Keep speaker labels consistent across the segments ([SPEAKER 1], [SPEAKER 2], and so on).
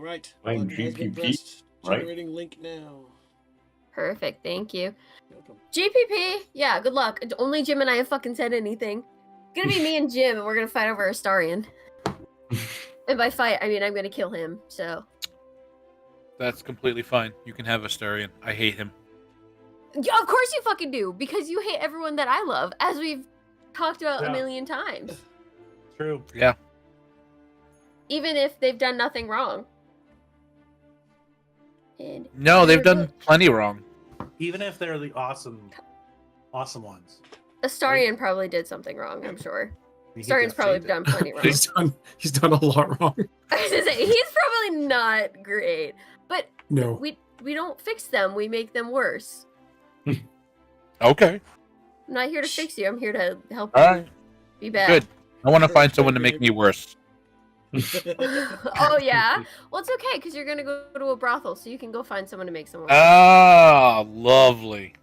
[SPEAKER 1] right.
[SPEAKER 2] I'm
[SPEAKER 1] Button has been
[SPEAKER 2] GPP,
[SPEAKER 1] pressed.
[SPEAKER 2] right?
[SPEAKER 1] Generating link now.
[SPEAKER 3] Perfect. Thank you.
[SPEAKER 1] Welcome.
[SPEAKER 3] GPP. Yeah. Good luck. Only Jim and I have fucking said anything. Gonna be me and Jim, and we're gonna fight over Astarion. And by fight, I mean I'm gonna kill him. So.
[SPEAKER 4] That's completely fine. You can have Astarion. I hate him.
[SPEAKER 3] Yeah, of course you fucking do, because you hate everyone that I love, as we've talked about a million times.
[SPEAKER 5] True.
[SPEAKER 4] Yeah.
[SPEAKER 3] Even if they've done nothing wrong. And
[SPEAKER 4] No, they've done plenty wrong.
[SPEAKER 5] Even if they're the awesome ones.
[SPEAKER 3] Astarion probably did something wrong, I'm sure.
[SPEAKER 5] He
[SPEAKER 3] Astarion's probably done plenty wrong.
[SPEAKER 6] He's done a lot wrong.
[SPEAKER 3] I was gonna say, he's probably not great. But
[SPEAKER 6] No.
[SPEAKER 3] we don't fix them, we make them worse.
[SPEAKER 4] Okay.
[SPEAKER 3] I'm not here to fix you, I'm here to help
[SPEAKER 4] All
[SPEAKER 3] you
[SPEAKER 4] right.
[SPEAKER 3] be bad.
[SPEAKER 4] Good. I want to find someone to make me worse.
[SPEAKER 3] Oh yeah? Well, it's okay, because you're gonna go to a brothel, so you can go find someone to make someone worse.
[SPEAKER 4] Ah, lovely.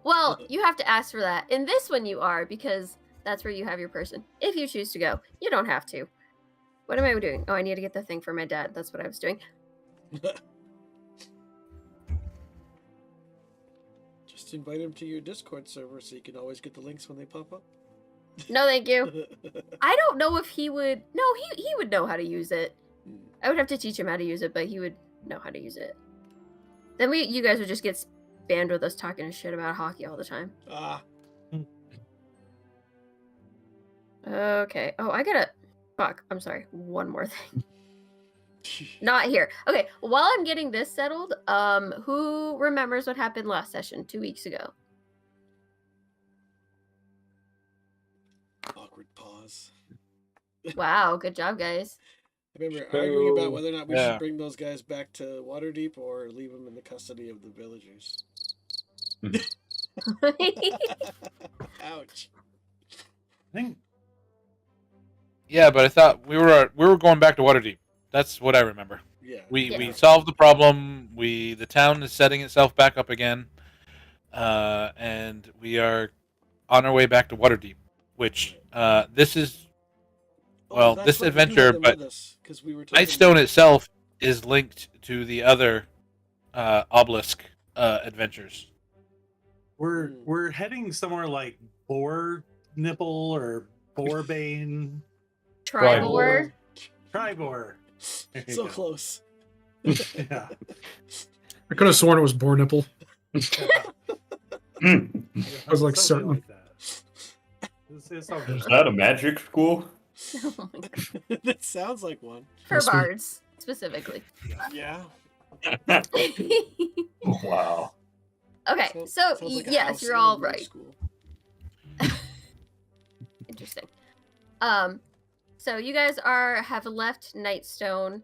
[SPEAKER 3] Well, you have to ask for that. In this one you are, because that's where you have your person. If you choose to go. You don't have to. What am I doing? Oh, I need to get the thing for my dad. That's what I was doing.
[SPEAKER 1] Just invite him to your Discord server so you can always get the links when they pop up.
[SPEAKER 3] No, thank you. I don't know if he would... No, he would know how to use it. I would have to teach him how to use it, but he would know how to use it. Then you guys would just get spammed with us talking shit about hockey all the time.
[SPEAKER 1] Ah.
[SPEAKER 3] Okay. Oh, I gotta... Fuck. I'm sorry. One more thing. Not here. Okay. While I'm getting this settled, who remembers what happened last session 2 weeks ago?
[SPEAKER 1] Awkward pause.
[SPEAKER 3] Wow. Good job, guys.
[SPEAKER 1] I remember arguing about whether or not we
[SPEAKER 4] Yeah.
[SPEAKER 1] should bring those guys back to Waterdeep or leave them in the custody of the villagers. Ouch.
[SPEAKER 5] I think
[SPEAKER 4] Yeah, but I thought we were going back to Waterdeep. That's what I remember.
[SPEAKER 1] Yeah.
[SPEAKER 4] We solved the problem. The town is setting itself back up again, and we are on our way back to Waterdeep. Which this is
[SPEAKER 1] that's
[SPEAKER 4] this
[SPEAKER 1] right, we do
[SPEAKER 4] adventure,
[SPEAKER 1] have them
[SPEAKER 4] but
[SPEAKER 1] with us, 'cause we were talking
[SPEAKER 4] Nightstone
[SPEAKER 1] about-
[SPEAKER 4] itself is linked to the other obelisk adventures.
[SPEAKER 5] we're heading somewhere like Boar Nipple or Boarbane.
[SPEAKER 3] Tribor.
[SPEAKER 5] Tribor. There you
[SPEAKER 1] So
[SPEAKER 5] go.
[SPEAKER 1] close.
[SPEAKER 5] Yeah.
[SPEAKER 6] I could have sworn it was Boar Nipple.
[SPEAKER 2] I
[SPEAKER 6] was like
[SPEAKER 5] Something
[SPEAKER 6] certain.
[SPEAKER 5] like that. It's all good.
[SPEAKER 2] Is that a magic school?
[SPEAKER 3] Oh my God.
[SPEAKER 1] That sounds like one.
[SPEAKER 3] For
[SPEAKER 6] Must be.
[SPEAKER 3] bards, specifically.
[SPEAKER 1] Yeah.
[SPEAKER 3] Okay,
[SPEAKER 2] Wow.
[SPEAKER 1] So-
[SPEAKER 3] so
[SPEAKER 1] sounds like a
[SPEAKER 3] yes,
[SPEAKER 1] house
[SPEAKER 3] you're
[SPEAKER 1] in a
[SPEAKER 3] all
[SPEAKER 1] middle
[SPEAKER 3] right.
[SPEAKER 1] school.
[SPEAKER 3] Interesting. So you guys have left Nightstone.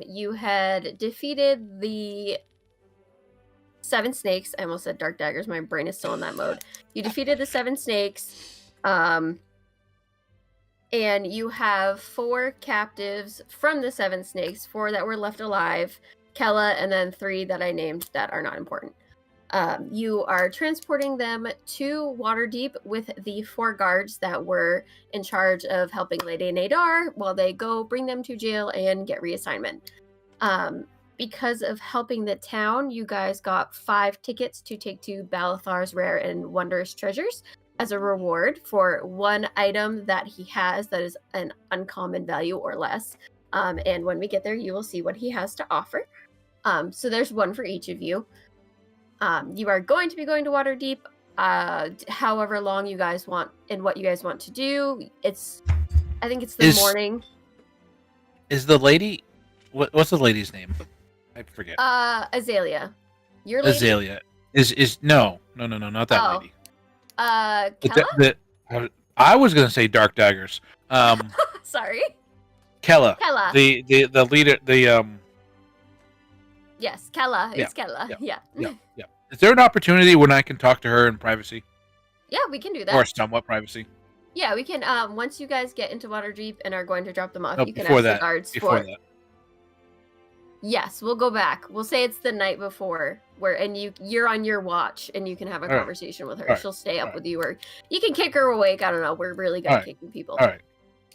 [SPEAKER 3] You had defeated the 7 snakes. I almost said dark daggers. My brain is still in that mode. You defeated the 7 snakes. And you have 4 captives from the 7 snakes, 4 that were left alive, Kella, and then 3 that I named that are not important. You are transporting them to Waterdeep with the 4 guards that were in charge of helping Lady Nadar while they go bring them to jail and get reassignment. Because of helping the town, you guys got 5 tickets to take to Balathar's rare and wondrous treasures as a reward for 1 item that he has that is an uncommon value or less. And when we get there, you will see what he has to offer. So there's 1 for each of you. You are going to be going to Waterdeep, however long you guys want and what you guys want to do. I think it's the morning.
[SPEAKER 4] Is the lady? What's the lady's name? I forget.
[SPEAKER 3] Azalea. Your lady?
[SPEAKER 4] Azalea. Is no, not that
[SPEAKER 3] Oh.
[SPEAKER 4] lady.
[SPEAKER 3] Kella?
[SPEAKER 4] I was gonna say dark daggers.
[SPEAKER 3] Sorry.
[SPEAKER 4] Kella.
[SPEAKER 3] Kella.
[SPEAKER 4] The leader.
[SPEAKER 3] Yes, Kella.
[SPEAKER 4] Yeah,
[SPEAKER 3] It's Kella. Yeah.
[SPEAKER 4] Yeah. Is there an opportunity when I can talk to her in privacy
[SPEAKER 3] Yeah, we can do that.
[SPEAKER 4] or somewhat privacy?
[SPEAKER 3] Yeah, we can. Once you guys get into Waterdeep and are going to drop them off,
[SPEAKER 4] No,
[SPEAKER 3] you can
[SPEAKER 4] before
[SPEAKER 3] ask
[SPEAKER 4] that.
[SPEAKER 3] the guards
[SPEAKER 4] Before
[SPEAKER 3] for.
[SPEAKER 4] that.
[SPEAKER 3] Yes, we'll go back. We'll say it's the night before, and you're on your watch, and you can have a
[SPEAKER 4] All right.
[SPEAKER 3] conversation with her.
[SPEAKER 4] All right.
[SPEAKER 3] She'll stay up
[SPEAKER 4] All
[SPEAKER 3] with you, or you can kick her awake. I don't know. We're really good
[SPEAKER 4] All
[SPEAKER 3] at
[SPEAKER 4] right.
[SPEAKER 3] kicking people.
[SPEAKER 4] All right.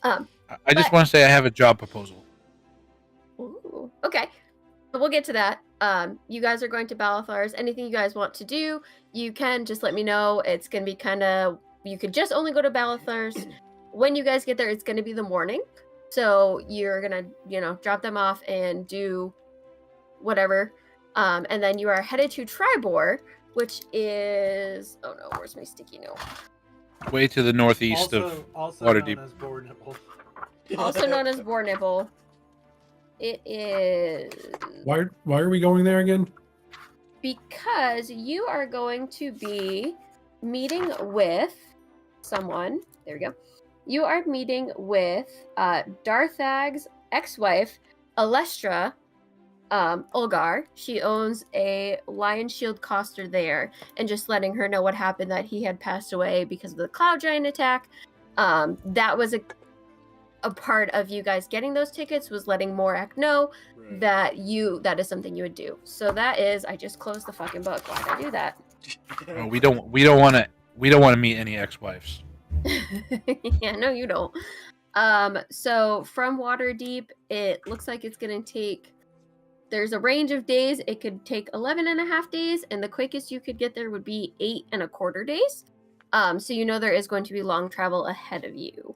[SPEAKER 3] Um,
[SPEAKER 4] I just
[SPEAKER 3] but-
[SPEAKER 4] want to say I have a job proposal.
[SPEAKER 3] Ooh, okay. So we'll get to that. You guys are going to Balathar's. Anything you guys want to do, you can just let me know. It's going to be kind of, you could just only go to Balathar's. When you guys get there, it's going to be the morning. So you're going to, drop them off and do whatever. And then you are headed to Tribor, which is, oh no, where's my sticky note?
[SPEAKER 4] Way to the northeast of
[SPEAKER 5] also
[SPEAKER 4] Waterdeep.
[SPEAKER 5] known as Boar Nipple.
[SPEAKER 3] Also known as Boar Nipple. It is
[SPEAKER 6] Why are we going there again?
[SPEAKER 3] because you are going to be meeting with someone. There we go. You are meeting with Darthag's ex-wife, Alestra Ulgar. She owns a Lion Shield coster there, and just letting her know what happened, that he had passed away because of the Cloud Giant attack. That was a part of you guys getting those tickets, was letting Morak know
[SPEAKER 1] Right.
[SPEAKER 3] that is something you would do. So that is, I just closed the fucking book. Why did I do that?
[SPEAKER 4] Oh, we don't want to meet any ex-wives.
[SPEAKER 3] Yeah, no, you don't. So from Waterdeep, it looks like it's gonna take. There's a range of days. It could take 11 and a half days, and the quickest you could get there would be 8 and a quarter days. So there is going to be long travel ahead of you.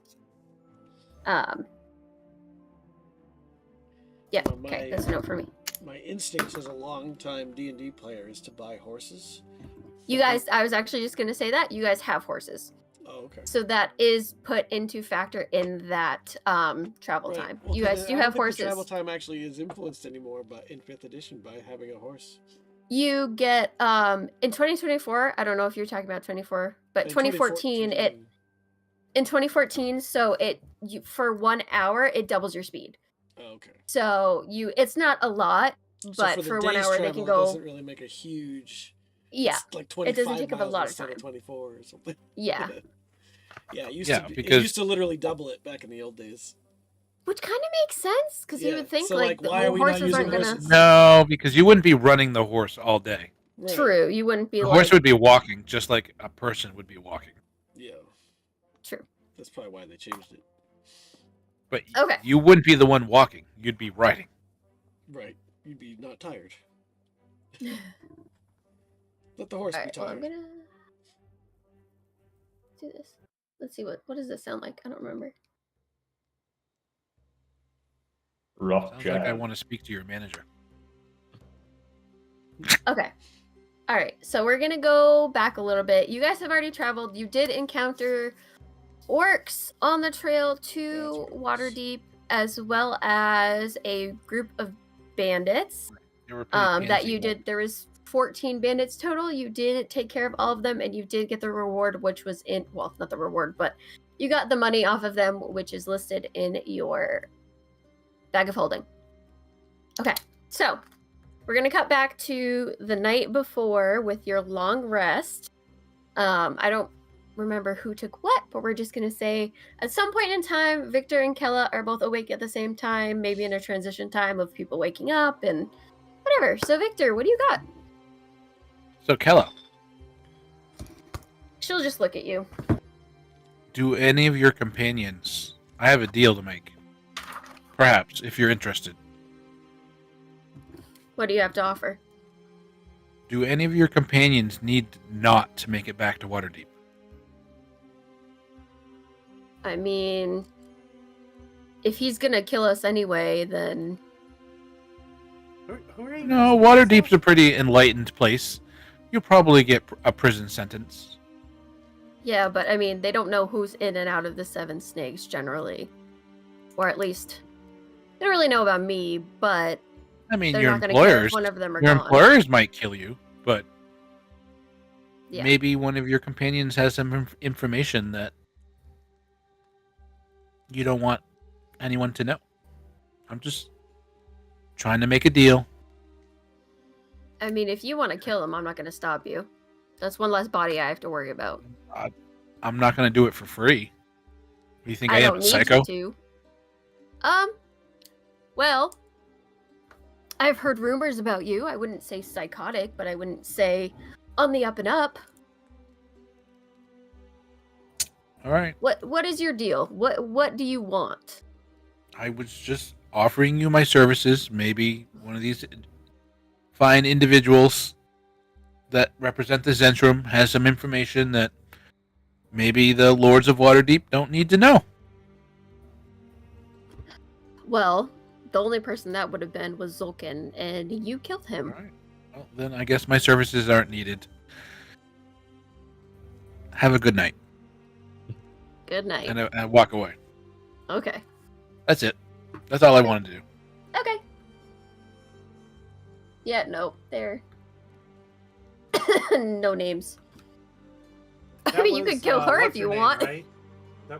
[SPEAKER 3] Yeah.
[SPEAKER 1] Well,
[SPEAKER 3] Okay, that's a note for me.
[SPEAKER 1] My instinct as a long-time D&D player is to buy horses.
[SPEAKER 3] You guys, I was actually just gonna say that you guys have horses,
[SPEAKER 1] Oh, okay.
[SPEAKER 3] so that is put into factor in that travel
[SPEAKER 1] Right.
[SPEAKER 3] time.
[SPEAKER 1] Well,
[SPEAKER 3] You
[SPEAKER 1] 'cause
[SPEAKER 3] guys
[SPEAKER 1] I
[SPEAKER 3] do
[SPEAKER 1] don't
[SPEAKER 3] have
[SPEAKER 1] think
[SPEAKER 3] horses.
[SPEAKER 1] The travel time actually is influenced anymore, but in 5th edition by having a horse.
[SPEAKER 3] You get in 2024. I don't know if you're talking about 24, but
[SPEAKER 1] In
[SPEAKER 3] 2014. In 2014, so for 1 hour it doubles your speed.
[SPEAKER 1] Oh, okay.
[SPEAKER 3] So it's not a lot,
[SPEAKER 1] So
[SPEAKER 3] but
[SPEAKER 1] the
[SPEAKER 3] for 1
[SPEAKER 1] day's
[SPEAKER 3] hour they
[SPEAKER 1] travel,
[SPEAKER 3] can
[SPEAKER 1] it
[SPEAKER 3] go.
[SPEAKER 1] doesn't really make a huge.
[SPEAKER 3] Yeah,
[SPEAKER 1] It's like 25
[SPEAKER 3] doesn't take up a
[SPEAKER 1] miles
[SPEAKER 3] lot of
[SPEAKER 1] instead
[SPEAKER 3] time.
[SPEAKER 1] 24 or something.
[SPEAKER 3] yeah,
[SPEAKER 1] Yeah, it
[SPEAKER 4] because-
[SPEAKER 1] used to literally double it back in the old days.
[SPEAKER 3] which kind of makes sense because you
[SPEAKER 1] Yeah,
[SPEAKER 3] would think
[SPEAKER 1] so,
[SPEAKER 3] like the
[SPEAKER 1] why are we not
[SPEAKER 3] horses aren't
[SPEAKER 1] using
[SPEAKER 3] gonna.
[SPEAKER 1] horses?
[SPEAKER 4] No, because you wouldn't be running the horse all day.
[SPEAKER 1] Right.
[SPEAKER 3] True, you wouldn't be
[SPEAKER 4] The
[SPEAKER 3] like.
[SPEAKER 4] horse would be walking, just like a person would be walking.
[SPEAKER 1] Yeah,
[SPEAKER 3] True.
[SPEAKER 1] that's probably why they changed it.
[SPEAKER 4] But
[SPEAKER 3] Okay.
[SPEAKER 4] you wouldn't be the one walking. You'd be riding.
[SPEAKER 1] Right, you'd be not tired. Let the horse
[SPEAKER 3] All
[SPEAKER 1] be
[SPEAKER 3] right, well, I'm
[SPEAKER 1] tired.
[SPEAKER 3] gonna do this. Let's see what does this sound like? I don't remember.
[SPEAKER 2] Rough
[SPEAKER 4] Sounds
[SPEAKER 2] Jack.
[SPEAKER 4] like I want to speak to your manager.
[SPEAKER 3] Okay. All right. So we're going to go back a little bit. You guys have already traveled. You did encounter orcs on the trail to
[SPEAKER 1] That's right.
[SPEAKER 3] Waterdeep, as well as a group of bandits
[SPEAKER 4] They were pretty
[SPEAKER 3] that
[SPEAKER 4] pansy,
[SPEAKER 3] you
[SPEAKER 4] but-
[SPEAKER 3] did. There was 14 bandits total. You did take care of all of them, and you did get the reward, which was not the reward, but you got the money off of them, which is listed in your bag of holding. Okay. So we're going to cut back to the night before with your long rest. I don't remember who took what, but we're just going to say at some point in time, Victor and Kella are both awake at the same time, maybe in a transition time of people waking up and whatever. So, Victor, what do you got?
[SPEAKER 4] So, Kella,
[SPEAKER 3] She'll just look at you.
[SPEAKER 4] do any of your companions... I have a deal to make. Perhaps, if you're interested.
[SPEAKER 3] What do you have to offer?
[SPEAKER 4] Do any of your companions need not to make it back to Waterdeep?
[SPEAKER 3] I mean, if he's going to kill us anyway, then
[SPEAKER 5] Who are you?
[SPEAKER 4] No, Waterdeep's a pretty enlightened place. You'll probably get a prison sentence.
[SPEAKER 3] yeah, but I mean, they don't know who's in and out of the Seven Snakes generally. Or at least, they don't really know about me, but
[SPEAKER 4] I mean,
[SPEAKER 3] they're
[SPEAKER 4] your
[SPEAKER 3] not going to care
[SPEAKER 4] employers,
[SPEAKER 3] if one of them are
[SPEAKER 4] your
[SPEAKER 3] gone.
[SPEAKER 4] employers might kill you, but
[SPEAKER 3] Yeah.
[SPEAKER 4] maybe one of your companions has some information that you don't want anyone to know. I'm just trying to make a deal.
[SPEAKER 3] I mean, if you want to kill him, I'm not going to stop you. That's one less body I have to worry about.
[SPEAKER 4] I'm not going to do it for free. Do you think I am
[SPEAKER 3] don't
[SPEAKER 4] a
[SPEAKER 3] need
[SPEAKER 4] psycho?
[SPEAKER 3] you to. Well, I've heard rumors about you. I wouldn't say psychotic, but I wouldn't say on the up and up.
[SPEAKER 4] All right.
[SPEAKER 3] What is your deal? What do you want?
[SPEAKER 4] I was just offering you my services. Maybe one of these fine individuals that represent the Zentrum has some information that maybe the Lords of Waterdeep don't need to know.
[SPEAKER 3] Well, the only person that would have been was Zulkin, and you killed him.
[SPEAKER 4] All right. Well, then I guess my services aren't needed. Have a good night.
[SPEAKER 3] Good night.
[SPEAKER 4] And I walk away.
[SPEAKER 3] Okay.
[SPEAKER 4] That's it. That's all I wanted to do.
[SPEAKER 3] Okay. Yeah, no, they're no names. I mean, you could kill her if you want.
[SPEAKER 5] Right?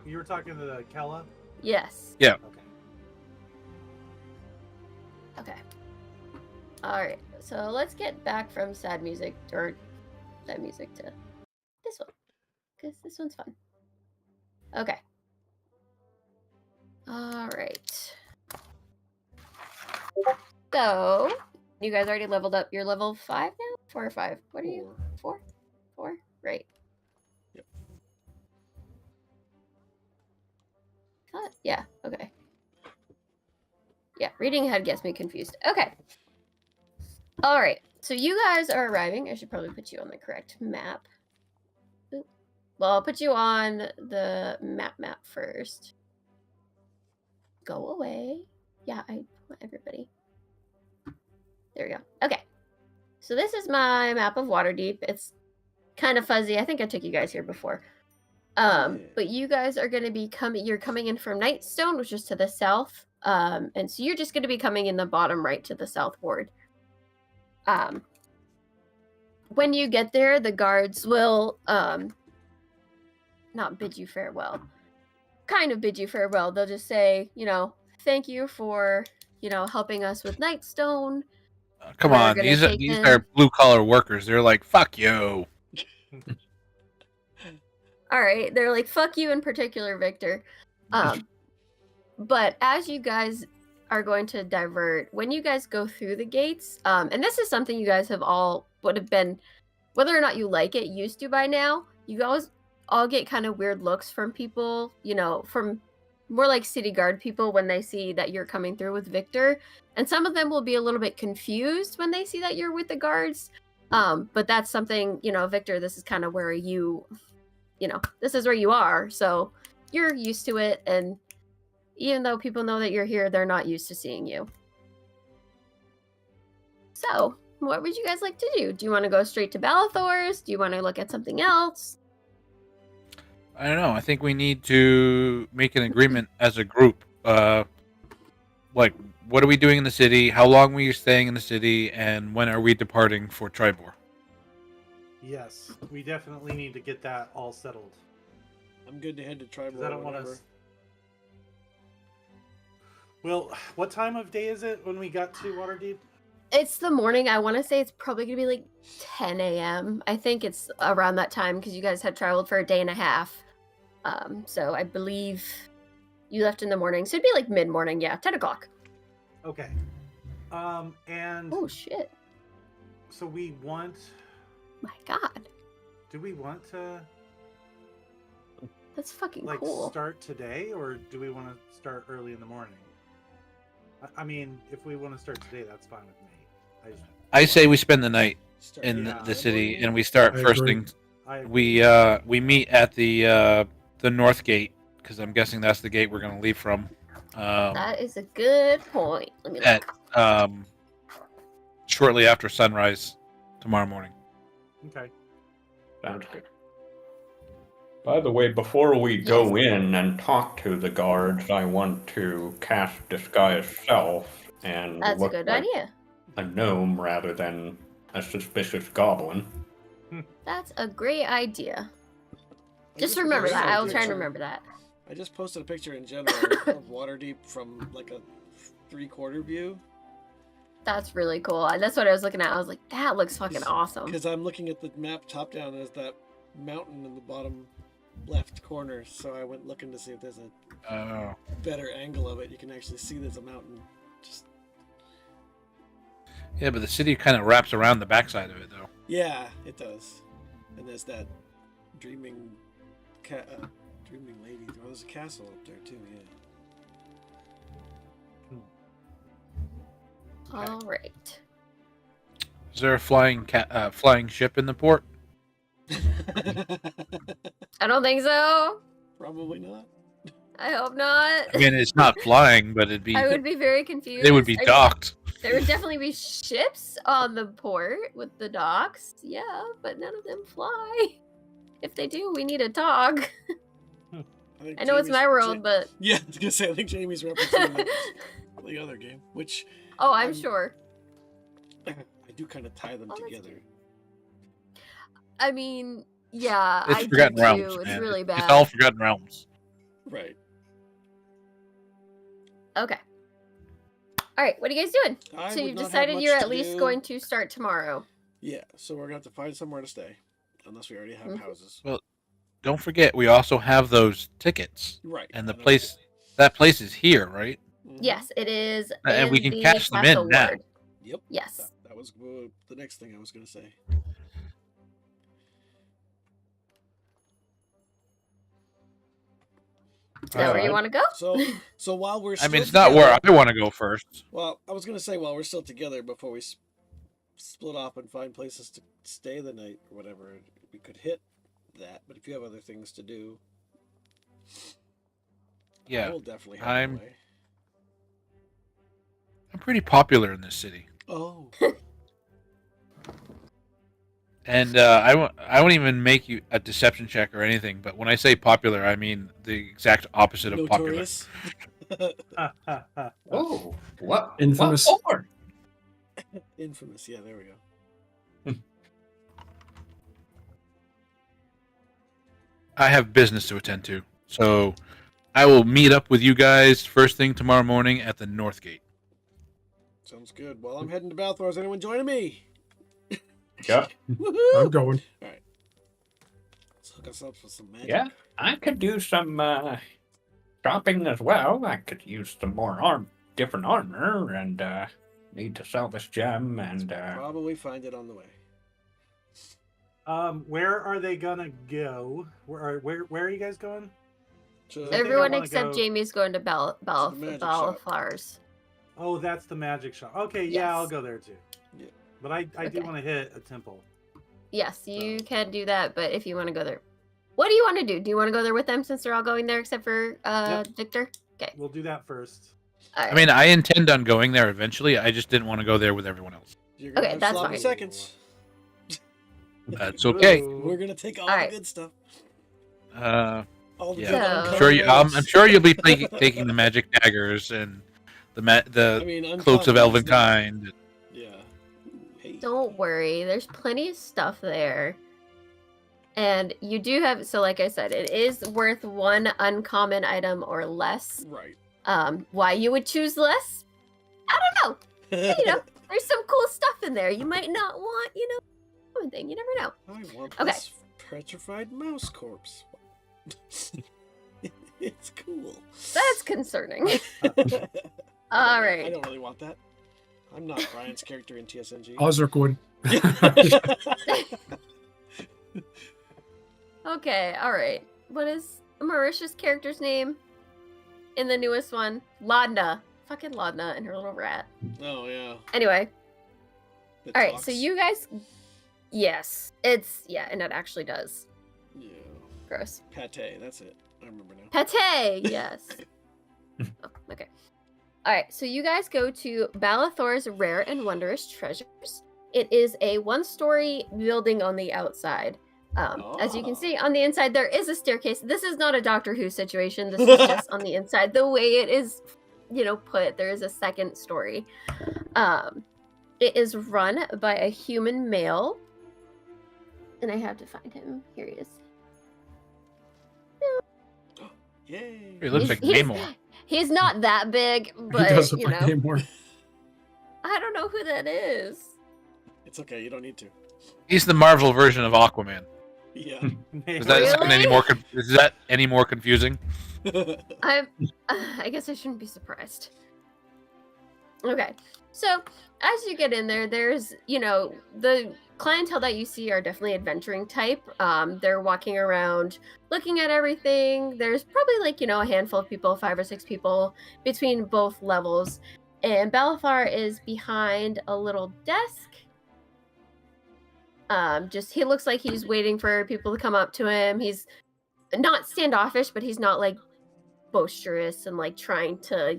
[SPEAKER 5] You were talking to the Kella?
[SPEAKER 3] Yes.
[SPEAKER 4] Yeah.
[SPEAKER 5] Okay.
[SPEAKER 3] Okay. All right. So let's get back from sad music to this one, because this one's fun. Okay. All right. So you guys already leveled up. You're level 5 now? 4 or 5? What are you? 4? 4? Right.
[SPEAKER 1] Yep.
[SPEAKER 3] Yeah. Okay. Yeah, reading ahead gets me confused. Okay. All right. So you guys are arriving. I should probably put you on the correct map. Oop. Well, I'll put you on the map first. Go away. Yeah, I want everybody. There we go. Okay. So this is my map of Waterdeep. It's kind of fuzzy. I think I took you guys here before. But you guys are going to be you're coming in from Nightstone, which is to the south. And so you're just going to be coming in the bottom right to the southward. When you get there, the guards will not bid you farewell. Kind of bid you farewell. They'll just say, thank you for, helping us with Nightstone.
[SPEAKER 4] Come
[SPEAKER 3] We're
[SPEAKER 4] on,
[SPEAKER 3] gonna
[SPEAKER 4] these
[SPEAKER 3] take in-
[SPEAKER 4] are blue collar workers. They're like, fuck you.
[SPEAKER 3] All right, they're like, fuck you in particular, Victor. But as you guys are going to divert, when you guys go through the gates, and this is something you guys have would have been, whether or not you like it, used to by now, you guys all get kind of weird looks from people, from more like city guard people when they see that you're coming through with Victor. And some of them will be a little bit confused when they see that you're with the guards. But that's something, Victor, this is kind of where this is where you are. So you're used to it. And even though people know that you're here, they're not used to seeing you. So what would you guys like to do? Do you want to go straight to Balathor's? Do you want to look at something else?
[SPEAKER 4] I don't know. I think we need to make an agreement as a group. Like, what are we doing in the city? How long are you staying in the city? And when are we departing for Tribor?
[SPEAKER 5] Yes, we definitely need to get that all settled.
[SPEAKER 1] I'm good to head to Tribal.
[SPEAKER 5] 'Cause I don't want to. Well, what time of day is it when we got to Waterdeep?
[SPEAKER 3] It's the morning. I want to say it's probably going to be like 10 a.m. I think it's around that time because you guys had traveled for a day and a half. So I believe you left in the morning. So it'd be like mid-morning. Yeah, 10 o'clock.
[SPEAKER 5] Okay. And
[SPEAKER 3] Oh, shit.
[SPEAKER 5] so we want.
[SPEAKER 3] My God.
[SPEAKER 5] Do we want to
[SPEAKER 3] That's fucking
[SPEAKER 5] like
[SPEAKER 3] cool.
[SPEAKER 5] start today, or do we want to start early in the morning? I mean, if we want to start today, that's fine with me.
[SPEAKER 4] I say we spend the night in
[SPEAKER 5] Yeah.
[SPEAKER 4] the city and we start
[SPEAKER 6] I
[SPEAKER 4] first
[SPEAKER 6] agree.
[SPEAKER 4] thing.
[SPEAKER 5] I
[SPEAKER 4] We meet at the north gate because I'm guessing that's the gate we're going to leave from.
[SPEAKER 3] That is a good point. Let me
[SPEAKER 4] At
[SPEAKER 3] look.
[SPEAKER 4] shortly after sunrise tomorrow morning.
[SPEAKER 5] Okay.
[SPEAKER 2] Sounds good. By the way, before we go in and talk to the guards, I want to cast Disguise Self and
[SPEAKER 3] That's a
[SPEAKER 2] look
[SPEAKER 3] good
[SPEAKER 2] like
[SPEAKER 3] idea.
[SPEAKER 2] a gnome rather than a suspicious goblin.
[SPEAKER 3] That's a great idea.
[SPEAKER 1] I
[SPEAKER 3] Just remember
[SPEAKER 1] posted
[SPEAKER 3] that.
[SPEAKER 1] a
[SPEAKER 3] I will try and
[SPEAKER 1] picture-
[SPEAKER 3] remember that.
[SPEAKER 1] I just posted a picture in general of Waterdeep from like a 3/4 view
[SPEAKER 3] That's really cool. That's what I was looking at. I was like, that looks fucking awesome.
[SPEAKER 1] because I'm looking at the map top down. There's that mountain in the bottom left corner, so I went looking to see if there's a
[SPEAKER 4] Oh.
[SPEAKER 1] better angle of it. You can actually see there's a mountain. Just
[SPEAKER 4] Yeah, but the city kind of wraps around the backside of it, though.
[SPEAKER 1] yeah, it does. And there's that dreaming dreaming lady. Well, there's a castle up there too. Yeah.
[SPEAKER 3] All right.
[SPEAKER 4] Is there a flying ship in the port?
[SPEAKER 3] I don't think so.
[SPEAKER 1] Probably not.
[SPEAKER 3] I hope not.
[SPEAKER 4] I mean, it's not flying, but it'd be.
[SPEAKER 3] I would be very confused.
[SPEAKER 4] They would be
[SPEAKER 3] I mean,
[SPEAKER 4] docked.
[SPEAKER 3] there would definitely be ships on the port with the docks. Yeah, but none of them fly. If they do, we need a dog.
[SPEAKER 1] think
[SPEAKER 3] I know it's
[SPEAKER 1] Jamie's-
[SPEAKER 3] my world, but
[SPEAKER 1] Yeah, I was gonna say I think Jamie's referencing the other game, which
[SPEAKER 3] oh, I'm
[SPEAKER 1] I'm-
[SPEAKER 3] sure.
[SPEAKER 1] I do kind of tie them
[SPEAKER 3] Oh, that's
[SPEAKER 1] together.
[SPEAKER 3] cute. I mean, yeah,
[SPEAKER 4] It's
[SPEAKER 3] I do
[SPEAKER 4] Forgotten
[SPEAKER 3] too.
[SPEAKER 4] Realms,
[SPEAKER 3] It's
[SPEAKER 4] man.
[SPEAKER 3] really bad.
[SPEAKER 4] It's all Forgotten Realms.
[SPEAKER 1] Right.
[SPEAKER 3] Okay. All right, what are you guys doing?
[SPEAKER 1] I
[SPEAKER 3] So
[SPEAKER 1] would
[SPEAKER 3] you've
[SPEAKER 1] not have
[SPEAKER 3] decided
[SPEAKER 1] much
[SPEAKER 3] you're
[SPEAKER 1] to
[SPEAKER 3] at least
[SPEAKER 1] do.
[SPEAKER 3] going to start tomorrow.
[SPEAKER 1] Yeah, so we're gonna have to find somewhere to stay, unless we already have
[SPEAKER 3] Mhm.
[SPEAKER 1] houses.
[SPEAKER 4] Don't forget, we also have those tickets,
[SPEAKER 1] Right.
[SPEAKER 4] and the
[SPEAKER 1] I know.
[SPEAKER 4] that place is here, right?
[SPEAKER 1] Mhm.
[SPEAKER 3] Yes, it is.
[SPEAKER 4] And we
[SPEAKER 3] in
[SPEAKER 4] can
[SPEAKER 3] the
[SPEAKER 4] cash them
[SPEAKER 3] Castle
[SPEAKER 4] in now.
[SPEAKER 3] Ward.
[SPEAKER 1] Yep.
[SPEAKER 3] Yes.
[SPEAKER 1] That was the next thing I was gonna say.
[SPEAKER 3] Is that where you want to go?
[SPEAKER 1] So while we're
[SPEAKER 4] I
[SPEAKER 1] still
[SPEAKER 4] mean, it's not
[SPEAKER 1] together-
[SPEAKER 4] where I want to go first.
[SPEAKER 1] Well, I was gonna say while we're still together, before we split off and find places to stay the night or whatever, we could hit that. But if you have other things to do, I
[SPEAKER 4] Yeah,
[SPEAKER 1] will definitely have
[SPEAKER 4] I'm-
[SPEAKER 1] my way.
[SPEAKER 4] I'm pretty popular in this city,
[SPEAKER 1] Oh,
[SPEAKER 4] and I won't even make you a deception check or anything. But when I say popular, I mean the exact opposite of popular.
[SPEAKER 1] notorious.
[SPEAKER 2] Oh, what?
[SPEAKER 6] Infamous.
[SPEAKER 2] What for?
[SPEAKER 1] Infamous. Yeah, there we go.
[SPEAKER 4] I have business to attend to, so I will meet up with you guys first thing tomorrow morning at the North Gate.
[SPEAKER 1] Sounds good. Well, I'm heading to Balthor. Is anyone joining me?
[SPEAKER 2] Yeah,
[SPEAKER 1] Woohoo!
[SPEAKER 6] I'm going.
[SPEAKER 1] Let's hook us up with some magic.
[SPEAKER 2] yeah. I could do some shopping as well. I could use some more different armor, and need to sell this gem. And
[SPEAKER 1] Probably find it on the way.
[SPEAKER 5] Where are they gonna go? Where are you guys going?
[SPEAKER 1] So,
[SPEAKER 5] think I
[SPEAKER 3] Everyone
[SPEAKER 5] wanna
[SPEAKER 3] except
[SPEAKER 5] go-
[SPEAKER 3] Jamie's going to
[SPEAKER 1] magic shop.
[SPEAKER 3] Bellflowers.
[SPEAKER 5] Oh, that's the magic shop. Okay, yeah, I'll
[SPEAKER 3] Yes.
[SPEAKER 5] go there too.
[SPEAKER 1] Yeah.
[SPEAKER 5] But I do
[SPEAKER 3] Okay.
[SPEAKER 5] want to hit a temple.
[SPEAKER 3] Yes, you
[SPEAKER 5] So-
[SPEAKER 3] can do that, but if you want to go there, what do you want to do? Do you want to go there with them since they're all going there except for Victor?
[SPEAKER 5] We'll do that first.
[SPEAKER 3] All right.
[SPEAKER 4] I mean, I intend on going there eventually. I just didn't want to go there with everyone else.
[SPEAKER 1] You're gonna
[SPEAKER 3] Okay,
[SPEAKER 1] have
[SPEAKER 3] that's
[SPEAKER 1] sloppy
[SPEAKER 3] fine.
[SPEAKER 1] seconds.
[SPEAKER 4] That's okay.
[SPEAKER 5] Ooh.
[SPEAKER 1] We're gonna take all
[SPEAKER 3] Alright.
[SPEAKER 1] the good stuff.
[SPEAKER 4] Uh,
[SPEAKER 1] All the
[SPEAKER 4] yeah.
[SPEAKER 1] good
[SPEAKER 3] So-
[SPEAKER 1] uncommon
[SPEAKER 4] sure, I'm
[SPEAKER 1] items.
[SPEAKER 4] sure you'll be taking the magic daggers and the
[SPEAKER 1] I mean,
[SPEAKER 4] cloaks of
[SPEAKER 1] uncommon is not-
[SPEAKER 4] Elvenkind.
[SPEAKER 1] Yeah. Hey.
[SPEAKER 3] Don't worry, there's plenty of stuff there. And you do have, so like I said, it is worth one uncommon item or less.
[SPEAKER 1] Right.
[SPEAKER 3] Why you would choose less? I don't know. You know, there's some cool stuff in there. You might not want, one thing. You never know.
[SPEAKER 1] I want
[SPEAKER 3] Okay.
[SPEAKER 1] this petrified mouse corpse. It's cool.
[SPEAKER 3] That's concerning. All
[SPEAKER 1] I
[SPEAKER 3] right.
[SPEAKER 1] don't really want that. I'm not Brian's character in TSNG.
[SPEAKER 6] Ozark would.
[SPEAKER 3] Okay, all right. What is Marisha's character's name in the newest one? Laudna. Fucking Laudna and her little rat.
[SPEAKER 1] Oh yeah.
[SPEAKER 3] Anyway,
[SPEAKER 1] It
[SPEAKER 3] all right.
[SPEAKER 1] talks.
[SPEAKER 3] So you guys, yes, and it actually does.
[SPEAKER 1] Yeah.
[SPEAKER 3] Gross.
[SPEAKER 1] Pate. That's it. I remember now.
[SPEAKER 3] Pate. Yes. Oh, okay. All right. So you guys go to Balathor's Rare and Wondrous Treasures. It is a one-story building on the outside. As you can see on the inside, there is a staircase. This is not a Doctor Who situation. This is just on the inside. The way it is, put, there is a second story. It is run by a human male. And I have to find him. Here he is.
[SPEAKER 1] Yay.
[SPEAKER 4] He looks like Namor.
[SPEAKER 3] He's not that big,
[SPEAKER 6] He
[SPEAKER 3] but,
[SPEAKER 6] does look like Namor.
[SPEAKER 3] I don't know who that is.
[SPEAKER 1] It's okay. You don't need to.
[SPEAKER 4] He's the Marvel version of Aquaman.
[SPEAKER 1] Yeah.
[SPEAKER 4] Is that
[SPEAKER 3] Really?
[SPEAKER 4] is that any more confusing?
[SPEAKER 3] I guess I shouldn't be surprised. Okay, so as you get in there, there's the clientele that you see are definitely adventuring type. They're walking around, looking at everything. There's probably a handful of people, 5 or 6 people between both levels, And Balthar is behind a little desk. He looks like he's waiting for people to come up to him. He's not standoffish, but he's not like boisterous and like trying to,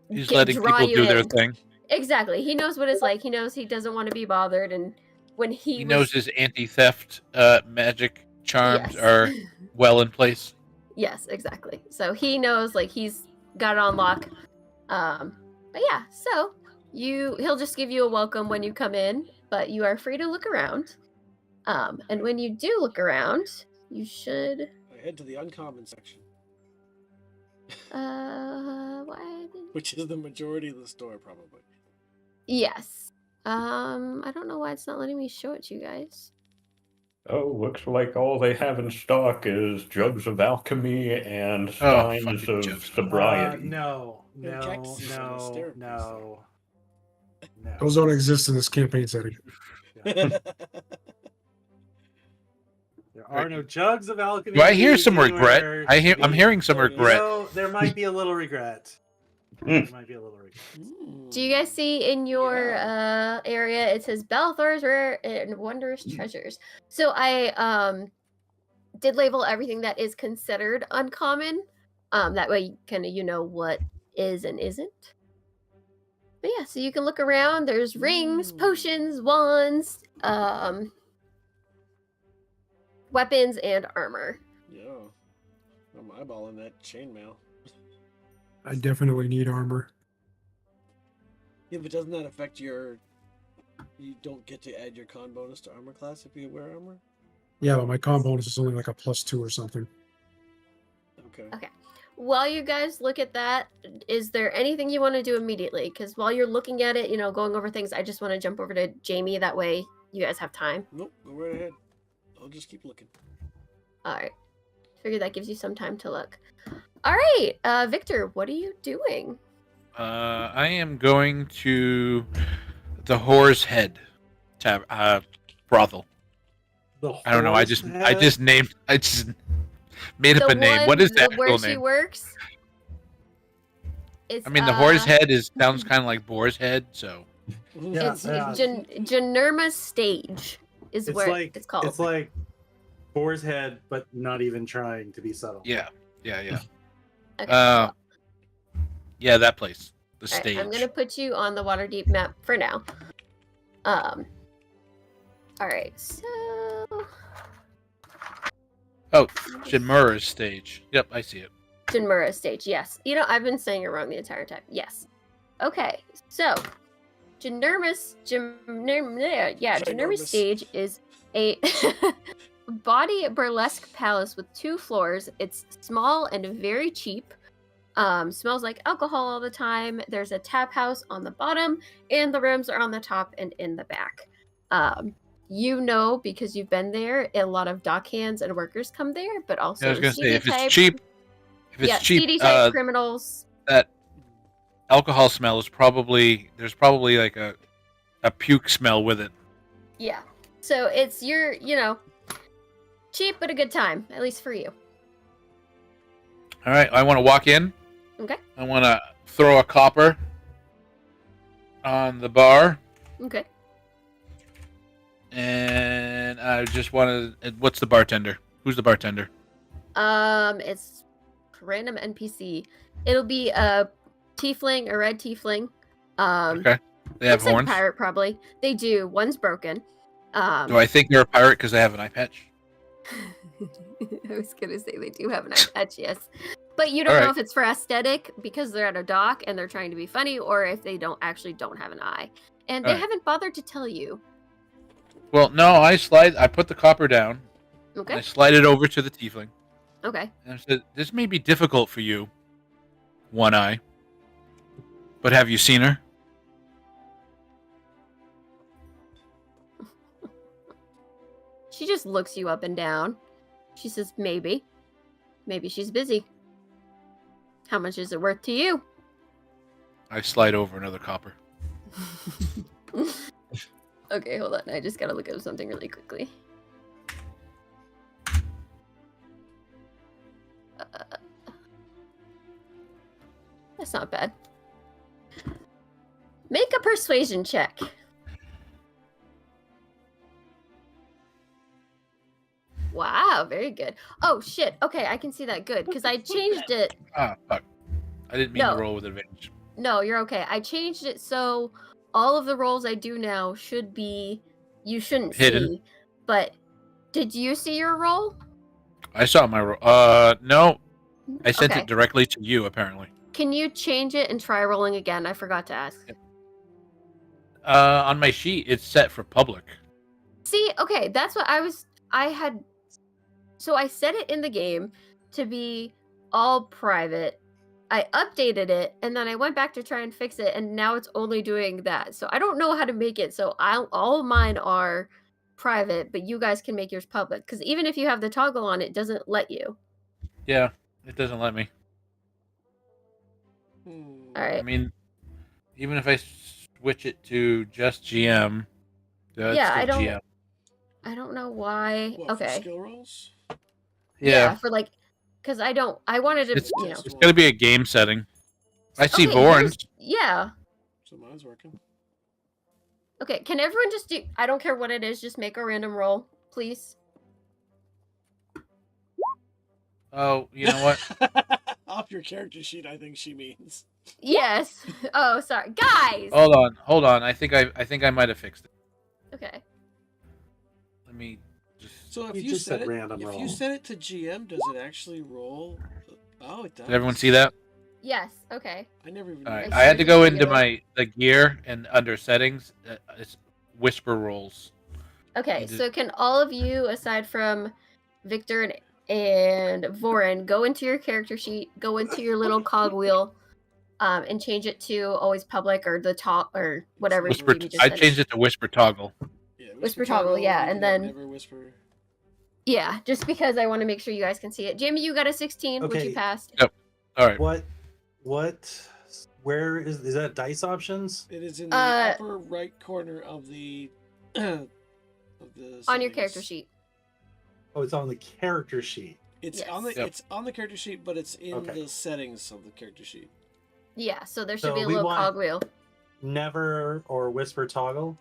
[SPEAKER 4] He's letting
[SPEAKER 3] draw
[SPEAKER 4] people
[SPEAKER 3] you
[SPEAKER 4] do their
[SPEAKER 3] in.
[SPEAKER 4] thing.
[SPEAKER 3] Exactly. He knows what it's like. He knows he doesn't want to be bothered, and when
[SPEAKER 4] He knows his anti-theft magic charms
[SPEAKER 3] Yes.
[SPEAKER 4] are well in place.
[SPEAKER 3] Yes, exactly. So he knows like he's got it on lock. But yeah, so he'll just give you a welcome when you come in, but you are free to look around. And when you do look around, you should
[SPEAKER 1] I head to the uncommon section,
[SPEAKER 3] what?
[SPEAKER 1] which is the majority of the store, probably.
[SPEAKER 3] Yes. I don't know why it's not letting me show it to you guys.
[SPEAKER 2] Oh, looks like all they have in stock is jugs of alchemy and
[SPEAKER 4] Oh,
[SPEAKER 2] steins
[SPEAKER 4] fucking
[SPEAKER 2] of
[SPEAKER 4] jugs.
[SPEAKER 2] sobriety.
[SPEAKER 5] No.
[SPEAKER 1] And cactuses on the staircase.
[SPEAKER 6] Those don't exist in this campaign setting.
[SPEAKER 5] There are no jugs of alchemy.
[SPEAKER 4] Do I hear some regret?
[SPEAKER 5] anywhere
[SPEAKER 4] I'm
[SPEAKER 5] to be-
[SPEAKER 4] hearing some
[SPEAKER 1] So-
[SPEAKER 4] regret.
[SPEAKER 5] So there might be a little regret. There might be a little regret.
[SPEAKER 3] Do you guys see in your area it says Balthor's rare and wondrous treasures? So I did label everything that is considered uncommon. That way kind of you know what is and isn't. But yeah, so you can look around. There's rings, potions, wands, weapons, and armor.
[SPEAKER 1] Yeah. I'm eyeballing that chainmail.
[SPEAKER 6] I definitely need armor.
[SPEAKER 1] Yeah, but doesn't that affect your... You don't get to add your con bonus to armor class if you wear armor?
[SPEAKER 6] Yeah, but my con bonus is only like a +2 or something.
[SPEAKER 1] Okay.
[SPEAKER 3] While you guys look at that, is there anything you want to do immediately? Because while you're looking at it, going over things, I just want to jump over to Jamie. That way you guys have time.
[SPEAKER 1] Nope, go right ahead. I'll just keep looking.
[SPEAKER 3] All right. Figure that gives you some time to look. All right, Victor, what are you doing?
[SPEAKER 4] I am going to the Whore's Head brothel. I don't know. I just made up a name. What is that
[SPEAKER 3] where
[SPEAKER 4] real
[SPEAKER 3] she
[SPEAKER 4] name?
[SPEAKER 3] works? It's,
[SPEAKER 4] I mean, the Whore's Head sounds kind of like Boar's Head, so
[SPEAKER 5] Yeah,
[SPEAKER 3] It's
[SPEAKER 5] yeah.
[SPEAKER 3] Janerma's Stage is
[SPEAKER 5] It's
[SPEAKER 3] where
[SPEAKER 5] like
[SPEAKER 3] it's called.
[SPEAKER 5] It's like Boar's Head, but not even trying to be subtle.
[SPEAKER 4] yeah.
[SPEAKER 3] Okay,
[SPEAKER 4] Yeah, that place, the
[SPEAKER 3] all right,
[SPEAKER 4] stage.
[SPEAKER 3] I'm gonna put you on the Waterdeep map for now. All right, so
[SPEAKER 4] Oh, Jinmura's stage. Yep, I see it.
[SPEAKER 3] Jinmura Stage, yes. I've been saying it wrong the entire time. Yes. Okay, so Janerma's
[SPEAKER 1] Ginormous.
[SPEAKER 3] Stage is a body burlesque palace with 2 floors. It's small and very cheap. Smells like alcohol all the time. There's a tap house on the bottom, and the rooms are on the top and in the back. Because you've been there, a lot of dockhands and workers come there, but also
[SPEAKER 4] I was gonna say if
[SPEAKER 3] CD-type-
[SPEAKER 4] it's cheap,
[SPEAKER 3] CD type criminals.
[SPEAKER 4] that alcohol smell is there's probably like a puke smell with it.
[SPEAKER 3] Yeah. So it's cheap but a good time, at least for you.
[SPEAKER 4] All right, I want to walk in.
[SPEAKER 3] Okay.
[SPEAKER 4] I want to throw a copper on the bar,
[SPEAKER 3] Okay.
[SPEAKER 4] and I just want to. What's the bartender? Who's the bartender?
[SPEAKER 3] It's random NPC. It'll be a tiefling, a red tiefling.
[SPEAKER 4] Okay. They have
[SPEAKER 3] Looks like
[SPEAKER 4] horns.
[SPEAKER 3] pirate probably. They do. One's broken.
[SPEAKER 4] Do I think they're a pirate because they have an eye patch?
[SPEAKER 3] I was gonna say they do have an eye patch, yes. But you don't
[SPEAKER 4] All
[SPEAKER 3] know
[SPEAKER 4] right.
[SPEAKER 3] if it's for aesthetic because they're at a dock and they're trying to be funny, or if they don't have an eye. And they
[SPEAKER 4] All right.
[SPEAKER 3] haven't bothered to tell you.
[SPEAKER 4] Well, no. I put the copper down.
[SPEAKER 3] Okay.
[SPEAKER 4] And I slide it over to the tiefling.
[SPEAKER 3] Okay.
[SPEAKER 4] And I said, "This may be difficult for you, One Eye. But have you seen her?"
[SPEAKER 3] She just looks you up and down. She says, maybe. Maybe she's busy. How much is it worth to you?
[SPEAKER 4] I slide over another copper.
[SPEAKER 3] Okay, hold on. I just gotta look up something really quickly. That's not bad. Make a persuasion check. Wow, very good. Oh shit. Okay, I can see that good because I changed it.
[SPEAKER 4] Ah, fuck. I didn't mean
[SPEAKER 3] No.
[SPEAKER 4] to roll with advantage.
[SPEAKER 3] No, you're okay. I changed it so all of the rolls I do now should be you shouldn't
[SPEAKER 4] Hidden.
[SPEAKER 3] see. But did you see your roll?
[SPEAKER 4] I saw my roll. No. I sent
[SPEAKER 3] Okay.
[SPEAKER 4] it directly to you, apparently.
[SPEAKER 3] Can you change it and try rolling again? I forgot to ask.
[SPEAKER 4] On my sheet, it's set for public.
[SPEAKER 3] See, okay, that's what I had. So I set it in the game to be all private. I updated it and then I went back to try and fix it, and now it's only doing that. So I don't know how to make it so all of mine are private, but you guys can make yours public. Because even if you have the toggle on, it doesn't let you.
[SPEAKER 4] Yeah, it doesn't let me.
[SPEAKER 3] All
[SPEAKER 4] I
[SPEAKER 3] right.
[SPEAKER 4] mean, even if I switch it to just GM, it's
[SPEAKER 3] Yeah,
[SPEAKER 4] still
[SPEAKER 3] I don't-
[SPEAKER 4] GM.
[SPEAKER 3] I don't know why.
[SPEAKER 1] What, for
[SPEAKER 3] Okay.
[SPEAKER 1] skill rolls?
[SPEAKER 4] Yeah,
[SPEAKER 3] For like, because I wanted to,
[SPEAKER 4] It's-
[SPEAKER 3] you know.
[SPEAKER 4] it's gonna be a game setting. I see
[SPEAKER 3] Okay,
[SPEAKER 4] Voren's.
[SPEAKER 3] Yeah.
[SPEAKER 1] So mine's working.
[SPEAKER 3] Okay, can everyone just do, I don't care what it is, just make a random roll, please.
[SPEAKER 4] Oh, you know what?
[SPEAKER 1] Off your character sheet, I think she means.
[SPEAKER 3] Yes. Oh, sorry. Guys!
[SPEAKER 4] Hold on. I think I might have fixed it.
[SPEAKER 3] Okay.
[SPEAKER 4] Let me just.
[SPEAKER 1] So if
[SPEAKER 5] You
[SPEAKER 1] you,
[SPEAKER 5] just
[SPEAKER 1] set
[SPEAKER 5] said
[SPEAKER 1] it,
[SPEAKER 5] random
[SPEAKER 1] if
[SPEAKER 5] roll.
[SPEAKER 1] you set it to GM, does it actually roll? Oh, it does.
[SPEAKER 4] Did everyone see that?
[SPEAKER 3] Yes, okay.
[SPEAKER 1] I never even.
[SPEAKER 4] All right.
[SPEAKER 3] I
[SPEAKER 4] I had
[SPEAKER 3] see
[SPEAKER 4] to go
[SPEAKER 3] regular.
[SPEAKER 4] into the gear and under settings. It's whisper rolls.
[SPEAKER 3] Okay,
[SPEAKER 4] You did-
[SPEAKER 3] so can all of you, aside from Victor and Voren, go into your character sheet, go into your little cogwheel, and change it to always public or the top or whatever
[SPEAKER 4] Whisper.
[SPEAKER 3] you just
[SPEAKER 4] I
[SPEAKER 3] said.
[SPEAKER 4] changed it to whisper toggle.
[SPEAKER 1] Yeah,
[SPEAKER 3] Whisper toggle, yeah,
[SPEAKER 1] you
[SPEAKER 3] and
[SPEAKER 1] can
[SPEAKER 3] then-
[SPEAKER 1] never whisper.
[SPEAKER 3] Yeah, just because I want to make sure you guys can see it. Jamie, you got a 16, which
[SPEAKER 5] Okay.
[SPEAKER 3] you passed.
[SPEAKER 4] All right.
[SPEAKER 5] What? Where is that dice options?
[SPEAKER 1] It is in the
[SPEAKER 3] Uh,
[SPEAKER 1] upper right corner of the. of the
[SPEAKER 3] On your character
[SPEAKER 1] settings.
[SPEAKER 3] sheet.
[SPEAKER 5] Oh, it's on the character sheet.
[SPEAKER 1] It's
[SPEAKER 3] Yes.
[SPEAKER 1] on the
[SPEAKER 4] Yep.
[SPEAKER 1] it's on the character sheet, but it's in
[SPEAKER 5] Okay.
[SPEAKER 1] the settings of the character sheet.
[SPEAKER 3] Yeah, so there should
[SPEAKER 5] So
[SPEAKER 3] be a
[SPEAKER 5] we
[SPEAKER 3] little
[SPEAKER 5] want-
[SPEAKER 3] cogwheel.
[SPEAKER 5] Never or whisper toggle.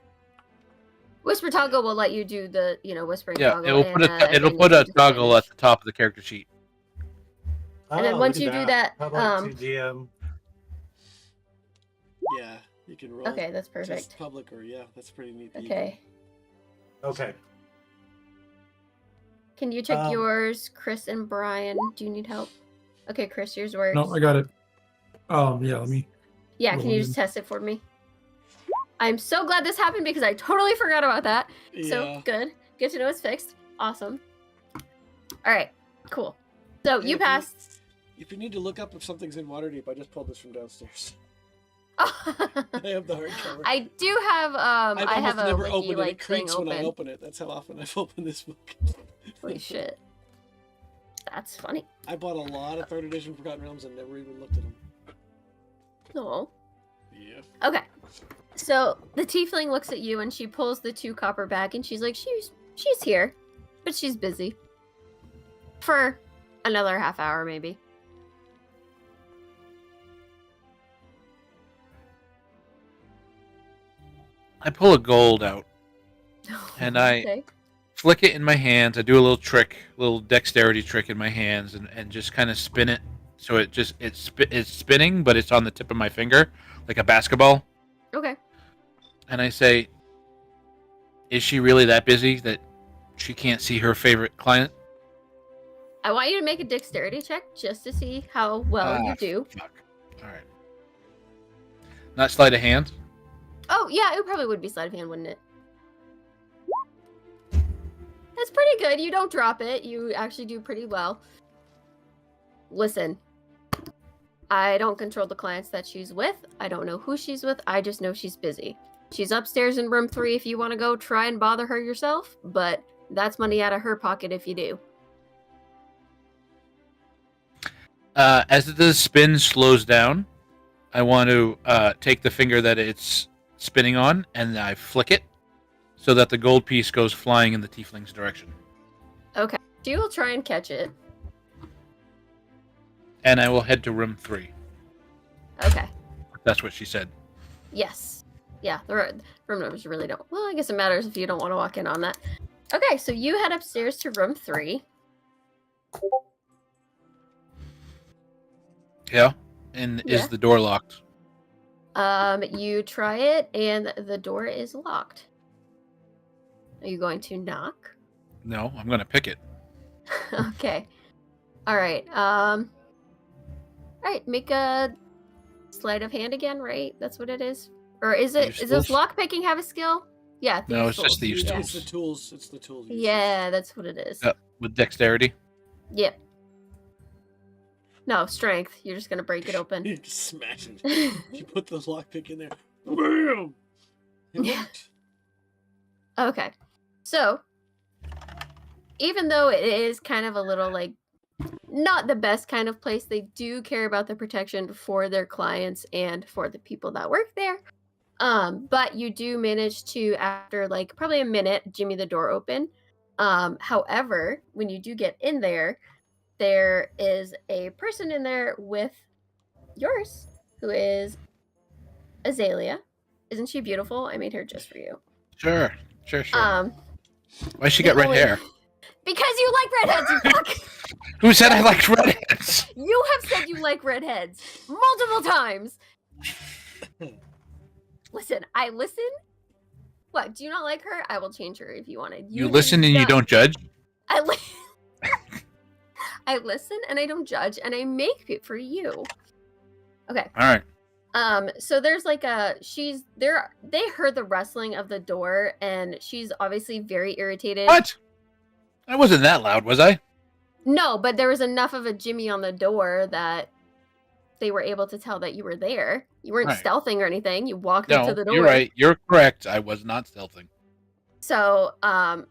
[SPEAKER 3] Whisper toggle will let you do the, whispering
[SPEAKER 4] Yeah,
[SPEAKER 3] toggle.
[SPEAKER 4] it'll put
[SPEAKER 3] and,
[SPEAKER 4] it'll
[SPEAKER 3] advantage
[SPEAKER 4] put a
[SPEAKER 3] and
[SPEAKER 4] toggle at
[SPEAKER 3] disadvantage.
[SPEAKER 4] the top of the character sheet.
[SPEAKER 3] And then
[SPEAKER 5] Oh,
[SPEAKER 3] once
[SPEAKER 5] look at
[SPEAKER 3] you do that,
[SPEAKER 5] How about to GM?
[SPEAKER 1] Yeah, you can roll.
[SPEAKER 3] Okay, that's
[SPEAKER 1] Just
[SPEAKER 3] perfect.
[SPEAKER 1] public or yeah, that's pretty neat. that you can-
[SPEAKER 3] Okay.
[SPEAKER 5] Okay.
[SPEAKER 3] Can you check
[SPEAKER 5] Um,
[SPEAKER 3] yours, Chris and Brian? Do you need help? Okay, Chris, yours works.
[SPEAKER 6] No, I got it. Yeah, let me.
[SPEAKER 3] Yeah, can you
[SPEAKER 6] roll
[SPEAKER 3] just
[SPEAKER 6] in.
[SPEAKER 3] test it for me? I'm so glad this happened because I totally forgot about that. So
[SPEAKER 1] Yeah.
[SPEAKER 3] good. Good to know it's fixed. Awesome. All right, cool. So
[SPEAKER 1] And
[SPEAKER 3] you
[SPEAKER 1] if
[SPEAKER 3] passed.
[SPEAKER 1] If you need to look up if something's in Waterdeep, I just pulled this from downstairs.
[SPEAKER 3] I
[SPEAKER 1] I have the hardcover.
[SPEAKER 3] do have
[SPEAKER 1] I've
[SPEAKER 3] I have
[SPEAKER 1] almost
[SPEAKER 3] a
[SPEAKER 1] never
[SPEAKER 3] wiki
[SPEAKER 1] opened it.
[SPEAKER 3] like
[SPEAKER 1] It
[SPEAKER 3] thing
[SPEAKER 1] creaks when I
[SPEAKER 3] open.
[SPEAKER 1] open it. That's how often I've opened this book.
[SPEAKER 3] Holy shit. That's funny.
[SPEAKER 1] I bought a lot of third edition Forgotten Realms and never even looked at them.
[SPEAKER 3] No.
[SPEAKER 1] Yeah.
[SPEAKER 3] Okay. So the tiefling looks at you and she pulls the 2 copper back and she's like, she's here, but she's busy. For another half hour maybe.
[SPEAKER 4] I pull a gold out, And I-
[SPEAKER 3] Okay.
[SPEAKER 4] flick it in my hands. I do a little trick, little dexterity trick in my hands, and just kind of spin it. So it's spinning, but it's on the tip of my finger, like a basketball.
[SPEAKER 3] Okay.
[SPEAKER 4] And I say, "Is she really that busy that she can't see her favorite client?"
[SPEAKER 3] I want you to make a dexterity check just to see how well you do.
[SPEAKER 4] Fuck. All right. Not sleight of hand.
[SPEAKER 3] Oh, yeah, it probably would be sleight of hand, wouldn't it? That's pretty good. You don't drop it. You actually do pretty well. Listen, I don't control the clients that she's with. I don't know who she's with. I just know she's busy. She's upstairs in room 3 if you want to go try and bother her yourself, but that's money out of her pocket if you do.
[SPEAKER 4] As the spin slows down, I want to take the finger that it's spinning on and I flick it so that the gold piece goes flying in the tiefling's direction.
[SPEAKER 3] Okay. She will try and catch it.
[SPEAKER 4] And I will head to room 3.
[SPEAKER 3] Okay.
[SPEAKER 4] That's what she said.
[SPEAKER 3] Yes. Yeah, the room numbers really don't. Well, I guess it matters if you don't want to walk in on that. Okay, so you head upstairs to room 3.
[SPEAKER 4] Yeah. And
[SPEAKER 3] Yeah.
[SPEAKER 4] is the door locked?
[SPEAKER 3] You try it, and the door is locked. Are you going to knock?
[SPEAKER 4] No, I'm gonna pick it.
[SPEAKER 3] Okay. All right. All right. Make a sleight of hand again, right? That's what it is. Or is it?
[SPEAKER 4] Thieves'
[SPEAKER 3] Is this
[SPEAKER 4] tools?
[SPEAKER 3] lock picking have a skill? Yeah.
[SPEAKER 4] No,
[SPEAKER 3] thieves'
[SPEAKER 4] it's just
[SPEAKER 3] tools.
[SPEAKER 4] thieves'
[SPEAKER 3] Yeah.
[SPEAKER 1] It's the tools. It's the tools. you use.
[SPEAKER 3] Yeah, that's what it is.
[SPEAKER 4] Yeah. With dexterity.
[SPEAKER 3] Yep. No strength. You're just gonna break it open.
[SPEAKER 1] You just smash it. You put the lockpick in there. Bam! It
[SPEAKER 3] Yeah.
[SPEAKER 1] worked.
[SPEAKER 3] Okay. So, even though it is kind of a little like not the best kind of place, they do care about the protection for their clients and for the people that work there. But you do manage to, after like probably a minute, jimmy the door open. However, when you do get in there, there is a person in there with yours, who is Azalea. Isn't she beautiful? I made her just for you.
[SPEAKER 4] Sure. Sure.
[SPEAKER 3] Um,
[SPEAKER 4] Why she got red
[SPEAKER 3] only-
[SPEAKER 4] hair?
[SPEAKER 3] Because you like redheads, you fuck.
[SPEAKER 4] Who said I liked redheads?
[SPEAKER 3] You have said you like redheads multiple times. Listen, I listen. What? Do you not like her? I will change her if you wanted.
[SPEAKER 4] You listen and you don't judge?
[SPEAKER 3] I I listen and I don't judge, and I make it for you. Okay.
[SPEAKER 4] All right.
[SPEAKER 3] So there's like she's there. They heard the rustling of the door, and she's obviously very irritated.
[SPEAKER 4] What? I wasn't that loud, was I?
[SPEAKER 3] No, but there was enough of a jimmy on the door that they were able to tell that you were there. You weren't
[SPEAKER 4] Right.
[SPEAKER 3] stealthing or anything. You walked up to
[SPEAKER 4] No,
[SPEAKER 3] the door.
[SPEAKER 4] you're right. You're correct. I was not stealthing.
[SPEAKER 3] So,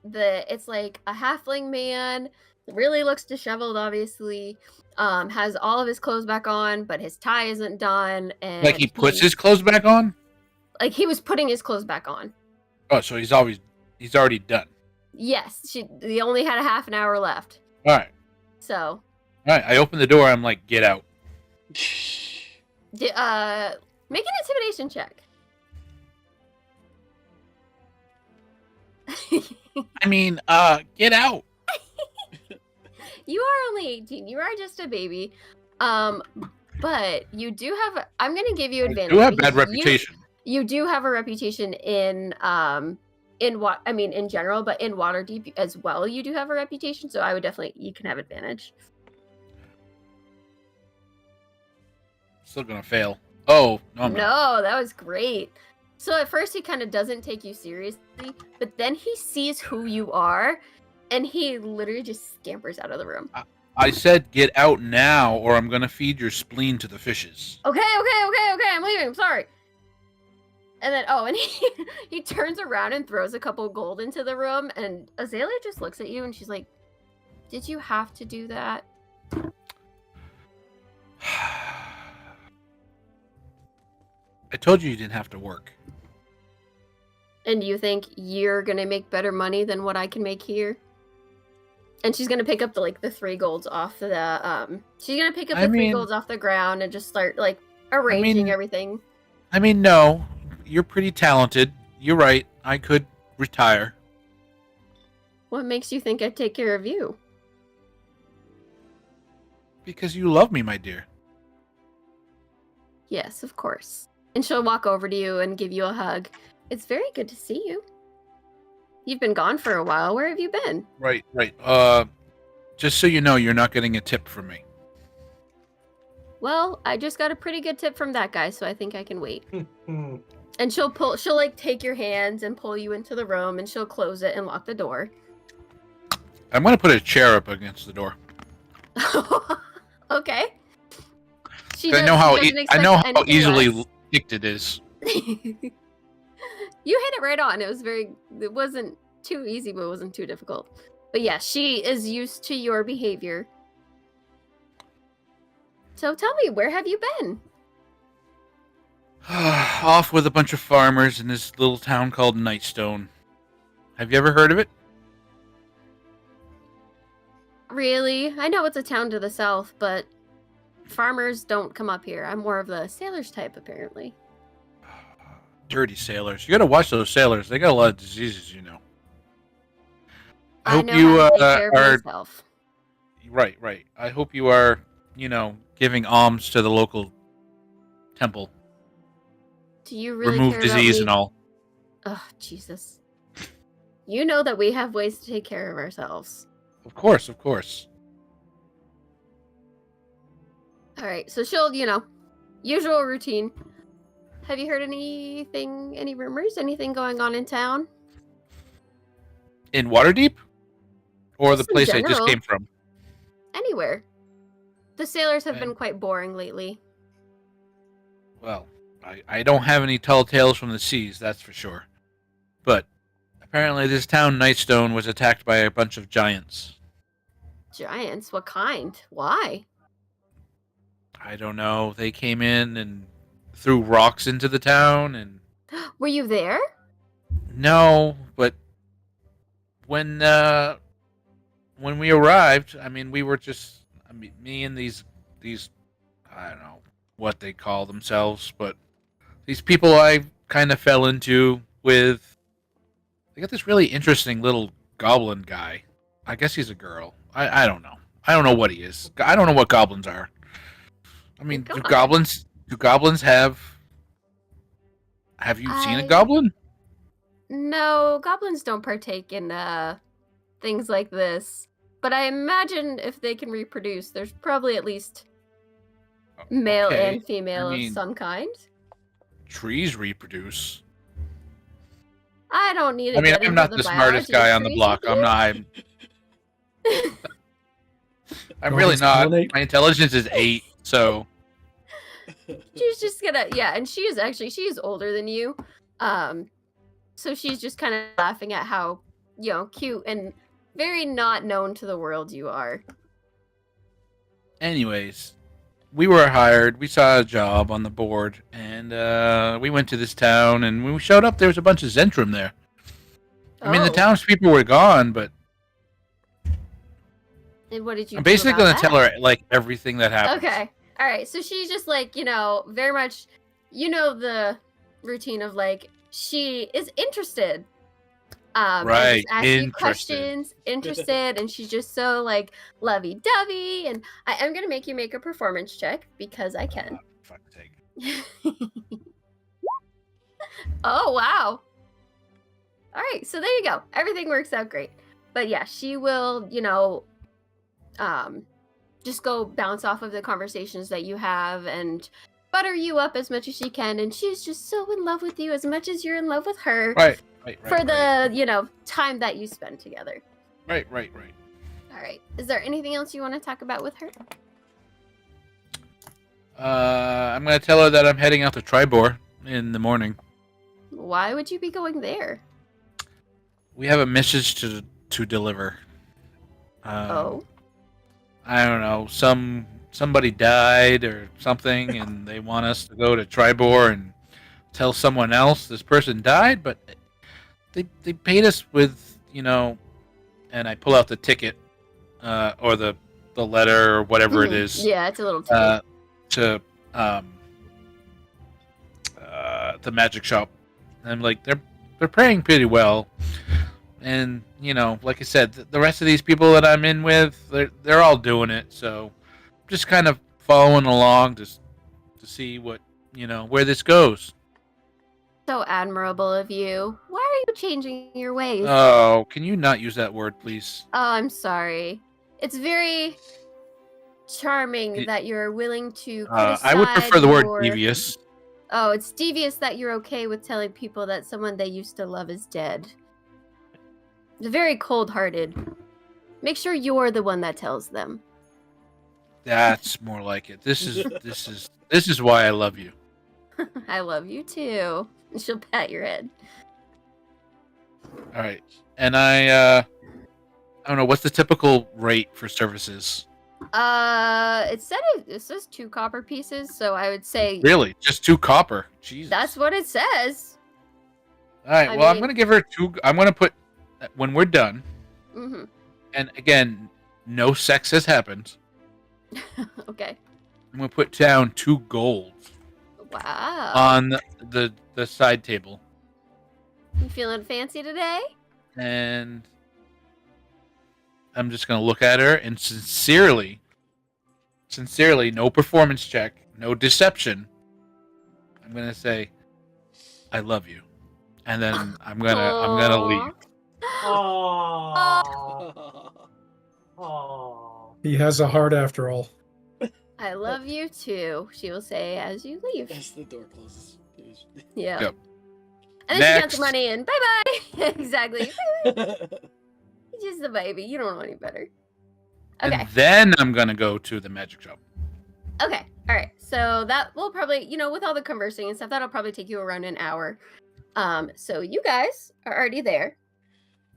[SPEAKER 3] it's like a halfling man, really looks disheveled, obviously. Has all of his clothes back on, but his tie isn't done, and
[SPEAKER 4] Like he puts his clothes back on?
[SPEAKER 3] like he was putting his clothes back on.
[SPEAKER 4] Oh, so he's already done.
[SPEAKER 3] Yes, they only had a half an hour left.
[SPEAKER 4] All right.
[SPEAKER 3] So,
[SPEAKER 4] All right. I open the door. I'm like, get out.
[SPEAKER 3] make an intimidation check.
[SPEAKER 4] I mean, get out.
[SPEAKER 3] You are only 18. You are just a baby. But you do have. I'm going to give you
[SPEAKER 4] I
[SPEAKER 3] advantage.
[SPEAKER 4] do have bad
[SPEAKER 3] because
[SPEAKER 4] reputation.
[SPEAKER 3] You do have a reputation in what I mean in general, but in Waterdeep as well. You do have a reputation, so I would definitely you can have advantage.
[SPEAKER 4] Still gonna fail. Oh, no, I'm not.
[SPEAKER 3] No, that was great. So at first he kind of doesn't take you seriously, but then he sees who you are, and he literally just scampers out of the room.
[SPEAKER 4] I said get out now, or I'm gonna feed your spleen to the fishes.
[SPEAKER 3] Okay, I'm leaving. I'm sorry. And then, and he turns around and throws a couple gold into the room, and Azalea just looks at you, and she's like, "Did you have to do that?"
[SPEAKER 4] I told you didn't have to work.
[SPEAKER 3] And you think you're gonna make better money than what I can make here? And she's gonna pick up the 3 golds off the she's gonna pick up the 3 golds off the ground and just start arranging everything.
[SPEAKER 4] I mean, no, you're pretty talented. You're right. I could retire.
[SPEAKER 3] What makes you think I'd take care of you?
[SPEAKER 4] Because you love me, my dear.
[SPEAKER 3] Yes, of course. And she'll walk over to you and give you a hug. It's very good to see you. You've been gone for a while. Where have you been?
[SPEAKER 4] Right. Just so you know, you're not getting a tip from me.
[SPEAKER 3] Well, I just got a pretty good tip from that guy, so I think I can wait.
[SPEAKER 5] Hmm.
[SPEAKER 3] And she'll take your hands and pull you into the room, and she'll close it and lock the door.
[SPEAKER 4] I'm gonna put a chair up against the door.
[SPEAKER 3] Okay.
[SPEAKER 4] I know how easily kicked it is.
[SPEAKER 3] You hit it right on. It wasn't too easy, but it wasn't too difficult. But yeah, she is used to your behavior. So tell me, where have you been?
[SPEAKER 4] Off with a bunch of farmers in this little town called Nightstone. Have you ever heard of it?
[SPEAKER 3] Really? I know it's a town to the south, but farmers don't come up here. I'm more of the sailors type, apparently.
[SPEAKER 4] Dirty sailors. You gotta watch those sailors. They got a lot of diseases, you know. I hope
[SPEAKER 3] know
[SPEAKER 4] you
[SPEAKER 3] how to take care of
[SPEAKER 4] are
[SPEAKER 3] myself.
[SPEAKER 4] right. I hope you are, giving alms to the local temple.
[SPEAKER 3] Do you really
[SPEAKER 4] Remove
[SPEAKER 3] care
[SPEAKER 4] disease
[SPEAKER 3] about
[SPEAKER 4] and
[SPEAKER 3] me?
[SPEAKER 4] all.
[SPEAKER 3] Oh, Jesus. You know that we have ways to take care of ourselves.
[SPEAKER 4] Of course.
[SPEAKER 3] All right, so she'll, usual routine. Have you heard anything, any rumors, anything going on in town?
[SPEAKER 4] In Waterdeep? Or
[SPEAKER 3] Just
[SPEAKER 4] the
[SPEAKER 3] in
[SPEAKER 4] place I just
[SPEAKER 3] general.
[SPEAKER 4] came from?
[SPEAKER 3] Anywhere. The sailors have
[SPEAKER 4] Okay.
[SPEAKER 3] been quite boring lately.
[SPEAKER 4] Well, I don't have any tall tales from the seas, that's for sure. But apparently this town, Nightstone, was attacked by a bunch of giants.
[SPEAKER 3] Giants? What kind? Why?
[SPEAKER 4] I don't know. They came in and threw rocks into the town, and
[SPEAKER 3] Were you there?
[SPEAKER 4] no, but when we arrived, we were just, me and these I don't know what they call themselves, but these people I kind of fell into with. They got this really interesting little goblin guy. I guess he's a girl. I don't know. I don't know what he is. I don't know what goblins are. Do
[SPEAKER 3] God.
[SPEAKER 4] goblins have you seen a goblin?
[SPEAKER 3] No, goblins don't partake in things like this. But I imagine if they can reproduce, there's probably at least male
[SPEAKER 4] Okay,
[SPEAKER 3] and female
[SPEAKER 4] I mean-
[SPEAKER 3] of some kind.
[SPEAKER 4] Trees reproduce.
[SPEAKER 3] I don't need to
[SPEAKER 4] I mean,
[SPEAKER 3] get
[SPEAKER 4] I'm
[SPEAKER 3] into
[SPEAKER 4] not
[SPEAKER 3] the
[SPEAKER 4] the smartest
[SPEAKER 3] biology of
[SPEAKER 4] guy on the
[SPEAKER 3] trees
[SPEAKER 4] block.
[SPEAKER 3] with
[SPEAKER 4] I'm
[SPEAKER 3] you.
[SPEAKER 4] not. I'm
[SPEAKER 6] Go
[SPEAKER 4] really
[SPEAKER 6] ahead,
[SPEAKER 4] not.
[SPEAKER 6] pollinate.
[SPEAKER 4] My intelligence is 8, so
[SPEAKER 3] She's just gonna, yeah, and she's older than you. So she's just kind of laughing at how, cute and very not known to the world you are.
[SPEAKER 4] anyways, we were hired. We saw a job on the board, and we went to this town. And when we showed up, there was a bunch of Zentrum there. The
[SPEAKER 3] Oh,
[SPEAKER 4] townspeople were gone, but
[SPEAKER 3] and what did you
[SPEAKER 4] I'm
[SPEAKER 3] do
[SPEAKER 4] basically
[SPEAKER 3] about
[SPEAKER 4] gonna tell
[SPEAKER 3] that?
[SPEAKER 4] her like everything that happened.
[SPEAKER 3] Okay. All right. So she's just like, very much, the routine of like, she is interested. And
[SPEAKER 4] Right,
[SPEAKER 3] just asks you
[SPEAKER 4] interested.
[SPEAKER 3] questions, interested, and she's just so like lovey-dovey. And I am gonna make you make a performance check because I can.
[SPEAKER 4] Fuck's sake.
[SPEAKER 3] Oh wow. All right, so there you go. Everything works out great. But yeah, she will, just go bounce off of the conversations that you have and butter you up as much as she can. And she's just so in love with you as much as you're in love with her
[SPEAKER 4] Right.
[SPEAKER 3] for the, time that you spend together.
[SPEAKER 4] Right.
[SPEAKER 3] All right. Is there anything else you want to talk about with her?
[SPEAKER 4] I'm gonna tell her that I'm heading out to Tribor in the morning.
[SPEAKER 3] Why would you be going there?
[SPEAKER 4] We have a message to deliver.
[SPEAKER 3] Oh.
[SPEAKER 4] I don't know. Somebody died or something, and they want us to go to Tribor and tell someone else this person died, but they paid us with, and I pull out the ticket, or the letter or whatever it is.
[SPEAKER 3] Yeah, it's a little ticket.
[SPEAKER 4] To the magic shop. And I'm like, they're paying pretty well, and like I said, the rest of these people that I'm in with, they're all doing it. So just kind of following along to see what where this goes.
[SPEAKER 3] So admirable of you. Why are you changing your ways?
[SPEAKER 4] Oh, can you not use that word, please?
[SPEAKER 3] Oh, I'm sorry. It's very charming
[SPEAKER 4] It-
[SPEAKER 3] that you're willing to put
[SPEAKER 4] I would
[SPEAKER 3] aside
[SPEAKER 4] prefer the word
[SPEAKER 3] your-
[SPEAKER 4] devious.
[SPEAKER 3] Oh, it's devious that you're okay with telling people that someone they used to love is dead. It's very cold-hearted. Make sure you're the one that tells them.
[SPEAKER 4] That's more like it. This is why I love you.
[SPEAKER 3] I love you too. And she'll pat your head.
[SPEAKER 4] All right, and I don't know what's the typical rate for services.
[SPEAKER 3] It says 2 copper pieces, so I would say
[SPEAKER 4] Really, just 2 copper. Jesus.
[SPEAKER 3] that's what it says.
[SPEAKER 4] All right.
[SPEAKER 3] I
[SPEAKER 4] Well, I'm
[SPEAKER 3] mean-
[SPEAKER 4] gonna give her 2. I'm gonna put when we're done.
[SPEAKER 3] Hmm.
[SPEAKER 4] And again, no sex has happened.
[SPEAKER 3] Okay.
[SPEAKER 4] I'm gonna put down 2 gold
[SPEAKER 3] Wow.
[SPEAKER 4] on the the side table,
[SPEAKER 3] You feeling fancy today?
[SPEAKER 4] and I'm just gonna look at her and sincerely, no performance check, no deception. I'm gonna say, "I love you," and then I'm gonna leave.
[SPEAKER 5] Aww. Aww.
[SPEAKER 6] He has a heart after all.
[SPEAKER 3] I love you too, she will say as you leave.
[SPEAKER 1] As the door closes.
[SPEAKER 3] Yeah.
[SPEAKER 4] Yep.
[SPEAKER 3] And then she counts
[SPEAKER 4] Next.
[SPEAKER 3] the money and bye-bye. Exactly. He's just a baby. You don't know any better. Okay.
[SPEAKER 4] And then I'm gonna go to the magic shop.
[SPEAKER 3] Okay. All right. So that will probably, with all the conversing and stuff, that'll probably take you around an hour. So you guys are already there.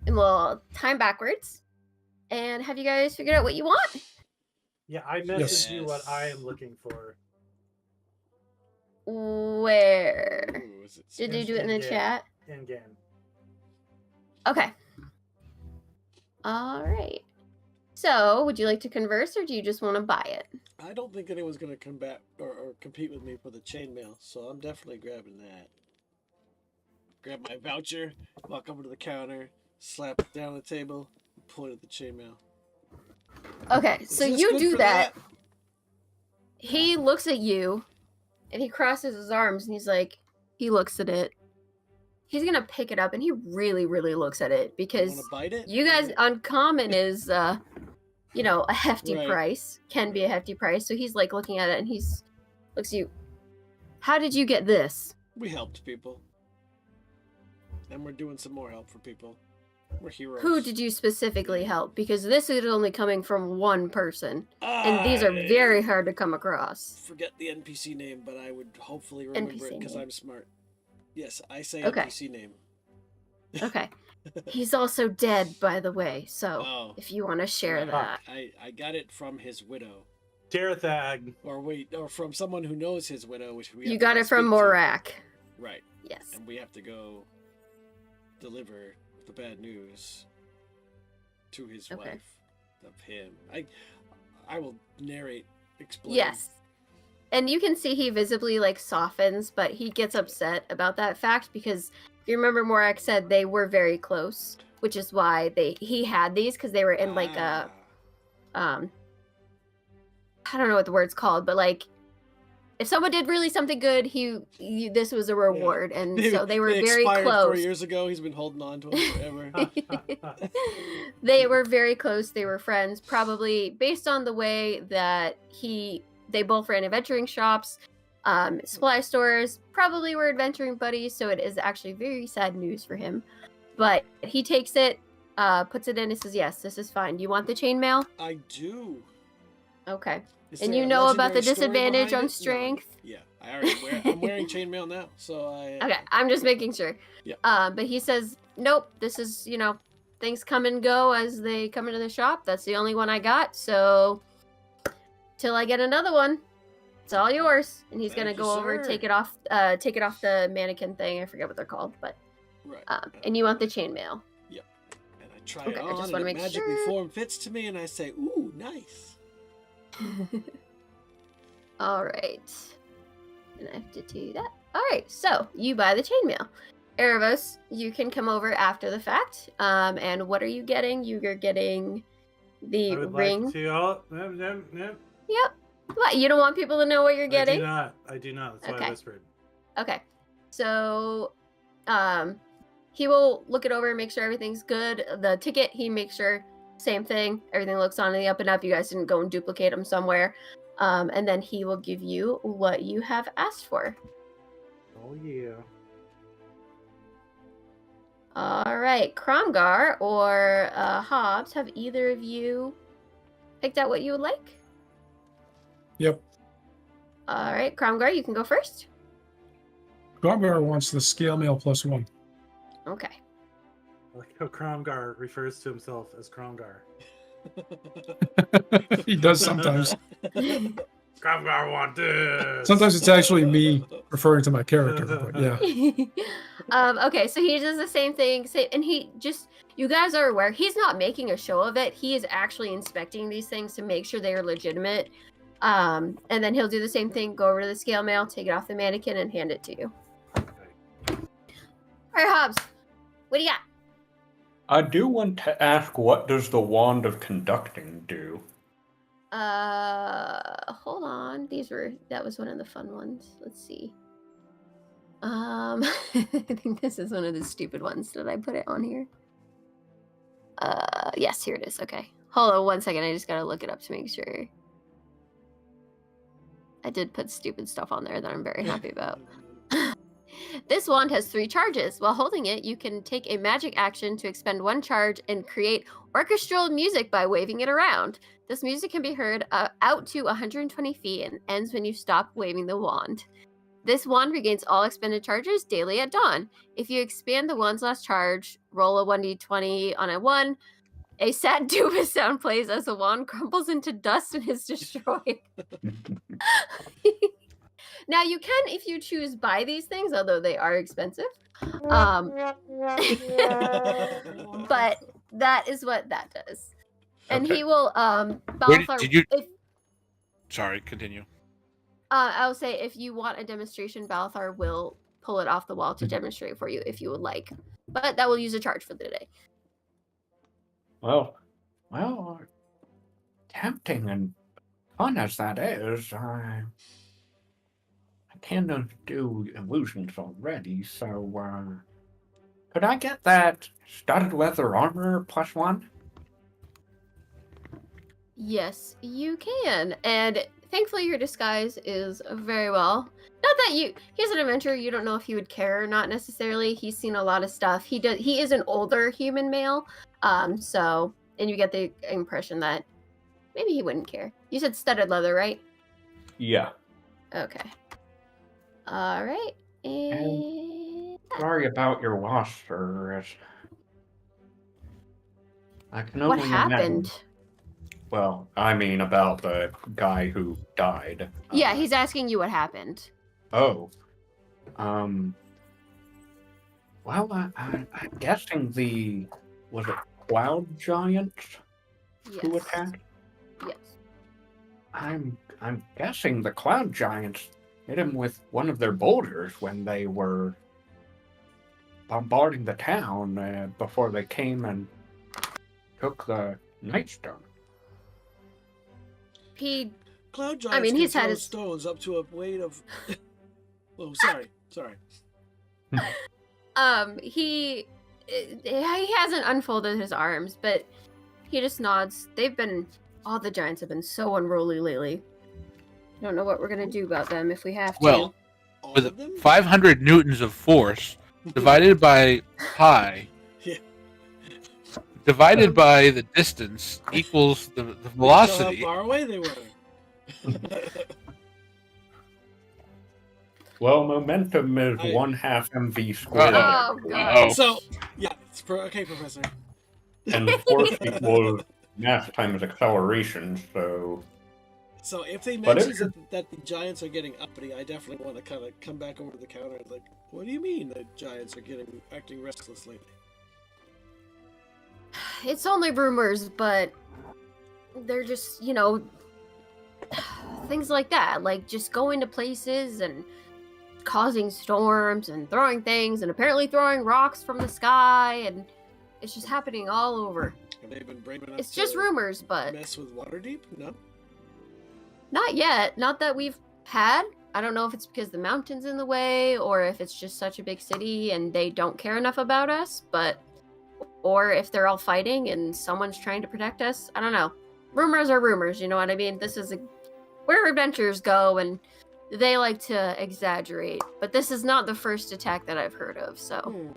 [SPEAKER 3] And we'll time backwards. And have you guys figured out what you want?
[SPEAKER 5] Yeah, I messaged you what I am looking for.
[SPEAKER 3] Where?
[SPEAKER 1] Ooh, is it
[SPEAKER 3] Did you do it in the
[SPEAKER 5] Yeah.
[SPEAKER 3] chat?
[SPEAKER 5] In game.
[SPEAKER 3] Okay. All right. So, would you like to converse or do you just want to buy it?
[SPEAKER 1] I don't think anyone's gonna come back or compete with me for the chainmail, so I'm definitely grabbing that. Grab my voucher, walk over to the counter, slap it down on the table, and point at the chainmail.
[SPEAKER 3] Okay,
[SPEAKER 1] Is
[SPEAKER 3] so
[SPEAKER 1] this
[SPEAKER 3] you
[SPEAKER 1] good
[SPEAKER 3] do
[SPEAKER 1] for
[SPEAKER 3] that. He looks at you and he crosses his arms and he looks at it. He's going to pick it up and he really, really looks at it
[SPEAKER 1] You
[SPEAKER 3] because
[SPEAKER 1] wanna bite it?
[SPEAKER 3] you guys, uncommon is, a hefty
[SPEAKER 1] Right.
[SPEAKER 3] price, can be a hefty price. So he's like looking at it and looks at you. How did you get this?
[SPEAKER 1] We helped people. And we're doing some more help for people. We're heroes.
[SPEAKER 3] Who did you specifically help? Because this is only coming from one person. And these are very hard to come across.
[SPEAKER 1] Forget the NPC name, but I would hopefully remember it
[SPEAKER 3] NPC
[SPEAKER 1] because
[SPEAKER 3] name.
[SPEAKER 1] I'm smart. Yes, I say
[SPEAKER 3] Okay.
[SPEAKER 1] NPC name.
[SPEAKER 3] Okay. He's also dead, by the way. So
[SPEAKER 1] Oh.
[SPEAKER 3] if you want to share
[SPEAKER 1] Right.
[SPEAKER 3] that.
[SPEAKER 1] I got it from his widow.
[SPEAKER 5] Darethag.
[SPEAKER 1] Or from someone who knows his widow, which we
[SPEAKER 3] You
[SPEAKER 1] have
[SPEAKER 3] got
[SPEAKER 1] to
[SPEAKER 3] it from
[SPEAKER 1] speak to.
[SPEAKER 3] Morak.
[SPEAKER 1] Right.
[SPEAKER 3] Yes.
[SPEAKER 1] And we have to go deliver the bad news to his
[SPEAKER 3] Okay.
[SPEAKER 1] wife of him. I will narrate, explain.
[SPEAKER 3] Yes. And you can see he visibly softens, but he gets upset about that fact because if you remember Morak said they were very close, which is why he had these because they were in
[SPEAKER 1] Ah.
[SPEAKER 3] I don't know what the word's called, but if someone did really something good, this was a reward, and so they were very
[SPEAKER 1] expired 4
[SPEAKER 3] close.
[SPEAKER 1] years ago. He's been holding on to him forever.
[SPEAKER 3] They were very close. They were friends, probably based on the way that they both ran adventuring shops, supply stores, probably were adventuring buddies. So it is actually very sad news for him. But he takes it, puts it in, and says, "Yes, this is fine. Do you want the chainmail?"
[SPEAKER 1] I do.
[SPEAKER 3] Okay.
[SPEAKER 1] Is
[SPEAKER 3] And
[SPEAKER 1] there
[SPEAKER 3] you
[SPEAKER 1] a
[SPEAKER 3] know about the
[SPEAKER 1] legendary story
[SPEAKER 3] disadvantage
[SPEAKER 1] behind
[SPEAKER 3] on
[SPEAKER 1] it? No.
[SPEAKER 3] strength.
[SPEAKER 1] Yeah, I'm wearing chainmail now, so I.
[SPEAKER 3] Okay, I'm just making sure.
[SPEAKER 1] Yeah.
[SPEAKER 3] But he says, "Nope. This is things come and go as they come into the shop. That's the only one I got. So till I get another one, it's all yours." And he's gonna
[SPEAKER 1] Thank you,
[SPEAKER 3] go over,
[SPEAKER 1] sir.
[SPEAKER 3] take it off the mannequin thing. I forget what they're called, but
[SPEAKER 1] Right.
[SPEAKER 3] and you want the chainmail.
[SPEAKER 1] And I try
[SPEAKER 3] Okay,
[SPEAKER 1] it
[SPEAKER 3] I
[SPEAKER 1] on,
[SPEAKER 3] just
[SPEAKER 1] and
[SPEAKER 3] wanna
[SPEAKER 1] it
[SPEAKER 3] make
[SPEAKER 1] magically
[SPEAKER 3] sure.
[SPEAKER 1] form fits to me, and I say, "Ooh, nice."
[SPEAKER 3] All right. And I have to do that. All right. So you buy the chainmail. Erebos, you can come over after the fact. And what are you getting? You're getting the
[SPEAKER 5] I would
[SPEAKER 3] ring.
[SPEAKER 5] like to. Oh, no.
[SPEAKER 3] Yep. What? You don't want people to know what you're getting?
[SPEAKER 5] I do not. That's why
[SPEAKER 3] Okay.
[SPEAKER 5] I whispered.
[SPEAKER 3] Okay. So, he will look it over and make sure everything's good. The ticket, he makes sure same thing. Everything looks on the up and up. You guys didn't go and duplicate them somewhere. And then he will give you what you have asked for.
[SPEAKER 5] Oh yeah.
[SPEAKER 3] All right, Kromgar or Hobbs, have either of you picked out what you would like?
[SPEAKER 6] Yep.
[SPEAKER 3] All right, Kromgar, you can go first.
[SPEAKER 6] Gargar wants the scale mail +1.
[SPEAKER 3] Okay.
[SPEAKER 5] I like how Kromgar refers to himself as Kromgar.
[SPEAKER 6] He does sometimes.
[SPEAKER 5] Kromgar want this.
[SPEAKER 6] Sometimes it's actually me referring to my character, but yeah.
[SPEAKER 3] Okay, so he does the same thing, and you guys are aware he's not making a show of it. He is actually inspecting these things to make sure they are legitimate. And then he'll do the same thing, go over to the scale mail, take it off the mannequin, and hand it to you. All right, Hobbs. What do you got?
[SPEAKER 2] I do want to ask, what does the Wand of Conducting do?
[SPEAKER 3] Hold on. That was one of the fun ones. Let's see. I think this is one of the stupid ones. Did I put it on here? Yes, here it is. Okay. Hold on 1 second. I just gotta look it up to make sure. I did put stupid stuff on there that I'm very happy about. This wand has 3 charges. While holding it, you can take a magic action to expend 1 charge and create orchestral music by waving it around. This music can be heard out to 120 feet and ends when you stop waving the wand. This wand regains all expended charges daily at dawn. If you expand the wand's last charge, roll a 1d20 on a 1. A sad doofus sound plays as the wand crumbles into dust and is destroyed. Now you can, if you choose, buy these things, although they are expensive. But that is what that does. And
[SPEAKER 2] Okay.
[SPEAKER 3] he will
[SPEAKER 4] Where
[SPEAKER 3] Balthar,
[SPEAKER 4] did you?
[SPEAKER 3] if
[SPEAKER 4] Sorry, continue.
[SPEAKER 3] I'll say if you want a demonstration, Balthar will pull it off the wall to demonstrate for you if you would like. But that will use a charge for the day.
[SPEAKER 2] Well, tempting and fun as that is, I cannot do illusions already, so, could I get that studded leather armor +1?
[SPEAKER 3] Yes, you can. And thankfully your disguise is very well. Not that he's an adventurer, you don't know if he would care or not necessarily. He's seen a lot of stuff. He is an older human male. And you get the impression that maybe he wouldn't care. You said studded leather, right?
[SPEAKER 2] Yeah.
[SPEAKER 3] Okay. All right. And
[SPEAKER 2] Sorry about your loss, sir. I can
[SPEAKER 3] what
[SPEAKER 2] only
[SPEAKER 3] happened?
[SPEAKER 2] imagine. Well, I mean about the guy who died.
[SPEAKER 3] Yeah, he's asking you what happened.
[SPEAKER 2] Oh. Well, I'm guessing was it Cloud Giants who
[SPEAKER 3] Yes.
[SPEAKER 2] attacked?
[SPEAKER 3] Yes.
[SPEAKER 2] I'm guessing the Cloud Giants hit him with one of their boulders when they were bombarding the town before they came and took the Nightstone.
[SPEAKER 1] Cloud giants
[SPEAKER 3] I mean,
[SPEAKER 1] can
[SPEAKER 3] he's had
[SPEAKER 1] throw
[SPEAKER 3] his-
[SPEAKER 1] stones up to a weight of. Oh, sorry.
[SPEAKER 3] He hasn't unfolded his arms, but he just nods. All the giants have been so unruly lately. I don't know what we're gonna do about them if we have to.
[SPEAKER 4] Well,
[SPEAKER 1] All
[SPEAKER 4] with
[SPEAKER 1] of them?
[SPEAKER 4] 500 newtons of force divided by pi,
[SPEAKER 1] Yeah.
[SPEAKER 4] divided by the distance equals the velocity.
[SPEAKER 1] How far away they were.
[SPEAKER 2] Well, momentum is
[SPEAKER 1] I-
[SPEAKER 2] 1/2 mv squared,
[SPEAKER 3] Oh, God.
[SPEAKER 4] Uh-oh.
[SPEAKER 1] So, yeah, okay, Professor.
[SPEAKER 2] and force equals mass times acceleration.
[SPEAKER 1] So if they
[SPEAKER 2] But
[SPEAKER 1] mention that the giants are getting uppity, I definitely want to kind of come back over to the counter and like, what do you mean the giants are acting restless lately?
[SPEAKER 3] It's only rumors, but they're just, things like that. Like just going to places and causing storms and throwing things and apparently throwing rocks from the sky. And it's just happening all over.
[SPEAKER 1] Have they been brave enough
[SPEAKER 3] It's just
[SPEAKER 1] to
[SPEAKER 3] rumors, but
[SPEAKER 1] mess with Waterdeep? No?
[SPEAKER 3] not yet. Not that we've had. I don't know if it's because the mountain's in the way or if it's just such a big city and they don't care enough about us, or if they're all fighting and someone's trying to protect us. I don't know. Rumors are rumors, you know what I mean? This is where adventurers go and they like to exaggerate. But this is not the first attack that I've heard of, so.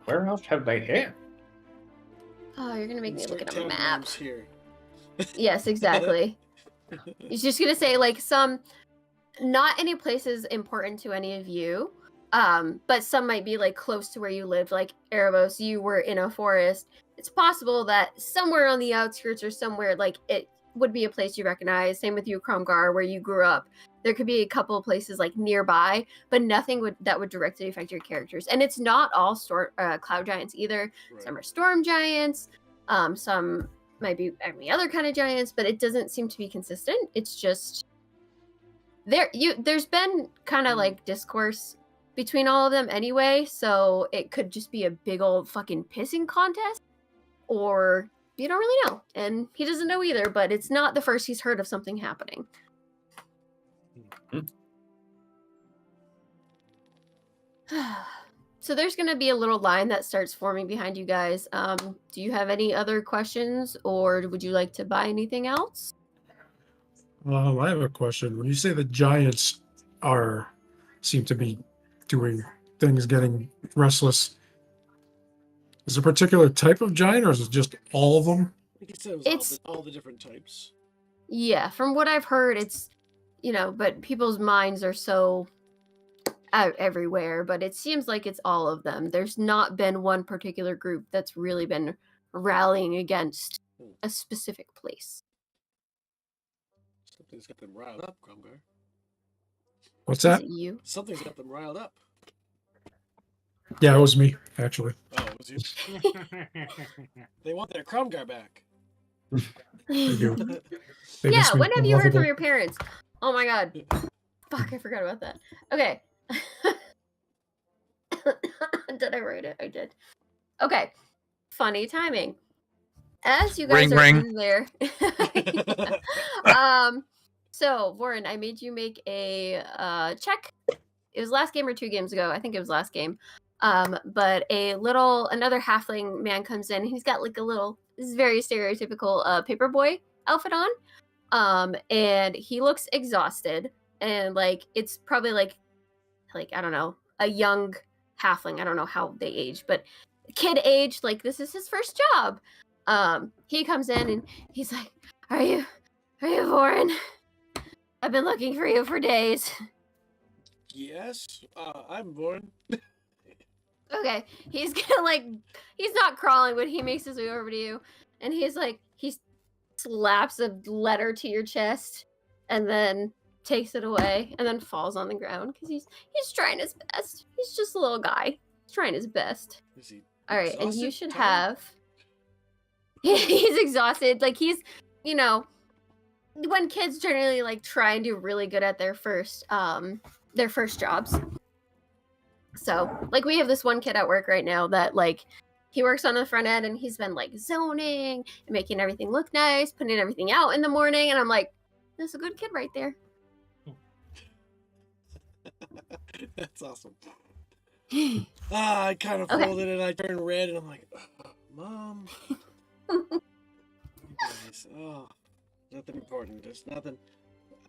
[SPEAKER 2] Where else have they hit?
[SPEAKER 3] Oh, you're gonna make me look
[SPEAKER 1] Start
[SPEAKER 3] at a
[SPEAKER 1] town
[SPEAKER 3] map.
[SPEAKER 1] names here.
[SPEAKER 3] Yes, exactly. He's just gonna say not any places important to any of you, but some might be like close to where you lived. Like Erebos, you were in a forest. It's possible that somewhere on the outskirts or somewhere like it would be a place you recognize. Same with you, Cromgar, where you grew up. There could be a couple of places like nearby, but nothing that would directly affect your characters. And it's not all cloud giants either.
[SPEAKER 1] Right.
[SPEAKER 3] Some are storm giants. Some might be every other kind of giants, but it doesn't seem to be consistent. It's just there's been kind of like discourse between all of them anyway, so it could just be a big old fucking pissing contest, or you don't really know. And he doesn't know either, but it's not the first he's heard of something happening. So there's going to be a little line that starts forming behind you guys. Do you have any other questions, or would you like to buy anything else?
[SPEAKER 6] I have a question. When you say the giants seem to be doing things, getting restless, is it a particular type of giant, or is it just all of them?
[SPEAKER 1] I think it says
[SPEAKER 3] It's-
[SPEAKER 1] all the different types.
[SPEAKER 3] Yeah, from what I've heard, it's, but people's minds are so out everywhere, but it seems like it's all of them. There's not been one particular group that's really been rallying against a specific place.
[SPEAKER 1] Something's got them riled up, Cromgar.
[SPEAKER 6] What's
[SPEAKER 3] Is
[SPEAKER 6] that?
[SPEAKER 3] it you?
[SPEAKER 1] Something's got them riled up.
[SPEAKER 6] Yeah, it was me, actually.
[SPEAKER 1] Oh, it was you. They want their Cromgar back.
[SPEAKER 6] They do. They
[SPEAKER 3] Yeah,
[SPEAKER 6] just
[SPEAKER 3] when
[SPEAKER 6] make
[SPEAKER 3] have
[SPEAKER 6] me
[SPEAKER 3] you heard from
[SPEAKER 6] lovable.
[SPEAKER 3] your parents? Oh my god. Fuck, I forgot about that. Okay. Did I write it? I did. Okay. Funny timing. As you guys
[SPEAKER 4] Ring,
[SPEAKER 3] are
[SPEAKER 4] ring.
[SPEAKER 3] in there. So Warren, I made you make a check. It was last game or 2 games ago. I think it was last game. But another halfling man comes in. He's got like this is very stereotypical paperboy outfit on. And he looks exhausted, and like it's probably like I don't know, a young halfling. I don't know how they age, but kid age, like this is his first job. He comes in and he's like, Are you Warren? I've been looking for you for days.
[SPEAKER 1] Yes, I'm born.
[SPEAKER 3] Okay, he's gonna he's not crawling, but he makes his way over to you, and he slaps a letter to your chest, and then takes it away, and then falls on the ground because he's trying his best. He's just a little guy. He's trying his best.
[SPEAKER 1] Is he?
[SPEAKER 3] All right, and you
[SPEAKER 1] Exhausted?
[SPEAKER 3] should
[SPEAKER 1] Tired?
[SPEAKER 3] have. He's exhausted. Like he's, when kids generally try and do really good at their first jobs. So we have this one kid at work right now that he works on the front end, and he's been zoning and making everything look nice, putting everything out in the morning, and I'm like, that's a good kid right there.
[SPEAKER 1] That's awesome. I kind of
[SPEAKER 3] Okay.
[SPEAKER 1] folded and I turned red, and I'm like, Mom. Nice. Oh, nothing important. There's nothing.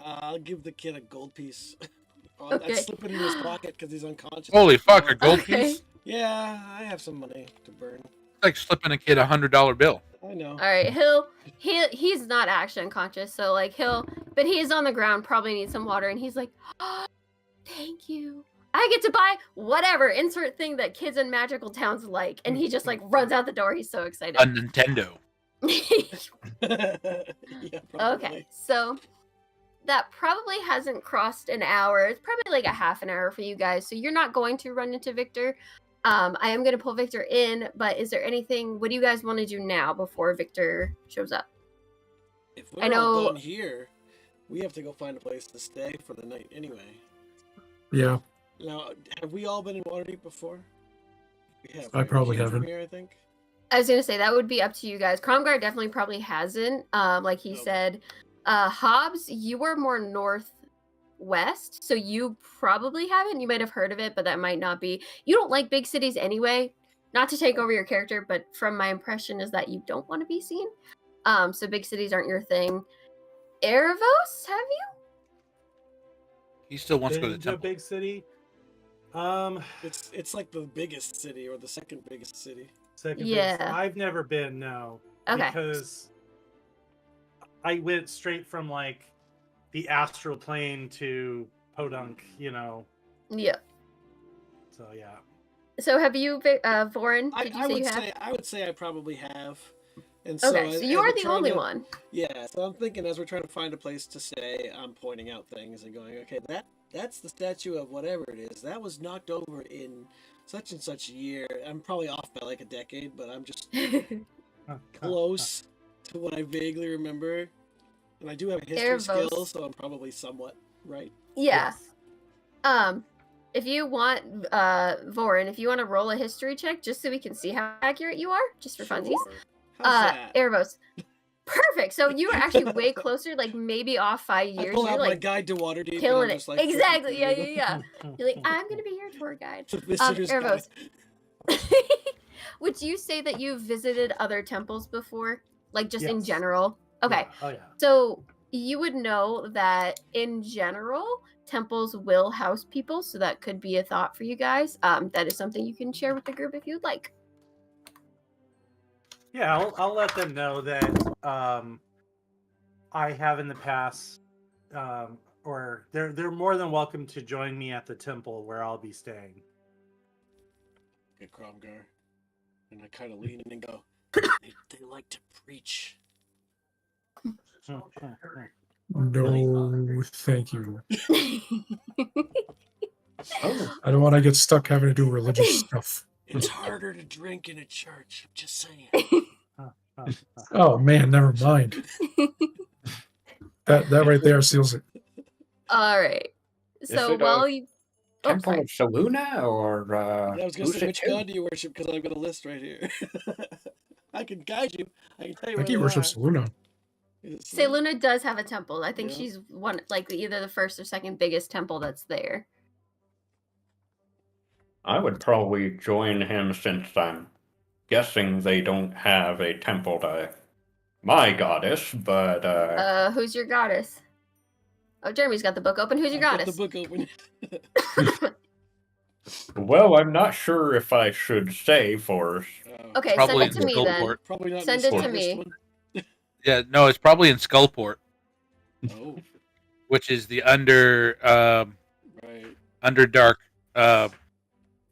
[SPEAKER 1] I'll give the kid a gold piece.
[SPEAKER 3] Okay.
[SPEAKER 1] I slip it in his pocket because he's unconscious.
[SPEAKER 4] Holy fuck, a gold
[SPEAKER 3] Okay.
[SPEAKER 4] piece?
[SPEAKER 1] Yeah, I have some money to burn.
[SPEAKER 4] It's like slipping a kid $100 bill.
[SPEAKER 1] I know.
[SPEAKER 3] All right, he's not actually unconscious, so but he is on the ground, probably needs some water, and he's like, oh, thank you. I get to buy whatever insert thing that kids in magical towns like, and he just runs out the door. He's so excited.
[SPEAKER 4] A Nintendo.
[SPEAKER 1] Yeah, probably.
[SPEAKER 3] Okay, so that probably hasn't crossed an hour. It's probably a half an hour for you guys, so you're not going to run into Victor. I am going to pull Victor in, but is there anything? What do you guys want to do now before Victor shows up?
[SPEAKER 1] If we're
[SPEAKER 3] I
[SPEAKER 1] all
[SPEAKER 3] know-
[SPEAKER 1] done here, we have to go find a place to stay for the night anyway.
[SPEAKER 6] Yeah,
[SPEAKER 1] Now, have we all been in Waterdeep before? We have.
[SPEAKER 6] I
[SPEAKER 1] right?
[SPEAKER 6] probably
[SPEAKER 1] You from
[SPEAKER 6] haven't.
[SPEAKER 1] Here, I think.
[SPEAKER 3] I was gonna say that would be up to you guys. Cromgar definitely probably hasn't. Like he
[SPEAKER 1] Nope.
[SPEAKER 3] said, Hobbs, you were more northwest, so you probably haven't. You might have heard of it, but that might not be. You don't like big cities anyway. Not to take over your character, but from my impression is that you don't want to be seen. So big cities aren't your thing. Erebos, have you?
[SPEAKER 4] He still wants to go to
[SPEAKER 5] Been
[SPEAKER 4] the
[SPEAKER 5] a
[SPEAKER 4] temple.
[SPEAKER 5] big city.
[SPEAKER 1] It's like the biggest city or the second biggest city.
[SPEAKER 5] Second
[SPEAKER 3] Yeah.
[SPEAKER 5] base. I've never been, no.
[SPEAKER 3] Okay.
[SPEAKER 5] Because I went straight from the astral plane to Podunk,
[SPEAKER 3] Yeah.
[SPEAKER 5] So yeah.
[SPEAKER 3] So have you, Vorin? Did you say you have?
[SPEAKER 1] I would say I probably have. And so
[SPEAKER 3] Okay,
[SPEAKER 1] as-
[SPEAKER 3] so
[SPEAKER 1] as
[SPEAKER 3] you
[SPEAKER 1] we're
[SPEAKER 3] are the
[SPEAKER 1] trying
[SPEAKER 3] only
[SPEAKER 1] to-
[SPEAKER 3] one.
[SPEAKER 1] Yeah, so I'm thinking as we're trying to find a place to stay, I'm pointing out things and going, okay, that's the statue of whatever it is. That was knocked over in such and such year. I'm probably off by a decade, but I'm just close to what I vaguely remember. And I do have a history
[SPEAKER 3] Erebos.
[SPEAKER 1] skill, so I'm probably somewhat right.
[SPEAKER 3] Yeah.
[SPEAKER 5] Yes.
[SPEAKER 3] if you want, Vorin, if you want to roll a history check just so we can see how accurate you are, just for funsies.
[SPEAKER 1] Sure. How's that?
[SPEAKER 3] Erebos. Perfect. So you were actually way closer, like maybe off 5
[SPEAKER 1] I
[SPEAKER 3] years.
[SPEAKER 1] pull
[SPEAKER 3] You're
[SPEAKER 1] out my
[SPEAKER 3] like
[SPEAKER 1] guide to Waterdeep. and
[SPEAKER 3] killing
[SPEAKER 1] I'm
[SPEAKER 3] it.
[SPEAKER 1] just like,
[SPEAKER 3] Exactly. Yeah,
[SPEAKER 1] freaking
[SPEAKER 3] yeah, yeah. You're like, I'm gonna be your tour guide.
[SPEAKER 1] The visitor's
[SPEAKER 3] Erebos.
[SPEAKER 1] guide.
[SPEAKER 3] Would you say that you've visited other temples before? Like just in
[SPEAKER 5] Yes.
[SPEAKER 3] general? Okay.
[SPEAKER 5] Yeah. Oh yeah.
[SPEAKER 3] So you would know that in general, temples will house people, so that could be a thought for you guys. That is something you can share with the group if you'd like.
[SPEAKER 5] Yeah, I'll let them know that I have in the past, or they're more than welcome to join me at the temple where I'll be staying.
[SPEAKER 1] Get Cromgar. And I kind of lean in and go, they like to preach.
[SPEAKER 6] No, thank you.
[SPEAKER 2] Oh,
[SPEAKER 6] I don't want to get stuck having to do religious stuff.
[SPEAKER 1] It's harder to drink in a church. I'm just saying.
[SPEAKER 6] Oh man, never mind. That right there seals it.
[SPEAKER 3] All right. So
[SPEAKER 2] it a
[SPEAKER 3] while you,
[SPEAKER 2] Temple
[SPEAKER 3] sorry.
[SPEAKER 2] of Saluna or
[SPEAKER 1] I was going to say, which
[SPEAKER 2] Lucitu?
[SPEAKER 1] god do you worship? Because I've got a list right here. I can guide you. I can tell you
[SPEAKER 6] I
[SPEAKER 1] where
[SPEAKER 6] think he
[SPEAKER 1] they
[SPEAKER 6] worships
[SPEAKER 1] are.
[SPEAKER 6] Luna.
[SPEAKER 1] Is it
[SPEAKER 3] Say
[SPEAKER 1] Selûne?
[SPEAKER 3] Luna does have a temple. I think
[SPEAKER 1] Yeah.
[SPEAKER 3] she's one, like either the first or second biggest temple that's there.
[SPEAKER 2] I would probably join him since I'm guessing they don't have a temple to my goddess, but
[SPEAKER 3] Who's your goddess? Oh, Jeremy's got the book open. Who's your
[SPEAKER 1] I've got
[SPEAKER 3] goddess?
[SPEAKER 1] the book open.
[SPEAKER 2] well, I'm not sure if I should say for
[SPEAKER 1] Oh,
[SPEAKER 3] Okay,
[SPEAKER 4] Probably
[SPEAKER 3] send it to me
[SPEAKER 4] in
[SPEAKER 3] then.
[SPEAKER 4] Skullport.
[SPEAKER 1] Probably not.
[SPEAKER 3] Send
[SPEAKER 1] in
[SPEAKER 3] it
[SPEAKER 1] the
[SPEAKER 3] to me.
[SPEAKER 1] smallest one.
[SPEAKER 4] Yeah, no, it's probably in Skullport,
[SPEAKER 1] Oh,
[SPEAKER 4] which is the under
[SPEAKER 1] right.
[SPEAKER 4] Underdark.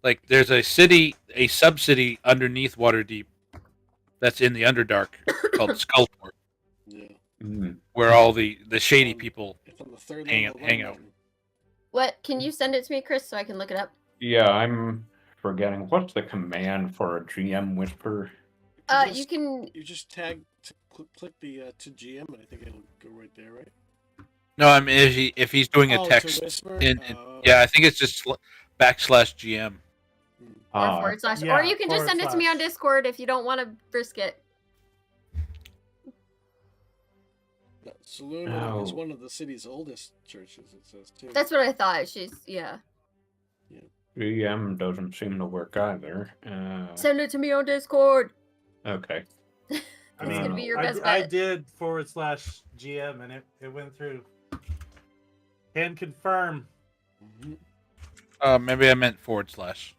[SPEAKER 4] Like there's a city, a sub-city underneath Waterdeep that's in the Underdark called Skullport,
[SPEAKER 1] Yeah.
[SPEAKER 4] where all the shady people.
[SPEAKER 1] It's on the third
[SPEAKER 4] Hang
[SPEAKER 1] level.
[SPEAKER 4] out- hang out.
[SPEAKER 3] What? Can you send it to me, Chris, so I can look it up?
[SPEAKER 2] Yeah, I'm forgetting what's the command for a GM whisper.
[SPEAKER 3] You can.
[SPEAKER 1] You just tag, click the to GM, and I think it'll go right there, right?
[SPEAKER 4] No, I mean if he's doing a
[SPEAKER 1] Oh, to
[SPEAKER 4] text
[SPEAKER 1] whisper?
[SPEAKER 4] yeah, I think it's just /GM.
[SPEAKER 3] Or
[SPEAKER 2] Ah,
[SPEAKER 3] forward slash.
[SPEAKER 5] yeah,
[SPEAKER 3] or you can just
[SPEAKER 5] forward
[SPEAKER 3] send it to me on
[SPEAKER 5] slash.
[SPEAKER 3] Discord if you don't want to risk it.
[SPEAKER 1] No, Saluna is
[SPEAKER 2] No.
[SPEAKER 1] one of the city's oldest churches, it says, too.
[SPEAKER 3] That's what I thought. She's, yeah.
[SPEAKER 2] GM doesn't seem to work either.
[SPEAKER 3] Send it to me on Discord.
[SPEAKER 2] Okay.
[SPEAKER 3] It's
[SPEAKER 5] I
[SPEAKER 3] gonna
[SPEAKER 5] mean,
[SPEAKER 3] be your
[SPEAKER 5] I,
[SPEAKER 3] best
[SPEAKER 5] I
[SPEAKER 3] bet.
[SPEAKER 5] did /GM and it went through. Can confirm.
[SPEAKER 1] Mhm.
[SPEAKER 4] Maybe I meant /.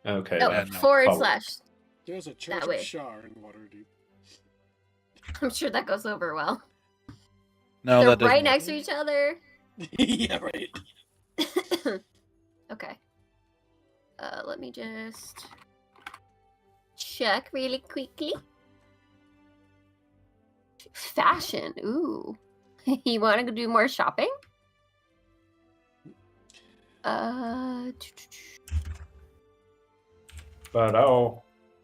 [SPEAKER 2] Okay.
[SPEAKER 3] No,
[SPEAKER 2] that's
[SPEAKER 4] no.
[SPEAKER 3] forward
[SPEAKER 2] follow-
[SPEAKER 3] slash.
[SPEAKER 1] There's a church
[SPEAKER 3] way.
[SPEAKER 1] of Shar in Waterdeep.
[SPEAKER 3] I'm sure that goes over well.
[SPEAKER 4] No,
[SPEAKER 3] They're
[SPEAKER 4] that doesn't
[SPEAKER 3] right
[SPEAKER 4] work.
[SPEAKER 3] next to each other.
[SPEAKER 1] Yeah, right.
[SPEAKER 3] Okay. Let me just check really quickly. Fashion. Ooh. You want to do more shopping?
[SPEAKER 2] But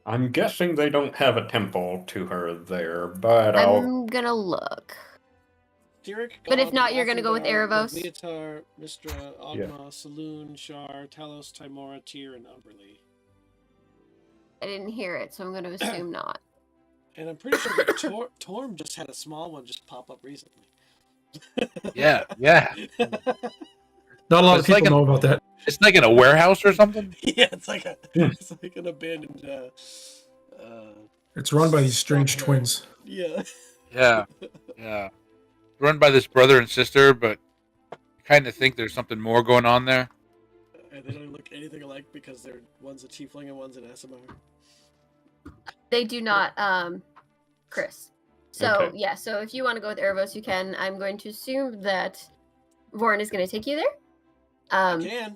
[SPEAKER 2] I'm guessing they don't have a temple to her there, but
[SPEAKER 3] I'm gonna look.
[SPEAKER 1] Dirick,
[SPEAKER 3] But if
[SPEAKER 1] Gog,
[SPEAKER 3] not, you're gonna go with
[SPEAKER 1] Atherdar,
[SPEAKER 3] Erebos?
[SPEAKER 1] Leotar, Mistra,
[SPEAKER 2] Yeah.
[SPEAKER 1] Ogma, Saloon, Shar, Talos, Timora, Tyr, and Umberly.
[SPEAKER 3] I didn't hear it, so I'm gonna assume not.
[SPEAKER 1] And I'm pretty sure that Torm just had a small one just pop up recently.
[SPEAKER 4] Yeah.
[SPEAKER 6] Not a lot of
[SPEAKER 4] It's
[SPEAKER 6] people
[SPEAKER 4] like
[SPEAKER 6] know about that.
[SPEAKER 4] It's like in a warehouse or something.
[SPEAKER 1] Yeah, it's like an abandoned.
[SPEAKER 6] It's run by these strange
[SPEAKER 1] Fuck,
[SPEAKER 6] twins.
[SPEAKER 1] Yeah.
[SPEAKER 4] Yeah. Run by this brother and sister, but I kind of think there's something more going on there.
[SPEAKER 1] And they don't look anything alike because they're one's a tiefling and one's an Aasimar.
[SPEAKER 3] They do not, Chris. So,
[SPEAKER 2] Okay.
[SPEAKER 3] yeah, so if you want to go with Erebos, you can. I'm going to assume that Vorin is going to take you there.
[SPEAKER 1] Can.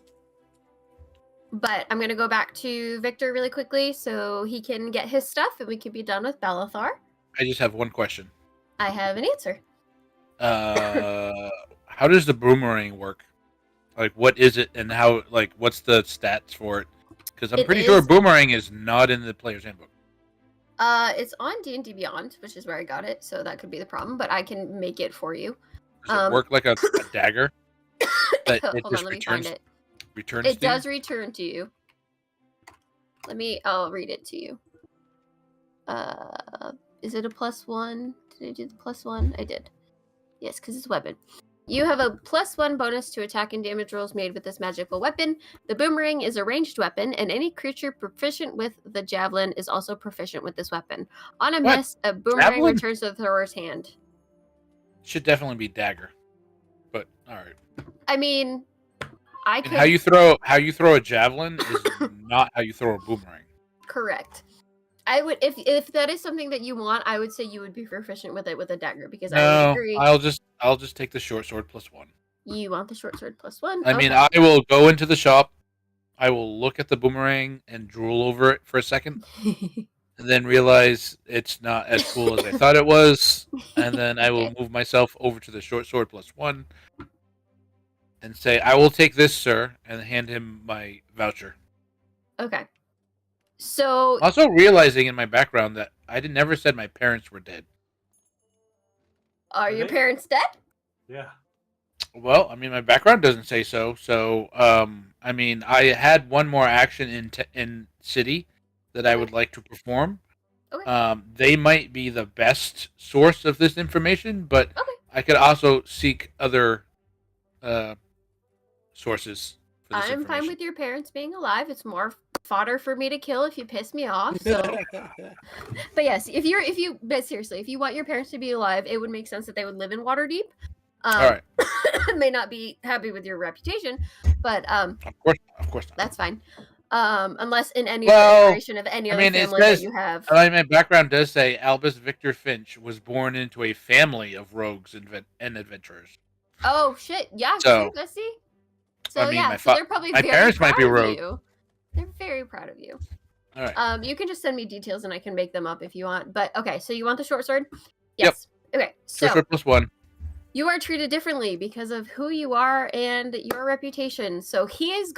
[SPEAKER 3] But I'm going to go back to Victor really quickly so he can get his stuff and we can be done with Balathar.
[SPEAKER 4] I just have one question.
[SPEAKER 3] I have an answer.
[SPEAKER 4] How does the boomerang work? Like, what is it, and how? Like, what's the stats for it? Because I'm
[SPEAKER 3] It
[SPEAKER 4] pretty sure
[SPEAKER 3] is-
[SPEAKER 4] boomerang is not in the player's handbook.
[SPEAKER 3] It's on D&D Beyond, which is where I got it, so that could be the problem. But I can make it for you.
[SPEAKER 4] Does it work like a dagger? That it
[SPEAKER 3] Hold on,
[SPEAKER 4] just
[SPEAKER 3] let me find
[SPEAKER 4] returns
[SPEAKER 3] it.
[SPEAKER 4] returns
[SPEAKER 3] It
[SPEAKER 4] to you?
[SPEAKER 3] does return to you. I'll read it to you. Is it a +1? Did I do the +1? I did. Yes, because it's a weapon. You have a +1 bonus to attack and damage rolls made with this magical weapon. The boomerang is a ranged weapon, and any creature proficient with the javelin is also proficient with this weapon. On a
[SPEAKER 4] What?
[SPEAKER 3] miss, a boomerang
[SPEAKER 4] Javelin?
[SPEAKER 3] returns to the thrower's hand.
[SPEAKER 4] Should definitely be dagger. But all right.
[SPEAKER 3] I mean, I
[SPEAKER 4] And
[SPEAKER 3] could
[SPEAKER 4] how you throw a javelin is not how you throw a boomerang.
[SPEAKER 3] correct. I would if that is something that you want, I would say you would be proficient with it with a dagger because I would
[SPEAKER 4] No,
[SPEAKER 3] agree.
[SPEAKER 4] I'll just take the short sword +1.
[SPEAKER 3] You want the short sword +1?
[SPEAKER 4] I mean, I will go into the shop. I will look at the boomerang and drool over it for a second, and then realize it's not as cool as I thought it was. And then I will move myself over to the short sword +1 and say, "I will take this, sir," and hand him my voucher.
[SPEAKER 3] Okay. So
[SPEAKER 4] Also realizing in my background that I never said my parents were dead.
[SPEAKER 3] are your
[SPEAKER 5] Okay.
[SPEAKER 3] parents dead?
[SPEAKER 5] Yeah.
[SPEAKER 4] Well, I mean, my background doesn't say so. So, I mean, I had one more action in city that I would like to perform.
[SPEAKER 3] Okay.
[SPEAKER 4] They might be the best source of this information, but
[SPEAKER 3] Okay.
[SPEAKER 4] I could also seek other sources for this
[SPEAKER 3] I'm fine
[SPEAKER 4] information.
[SPEAKER 3] with your parents being alive. It's more fodder for me to kill if you piss me off. So, but yes, but seriously, if you want your parents to be alive, it would make sense that they would live in Waterdeep.
[SPEAKER 4] All right,
[SPEAKER 3] May not be happy with your reputation, but
[SPEAKER 4] of course not.
[SPEAKER 3] that's fine. Unless in any
[SPEAKER 4] Well,
[SPEAKER 3] other iteration of any
[SPEAKER 4] I
[SPEAKER 3] other
[SPEAKER 4] mean, it
[SPEAKER 3] family
[SPEAKER 4] says-
[SPEAKER 3] that you have.
[SPEAKER 4] My background does say Albus Victor Finch was born into a family of rogues and adventurers.
[SPEAKER 3] Oh shit! Yeah,
[SPEAKER 4] So,
[SPEAKER 3] true. See. So
[SPEAKER 4] I mean,
[SPEAKER 3] yeah,
[SPEAKER 4] my
[SPEAKER 3] so they're probably
[SPEAKER 4] my
[SPEAKER 3] very
[SPEAKER 4] parents might
[SPEAKER 3] proud
[SPEAKER 4] be
[SPEAKER 3] of
[SPEAKER 4] rogue.
[SPEAKER 3] you. They're very proud of you.
[SPEAKER 4] All right.
[SPEAKER 3] You can just send me details and I can make them up if you want. But okay, so you want the short sword?
[SPEAKER 4] Yep.
[SPEAKER 3] Yes. Okay.
[SPEAKER 4] Short
[SPEAKER 3] So
[SPEAKER 4] sword +1.
[SPEAKER 3] you are treated differently because of who you are and your reputation. So he's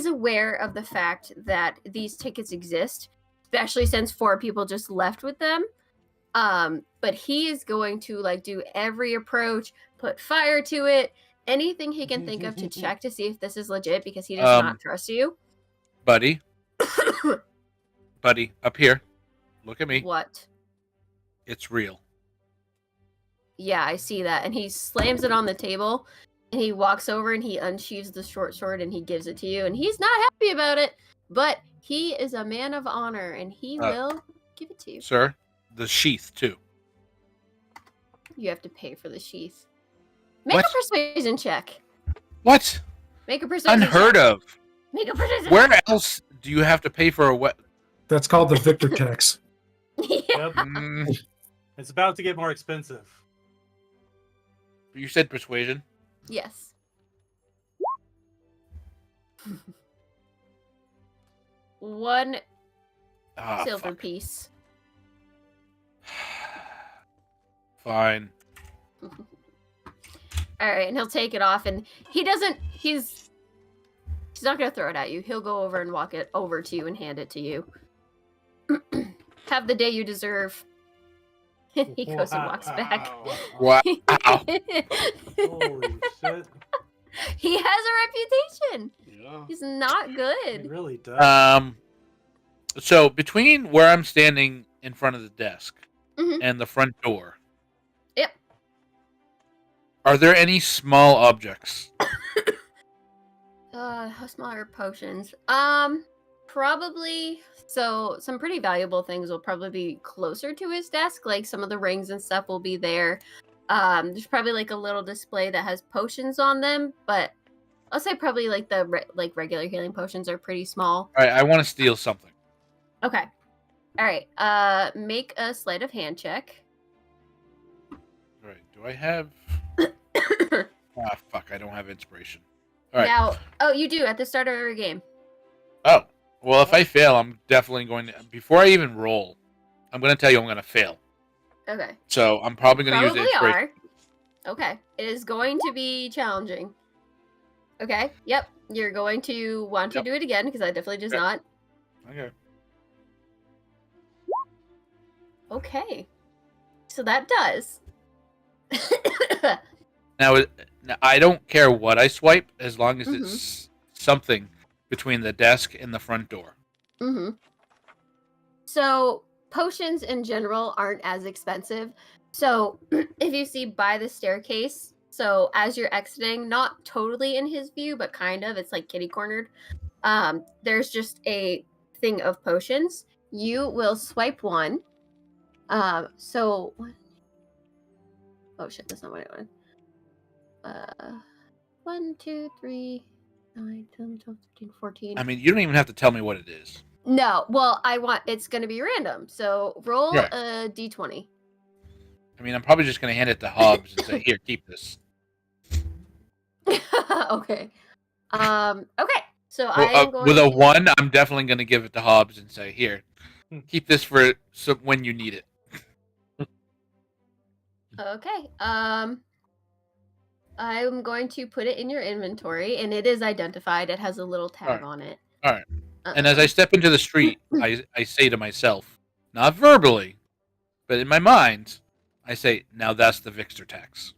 [SPEAKER 3] aware of the fact that these tickets exist, especially since 4 people just left with them. But he is going to do every approach, put fire to it, anything he can think of to check to see if this is legit because he does not trust you.
[SPEAKER 4] Buddy, up here. Look at me.
[SPEAKER 3] What?
[SPEAKER 4] It's real.
[SPEAKER 3] Yeah, I see that. And he slams it on the table and he walks over and he unsheathes the short sword and he gives it to you. And he's not happy about it, but he is a man of honor and he will give it to you.
[SPEAKER 4] Sir, the sheath, too.
[SPEAKER 3] You have to pay for the sheath. Make
[SPEAKER 4] What?
[SPEAKER 3] a persuasion check.
[SPEAKER 4] What?
[SPEAKER 3] Make a persuasion
[SPEAKER 4] Unheard
[SPEAKER 3] check.
[SPEAKER 4] of.
[SPEAKER 3] Make a persuasion
[SPEAKER 4] Where
[SPEAKER 3] check.
[SPEAKER 4] else do you have to pay for a what?
[SPEAKER 6] That's called the Victor tax.
[SPEAKER 3] Yeah.
[SPEAKER 5] Yep.
[SPEAKER 4] Mm,
[SPEAKER 5] It's about to get more expensive.
[SPEAKER 4] you said persuasion.
[SPEAKER 3] Yes. One
[SPEAKER 4] Ah,
[SPEAKER 3] silver
[SPEAKER 4] fuck.
[SPEAKER 3] piece.
[SPEAKER 4] Fine.
[SPEAKER 3] All right, and he'll take it off, and he's not gonna throw it at you. He'll go over and walk it over to you and hand it to you. Have the day you deserve. He goes and walks back.
[SPEAKER 4] Wow.
[SPEAKER 5] Holy shit.
[SPEAKER 3] He has a reputation.
[SPEAKER 1] Yeah.
[SPEAKER 3] He's not
[SPEAKER 5] It
[SPEAKER 3] good.
[SPEAKER 5] really does.
[SPEAKER 4] So between where I'm standing in front of the desk
[SPEAKER 3] Mhm.
[SPEAKER 4] and the front door,
[SPEAKER 3] Yep.
[SPEAKER 4] are there any small objects?
[SPEAKER 3] How small are potions? Probably. So some pretty valuable things will probably be closer to his desk. Like some of the rings and stuff will be there. There's probably a little display that has potions on them, but I'll say probably the regular healing potions are pretty small.
[SPEAKER 4] All right, I want to steal something.
[SPEAKER 3] Okay. All right. Make a sleight of hand check.
[SPEAKER 4] All right, do I have? Ah, fuck! I don't have inspiration. All right.
[SPEAKER 3] Now, you do at the start of every game.
[SPEAKER 4] Oh, well, if I fail, I'm definitely going to. Before I even roll, I'm going to tell you I'm going to fail.
[SPEAKER 3] Okay.
[SPEAKER 4] So I'm probably going to use the
[SPEAKER 3] Probably
[SPEAKER 4] inspiration.
[SPEAKER 3] are. Okay. It is going to be challenging. Okay. Yep. You're going to want to
[SPEAKER 4] Yep.
[SPEAKER 3] do it again because I definitely just
[SPEAKER 4] Okay.
[SPEAKER 3] not.
[SPEAKER 4] Okay.
[SPEAKER 3] Okay. So that does.
[SPEAKER 4] Now, I don't care what I swipe as long as
[SPEAKER 3] Mhm.
[SPEAKER 4] it's something between the desk and the front door.
[SPEAKER 3] Mm-hmm. So potions in general aren't as expensive. So if you see by the staircase, so as you're exiting, not totally in his view, but kind of, it's like kitty cornered. There's just a thing of potions. You will swipe one. So oh shit, that's not what I wanted. 1, 2, 3, 9, 10, 12, 13, 14.
[SPEAKER 4] I mean, you don't even have to tell me what it is.
[SPEAKER 3] No, well, it's going to be random. So roll
[SPEAKER 4] Right.
[SPEAKER 3] a d20.
[SPEAKER 4] I mean, I'm probably just going to hand it to Hobbs and say, "Here, keep this."
[SPEAKER 3] Okay. Okay. So I
[SPEAKER 4] Well,
[SPEAKER 3] am going
[SPEAKER 4] with a
[SPEAKER 3] to...
[SPEAKER 4] 1, I'm definitely going to give it to Hobbs and say, "Here, keep this for when you need it."
[SPEAKER 3] Okay. I'm going to put it in your inventory, and it is identified. It has a little tag
[SPEAKER 4] Alright.
[SPEAKER 3] on it.
[SPEAKER 4] Alright. And as I step into the street, I say to myself, not verbally, but in my mind, I say, "Now that's the Vixter tax."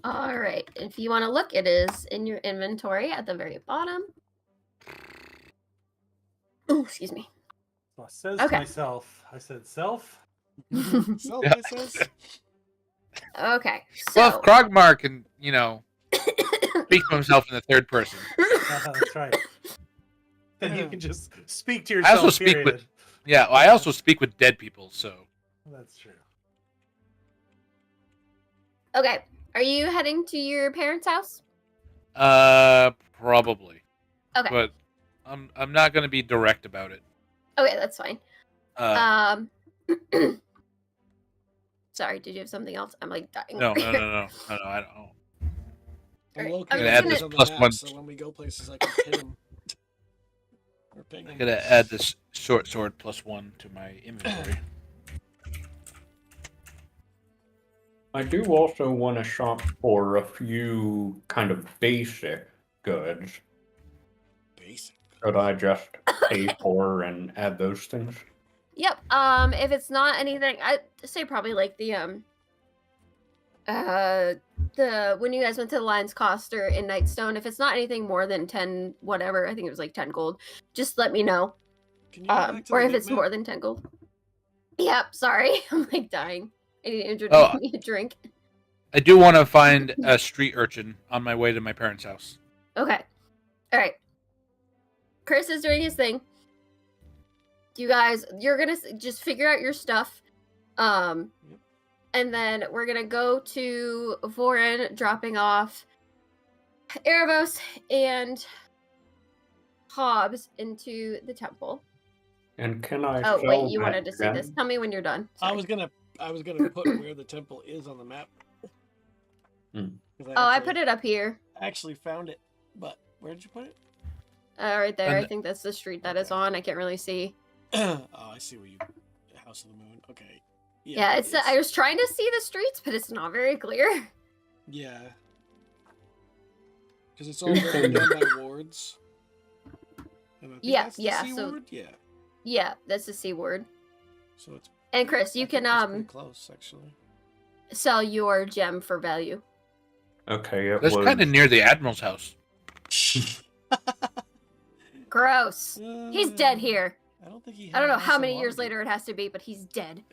[SPEAKER 3] All right. If you want to look, it is in your inventory at the very bottom. Oh, excuse me.
[SPEAKER 5] So I says
[SPEAKER 3] Okay.
[SPEAKER 5] to myself, I said, self?
[SPEAKER 1] So
[SPEAKER 4] Yeah.
[SPEAKER 1] it says.
[SPEAKER 3] Okay.
[SPEAKER 4] Well,
[SPEAKER 3] So
[SPEAKER 4] if Krogmar can, speak to himself in the third person.
[SPEAKER 5] That's right. Then you can just speak to
[SPEAKER 4] I
[SPEAKER 5] yourself.
[SPEAKER 4] also speak with-
[SPEAKER 5] period.
[SPEAKER 4] Yeah, well, I also speak with dead people, so.
[SPEAKER 5] That's true.
[SPEAKER 3] okay. Are you heading to your parents' house?
[SPEAKER 4] Probably.
[SPEAKER 3] Okay.
[SPEAKER 4] But I'm not going to be direct about it.
[SPEAKER 3] Okay, that's fine.
[SPEAKER 4] Uh,
[SPEAKER 3] Sorry, did you have something else? I'm like dying.
[SPEAKER 4] no, I don't.
[SPEAKER 1] I'm
[SPEAKER 3] Alright,
[SPEAKER 1] located
[SPEAKER 3] I'm
[SPEAKER 1] on
[SPEAKER 3] just
[SPEAKER 1] the
[SPEAKER 4] gonna-
[SPEAKER 1] map,
[SPEAKER 4] +1.
[SPEAKER 1] so when we go places, I can pin them. Or ping
[SPEAKER 4] I'm
[SPEAKER 1] 'em.
[SPEAKER 4] going to add this short sword +1 to my inventory.
[SPEAKER 2] I do also want to shop for a few kind of basic goods.
[SPEAKER 1] Basic.
[SPEAKER 2] Could I just pay for and add those things?
[SPEAKER 3] Yep. If it's not anything, I'd say probably like the when you guys went to the Lion's Coster in Nightstone, if it's not anything more than 10 whatever, I think it was like 10 gold, just let me know.
[SPEAKER 1] Can you go back to
[SPEAKER 3] Or
[SPEAKER 1] the
[SPEAKER 3] if
[SPEAKER 1] big
[SPEAKER 3] it's
[SPEAKER 1] map?
[SPEAKER 3] more than 10 gold. Yep, sorry. I'm like dying. I need to
[SPEAKER 4] Oh.
[SPEAKER 3] need a drink.
[SPEAKER 4] I do want to find a street urchin on my way to my parents' house.
[SPEAKER 3] Okay. All right. Chris is doing his thing. You guys, you're gonna just figure out your stuff, and then we're gonna go to Vorin, dropping off Erebos and Hobbs into the temple.
[SPEAKER 2] And can I
[SPEAKER 3] Oh
[SPEAKER 2] sell
[SPEAKER 3] wait, you
[SPEAKER 2] that
[SPEAKER 3] wanted to see this?
[SPEAKER 2] gem?
[SPEAKER 3] Tell me when you're done.
[SPEAKER 1] I
[SPEAKER 3] Sorry.
[SPEAKER 1] was gonna put where the temple is on the map.
[SPEAKER 2] Hmm.
[SPEAKER 1] 'Cause
[SPEAKER 3] I put it up here.
[SPEAKER 1] I actually found it, but where did you put it?
[SPEAKER 3] Right there.
[SPEAKER 4] And-
[SPEAKER 3] I think that's the street that is
[SPEAKER 1] Okay.
[SPEAKER 3] on. I can't really see.
[SPEAKER 1] Oh, I see where you. House of the Moon. Okay.
[SPEAKER 3] Yeah, it's. I was trying to see the streets, but it's not very clear.
[SPEAKER 1] Yeah. Because it's all broken down by wards. And I think
[SPEAKER 3] Yeah,
[SPEAKER 1] that's the
[SPEAKER 3] yeah,
[SPEAKER 1] C
[SPEAKER 3] so-
[SPEAKER 1] ward? Yeah.
[SPEAKER 3] Yeah, that's the C word.
[SPEAKER 1] So it's.
[SPEAKER 3] And Chris, you
[SPEAKER 1] I think
[SPEAKER 3] can
[SPEAKER 1] that's pretty close actually.
[SPEAKER 3] sell your gem for value.
[SPEAKER 2] Okay, it
[SPEAKER 4] That's
[SPEAKER 2] was.
[SPEAKER 4] kind of near the Admiral's house.
[SPEAKER 3] Gross. He's dead here.
[SPEAKER 1] I don't think he.
[SPEAKER 3] I don't know
[SPEAKER 1] had
[SPEAKER 3] how
[SPEAKER 1] House
[SPEAKER 3] many
[SPEAKER 1] of
[SPEAKER 3] years
[SPEAKER 1] Waterdeep.
[SPEAKER 3] later it has to be, but he's dead.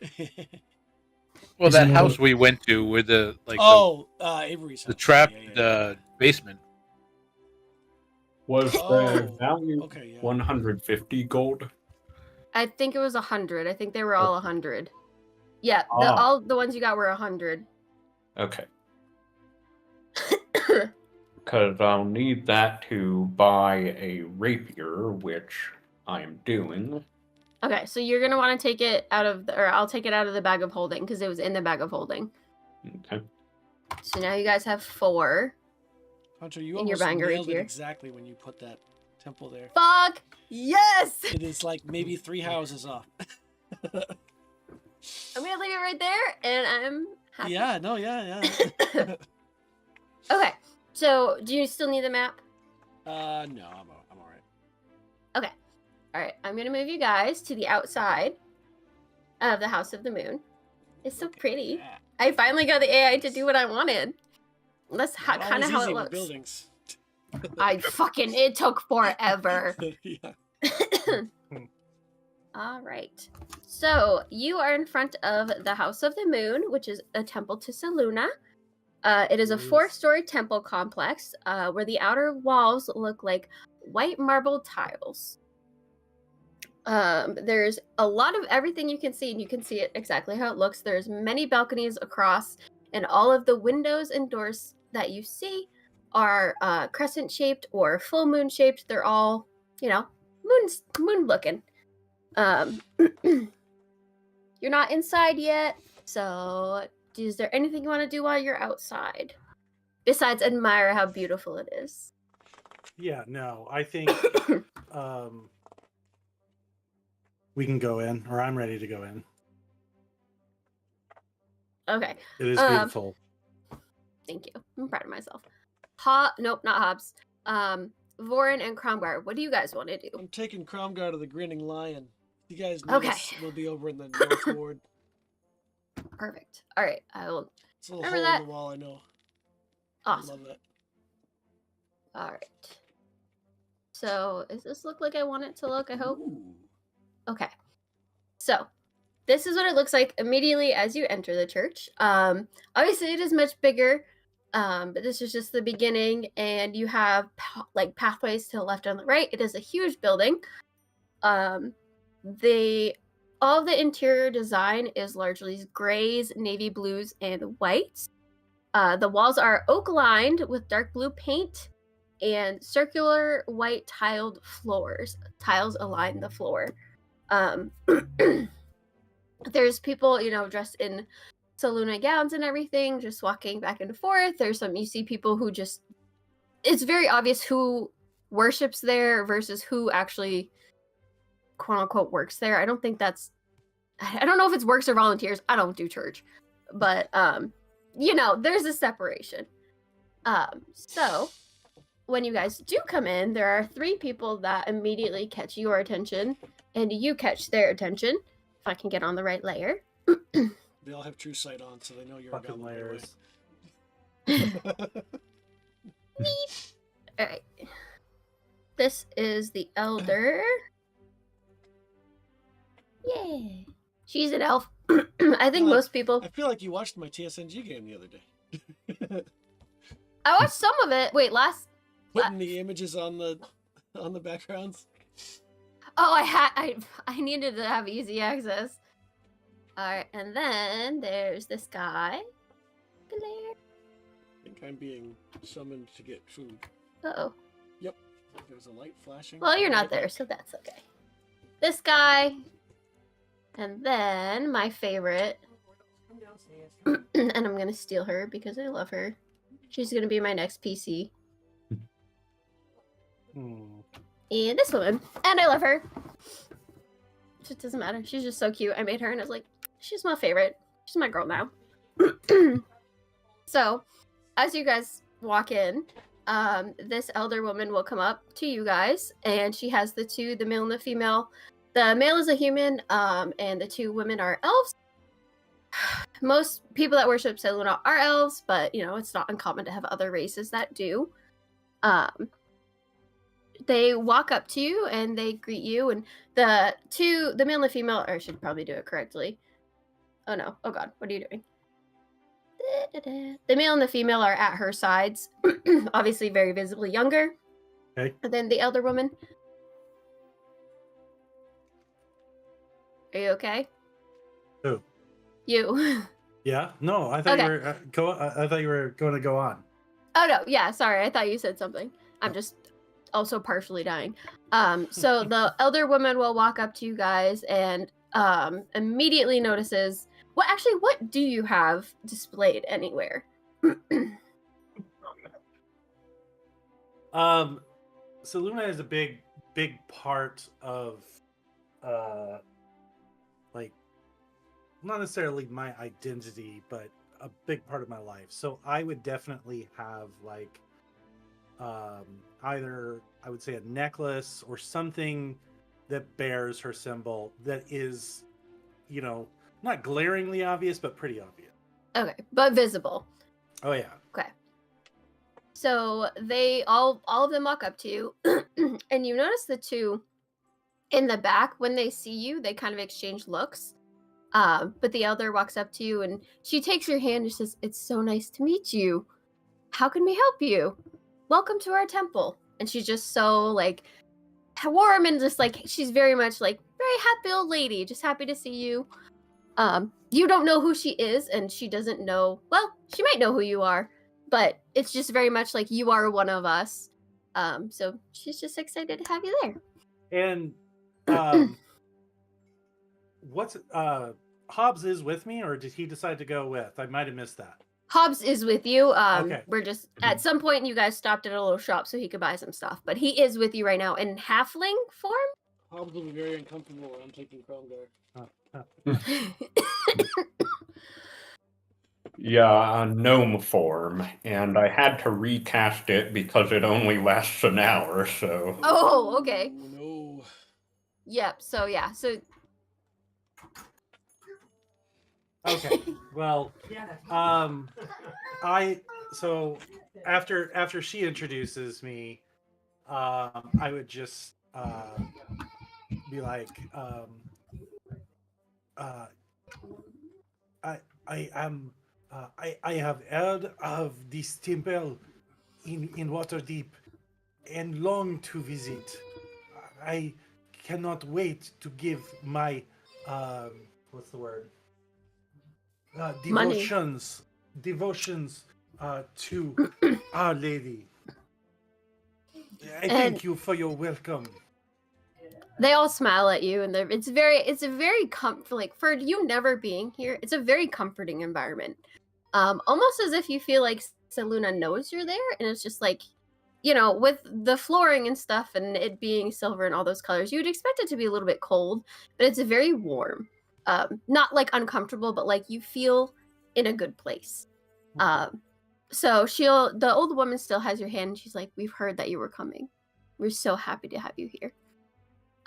[SPEAKER 4] Well,
[SPEAKER 6] He's
[SPEAKER 4] that
[SPEAKER 6] in
[SPEAKER 4] house
[SPEAKER 6] the-
[SPEAKER 4] we went to with the
[SPEAKER 1] Avery's
[SPEAKER 4] the
[SPEAKER 1] house.
[SPEAKER 4] trap,
[SPEAKER 1] Yeah, yeah, yeah.
[SPEAKER 4] the basement.
[SPEAKER 2] Was
[SPEAKER 1] Oh,
[SPEAKER 2] the value
[SPEAKER 1] Okay, yeah.
[SPEAKER 2] 150 gold?
[SPEAKER 3] I think it was 100. I think they were all 100. Yeah,
[SPEAKER 2] Ah.
[SPEAKER 3] all the ones you got were 100.
[SPEAKER 2] Okay. Because I'll need that to buy a rapier, which I'm doing.
[SPEAKER 3] Okay, so you're gonna want to take it out of, or I'll take it out of the bag of holding because it was in the bag of holding.
[SPEAKER 2] Okay.
[SPEAKER 3] So now you guys have 4.
[SPEAKER 1] Hunter, you
[SPEAKER 3] in your
[SPEAKER 1] almost
[SPEAKER 3] banger right
[SPEAKER 1] nailed it
[SPEAKER 3] here.
[SPEAKER 1] exactly when you put that temple there.
[SPEAKER 3] Fuck yes!
[SPEAKER 1] It is like maybe 3 houses off.
[SPEAKER 3] I'm gonna leave it right there, and I'm happy.
[SPEAKER 1] Yeah, no, yeah.
[SPEAKER 3] Okay, so do you still need the map?
[SPEAKER 1] No, I'm all right.
[SPEAKER 3] All All right, I'm gonna move you guys to the outside of the House of the Moon. It's so
[SPEAKER 1] Look at
[SPEAKER 3] pretty.
[SPEAKER 1] that.
[SPEAKER 3] I finally got the AI to do what I wanted. That's
[SPEAKER 1] Not
[SPEAKER 3] kind of
[SPEAKER 1] always
[SPEAKER 3] how
[SPEAKER 1] easy
[SPEAKER 3] it
[SPEAKER 1] with
[SPEAKER 3] looks.
[SPEAKER 1] buildings.
[SPEAKER 3] It took forever.
[SPEAKER 1] Yeah.
[SPEAKER 3] All right. So you are in front of the House of the Moon, which is a temple to Selûne. It is a
[SPEAKER 5] Yes.
[SPEAKER 3] 4-story temple complex where the outer walls look like white marble tiles. There's a lot of everything you can see, and you can see it exactly how it looks. There's many balconies across, and all of the windows and doors that you see are crescent shaped or full moon shaped. They're all, moon looking. You're not inside yet, so is there anything you want to do while you're outside besides admire how beautiful it is?
[SPEAKER 5] Yeah, no, I think we can go in, or I'm ready to go in.
[SPEAKER 3] Okay,
[SPEAKER 5] It is beautiful.
[SPEAKER 3] thank you. I'm proud of myself. Nope, not Hobbs. Vorin and Cromgar, what do you guys want to do?
[SPEAKER 1] I'm taking Cromgar to the Grinning Lion. You guys need
[SPEAKER 3] Okay.
[SPEAKER 1] us, we'll be over in the North Ward.
[SPEAKER 3] Perfect. All right, I will.
[SPEAKER 1] It's a little
[SPEAKER 3] Remember
[SPEAKER 1] hole
[SPEAKER 3] that?
[SPEAKER 1] in the wall, I know.
[SPEAKER 3] Awesome.
[SPEAKER 1] I love that.
[SPEAKER 3] All right. So, does this look like I want it to look? I hope.
[SPEAKER 1] Ooh.
[SPEAKER 3] Okay. So, this is what it looks like immediately as you enter the church. Obviously, it is much bigger, but this is just the beginning, and you have pathways to the left and the right. It is a huge building. All the interior design is largely grays, navy blues, and whites. The walls are oak lined with dark blue paint and circular white tiled floors. Tiles align the floor. There's people, dressed in Selûne gowns and everything, just walking back and forth. You see people who it's very obvious who worships there versus who actually, quote unquote, works there. I don't know if it's works or volunteers. I don't do church, but, there's a separation. So when you guys do come in, there are 3 people that immediately catch your attention, and you catch their attention. If I can get on the right layer.
[SPEAKER 1] They all have true sight on, so they know you're
[SPEAKER 5] Fucking
[SPEAKER 1] around the
[SPEAKER 5] layers.
[SPEAKER 3] All right. This is the elder. Yay. She's an elf. I think most people.
[SPEAKER 1] I feel like you watched my TSNG game the other day.
[SPEAKER 3] I watched some of it. Wait,
[SPEAKER 1] Putting the images on the backgrounds.
[SPEAKER 3] Oh, I needed to have easy access. All right, and then there's this guy. Blair.
[SPEAKER 1] I think I'm being summoned to get food.
[SPEAKER 3] Uh-oh.
[SPEAKER 1] Yep. There's a light flashing.
[SPEAKER 3] Well, you're not
[SPEAKER 1] Right
[SPEAKER 3] there, so that's okay. This guy. And then my favorite. And I'm going to steal her because I love her. She's going to be my next PC. And this woman. And I love her. It just doesn't matter. She's just so cute. I made her and I was like, she's my favorite. She's my girl now. So, as you guys walk in, this elder woman will come up to you guys, and she has the male and the female. The male is a human, and the 2 women are elves. Most people that worship Selûne are elves, but it's not uncommon to have other races that do. They walk up to you and they greet you, and the male and the female, or I should probably do it correctly. Oh no! Oh god! What are you doing? The male and the female are at her sides, obviously very visibly younger.
[SPEAKER 5] Okay.
[SPEAKER 3] And then the elder woman. Are you okay?
[SPEAKER 5] Who?
[SPEAKER 3] You.
[SPEAKER 5] Yeah. No, I thought
[SPEAKER 3] Okay.
[SPEAKER 5] you were I thought you were going to go on.
[SPEAKER 3] Oh no, yeah, sorry. I thought you said something. I'm just also partially dying. So the elder woman will walk up to you guys and immediately notices. What do you have displayed anywhere?
[SPEAKER 5] Selûne is a big part of not necessarily my identity, but a big part of my life. So I would definitely have either I would say a necklace or something that bears her symbol that is, not glaringly obvious, but pretty obvious.
[SPEAKER 3] Okay, but visible.
[SPEAKER 5] Oh yeah.
[SPEAKER 3] Okay. So they all of them walk up to you, and you notice the two in the back, when they see you, they kind of exchange looks. But the elder walks up to you and she takes your hand and says, "It's so nice to meet you. How can we help you? Welcome to our temple." And she's just so like warm and just like she's very much like very happy old lady, just happy to see you. You don't know who she is, and she doesn't know. Well, she might know who you are, but it's just very much like you are one of us. So she's just excited to have you there.
[SPEAKER 5] And what's Hobbs is with me, or did he decide to go with? I might have missed that.
[SPEAKER 3] Hobbs is with you.
[SPEAKER 5] Okay.
[SPEAKER 3] We're just at some point you guys stopped at a little shop so he could buy some stuff, but he is with you right now in halfling form.
[SPEAKER 1] Hobbs will be very uncomfortable when I'm taking Kromgar.
[SPEAKER 2] Yeah, a gnome form, and I had to recast it because it only lasts an hour, so...
[SPEAKER 3] Oh, okay.
[SPEAKER 1] Oh, no.
[SPEAKER 3] Yep. So yeah. So
[SPEAKER 5] Okay. Well, after she introduces me, I would just be like, I have heard of this temple in Waterdeep and long to visit. I cannot wait to give my what's the word?
[SPEAKER 3] Money.
[SPEAKER 5] Devotions to Our Lady. I
[SPEAKER 3] And-
[SPEAKER 5] thank you for your welcome.
[SPEAKER 3] they all smile at you, and it's a very like for you never being here, it's a very comforting environment. Almost as if you feel like Seluna knows you're there, and it's just like, with the flooring and stuff and it being silver and all those colors, you would expect it to be a little bit cold, but it's very warm. Not like uncomfortable, but like you feel in a good place. So the old woman still has your hand, and she's like, "We've heard that you were coming. We're so happy to have you here."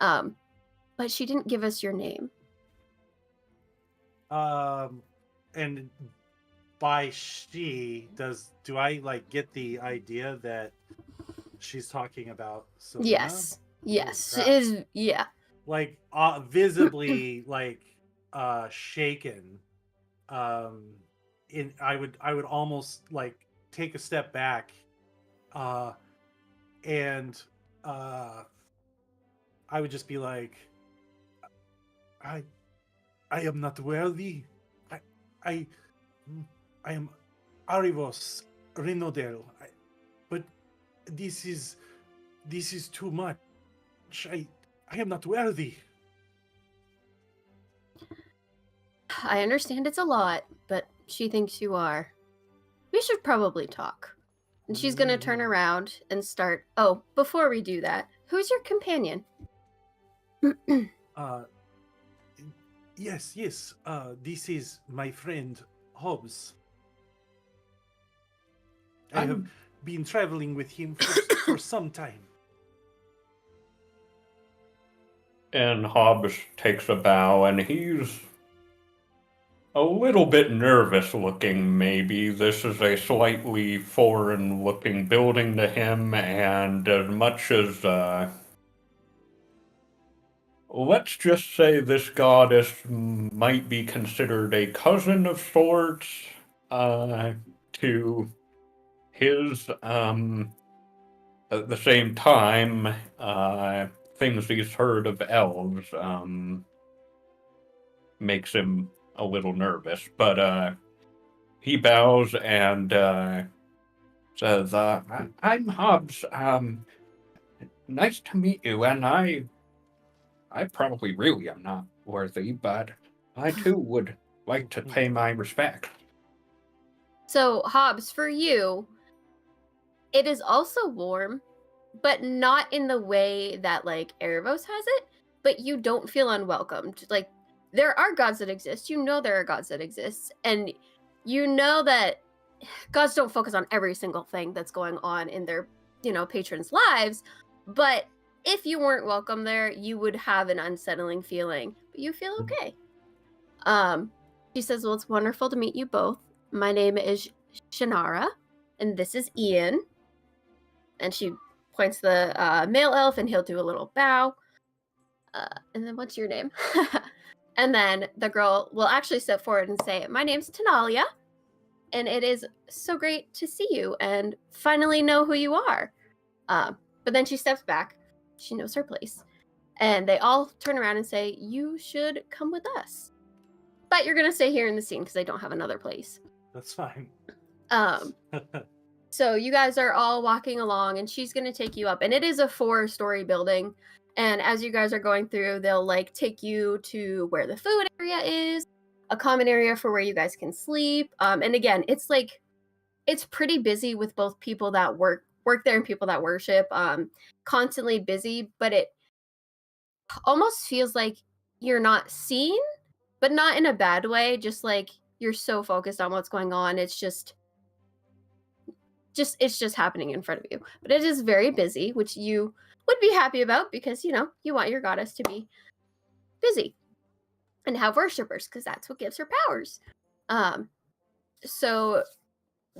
[SPEAKER 3] But she didn't give us your name.
[SPEAKER 5] And by she, do I like get the idea that she's talking about Selena?
[SPEAKER 3] Yes,
[SPEAKER 5] crap.
[SPEAKER 3] it is. Yeah.
[SPEAKER 5] Like visibly like shaken. I would almost like take a step back and I would just be like, I am not worthy. I am Arivos Renodel. But this is too much. I am not worthy.
[SPEAKER 3] I understand it's a lot, but she thinks you are. We should probably talk. And she's gonna turn around and start. Oh, before we do that, who's your companion?
[SPEAKER 5] Yes. This is my friend Hobbs. I have been traveling with him for some time.
[SPEAKER 2] And Hobbs takes a bow, and he's a little bit nervous looking, maybe. This is a slightly foreign looking building to him, and as much as, let's just say this goddess might be considered a cousin of sorts, to his, at the same time, things he's heard of elves, makes him a little nervous, but he bows and says, "I'm Hobbs. Nice to meet you. And I probably really am not worthy, but I too would like to pay my respect."
[SPEAKER 3] So, Hobbs, for you, it is also warm, but not in the way that like Erebos has it. But you don't feel unwelcomed. Like, there are gods that exist. You know there are gods that exist, and you know that gods don't focus on every single thing that's going on in their, patrons' lives. But if you weren't welcome there, you would have an unsettling feeling, but you feel okay. She says, well, it's wonderful to meet you both. My name is Shannara, and this is Ian. And she points to the male elf, and he'll do a little bow. And then what's your name? And then the girl will actually step forward and say, my name's Tanalia, and it is so great to see you and finally know who you are. But then she steps back. She knows her place. And they all turn around and say, you should come with us. But you're going to stay here in the scene because they don't have another place.
[SPEAKER 5] That's fine.
[SPEAKER 3] So you guys are all walking along, and she's going to take you up. And it is a 4-story building. And as you guys are going through, they'll like take you to where the food area is, a common area for where you guys can sleep. And again, it's pretty busy with both people that work there and people that worship. Constantly busy, but it almost feels like you're not seen, but not in a bad way. Just like you're so focused on what's going on, it's just happening in front of you. But it is very busy, which you would be happy about because you want your goddess to be busy and have worshipers because that's what gives her powers. So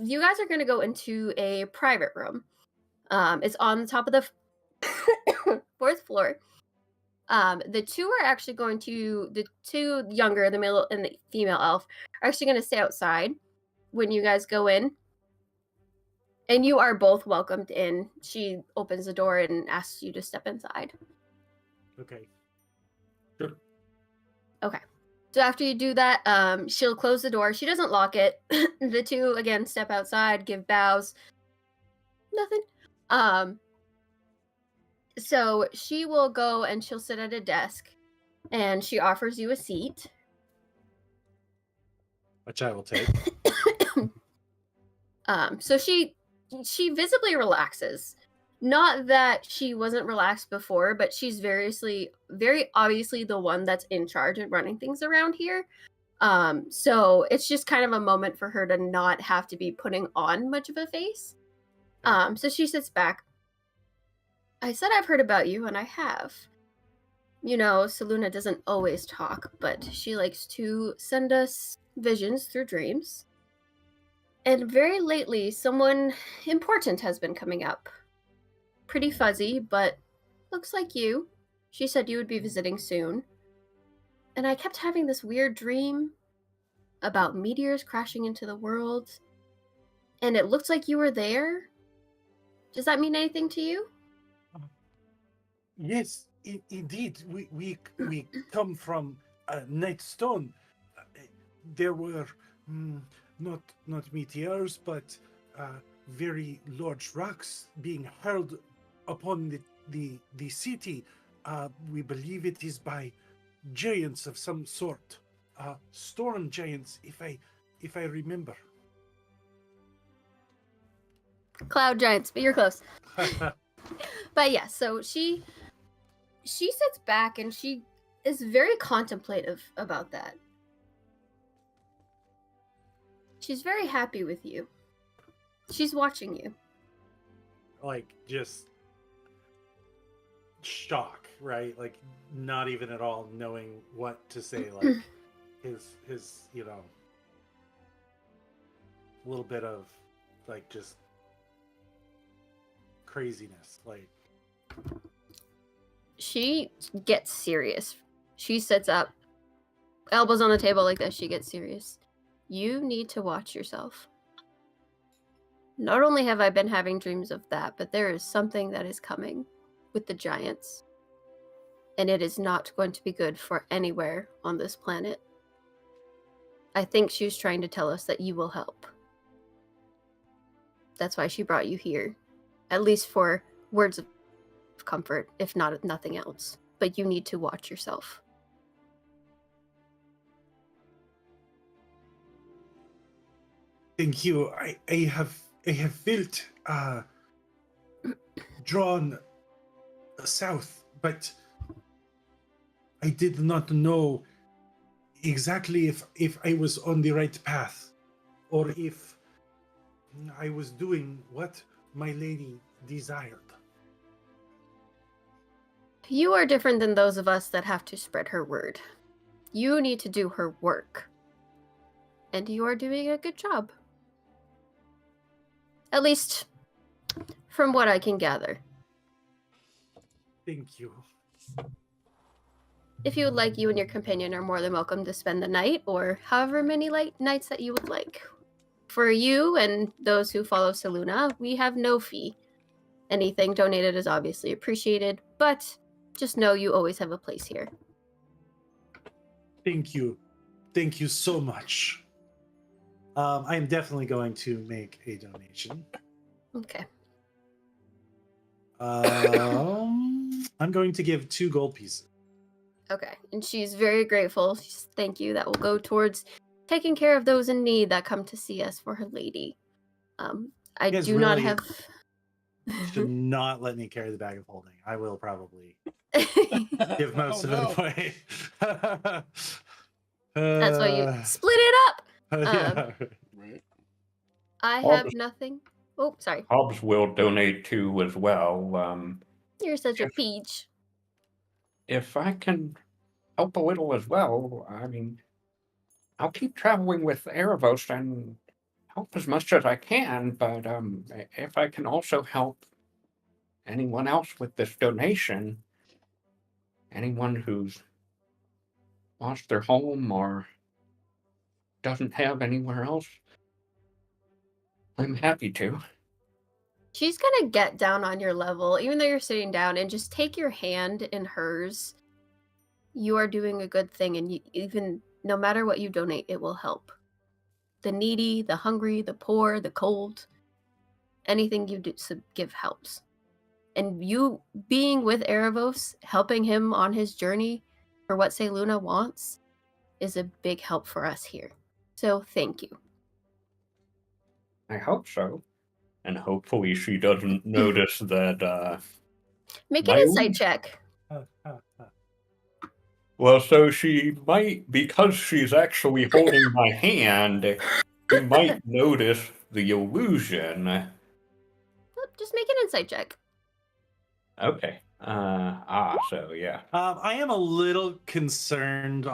[SPEAKER 3] you guys are going to go into a private room. It's on the top of the 4th floor. The two younger, the male and the female elf, are actually going to stay outside when you guys go in. And you are both welcomed in. She opens the door and asks you to step inside.
[SPEAKER 5] Okay.
[SPEAKER 2] Sure.
[SPEAKER 3] Okay. So after you do that, she'll close the door. She doesn't lock it. The two, again, step outside, give bows. Nothing. So she will go and she'll sit at a desk. And she offers you a seat.
[SPEAKER 5] Which I will take.
[SPEAKER 3] So she visibly relaxes. Not that she wasn't relaxed before, but she's very obviously the one that's in charge and running things around here. So it's just kind of a moment for her to not have to be putting on much of a face. So she sits back. I said I've heard about you, and I have. Seluna doesn't always talk, but she likes to send us visions through dreams. And very lately, someone important has been coming up. Pretty fuzzy, but looks like you. She said you would be visiting soon. And I kept having this weird dream about meteors crashing into the world. And it looks like you were there. Does that mean anything to you?
[SPEAKER 5] Yes, indeed. We come from Nightstone. There were not meteors, but very large rocks being hurled upon the city. We believe it is by giants of some sort, storm giants, if I remember.
[SPEAKER 3] Cloud giants, but you're close. But yeah, so she sits back and she is very contemplative about that. She's very happy with you. She's watching you.
[SPEAKER 5] Like, just shock, right? Like, not even at all knowing what to say. Like, his little bit of, like, just craziness. Like,
[SPEAKER 3] she gets serious. She sits up, elbows on the table like this. She gets serious. You need to watch yourself. Not only have I been having dreams of that, but there is something that is coming with the giants. And it is not going to be good for anywhere on this planet. I think she was trying to tell us that you will help. That's why she brought you here. At least for words of comfort, if not nothing else. But you need to watch yourself.
[SPEAKER 5] thank you. I have felt drawn south, but I did not know exactly if I was on the right path, or if I was doing what my lady desired.
[SPEAKER 3] You are different than those of us that have to spread her word. You need to do her work. And you are doing a good job. At least, from what I can gather.
[SPEAKER 5] Thank you.
[SPEAKER 3] If you would like, you and your companion are more than welcome to spend the night, or however many nights that you would like. For you and those who follow Seluna, we have no fee. Anything donated is obviously appreciated, but just know you always have a place here.
[SPEAKER 5] Thank you. Thank you so much. I am definitely going to make a donation.
[SPEAKER 3] Okay.
[SPEAKER 5] I'm going to give 2 gold pieces.
[SPEAKER 3] Okay. And she's very grateful. She's, thank you. That will go towards taking care of those in need that come to see us for her lady. I
[SPEAKER 5] You guys
[SPEAKER 3] do not
[SPEAKER 5] really
[SPEAKER 3] have...
[SPEAKER 5] Should not let me carry the bag of holding. I will probably give most of it away.
[SPEAKER 3] That's why you split it up.
[SPEAKER 5] Yeah.
[SPEAKER 1] Right.
[SPEAKER 3] I
[SPEAKER 2] All
[SPEAKER 3] have
[SPEAKER 2] the-
[SPEAKER 3] nothing. Oh, sorry.
[SPEAKER 2] Hobbs will donate too as well.
[SPEAKER 3] You're such a peach.
[SPEAKER 2] If I can help a little as well, I mean, I'll keep traveling with Erebos and help as much as I can, but if I can also help anyone else with this donation, anyone who's lost their home or doesn't have anywhere else, I'm happy to.
[SPEAKER 3] She's gonna get down on your level, even though you're sitting down, and just take your hand in hers. You are doing a good thing, and even no matter what you donate, it will help. The needy, the hungry, the poor, the cold. Anything you do give helps. And you being with Erebos, helping him on his journey for what Seluna wants, is a big help for us here. So thank you.
[SPEAKER 2] I hope so. And hopefully she doesn't notice that,
[SPEAKER 3] Make an
[SPEAKER 2] my
[SPEAKER 3] insight check.
[SPEAKER 2] well, so she might, because she's actually holding my hand, she might notice the illusion.
[SPEAKER 3] Just make an insight check.
[SPEAKER 2] Okay. So yeah.
[SPEAKER 5] I am a little concerned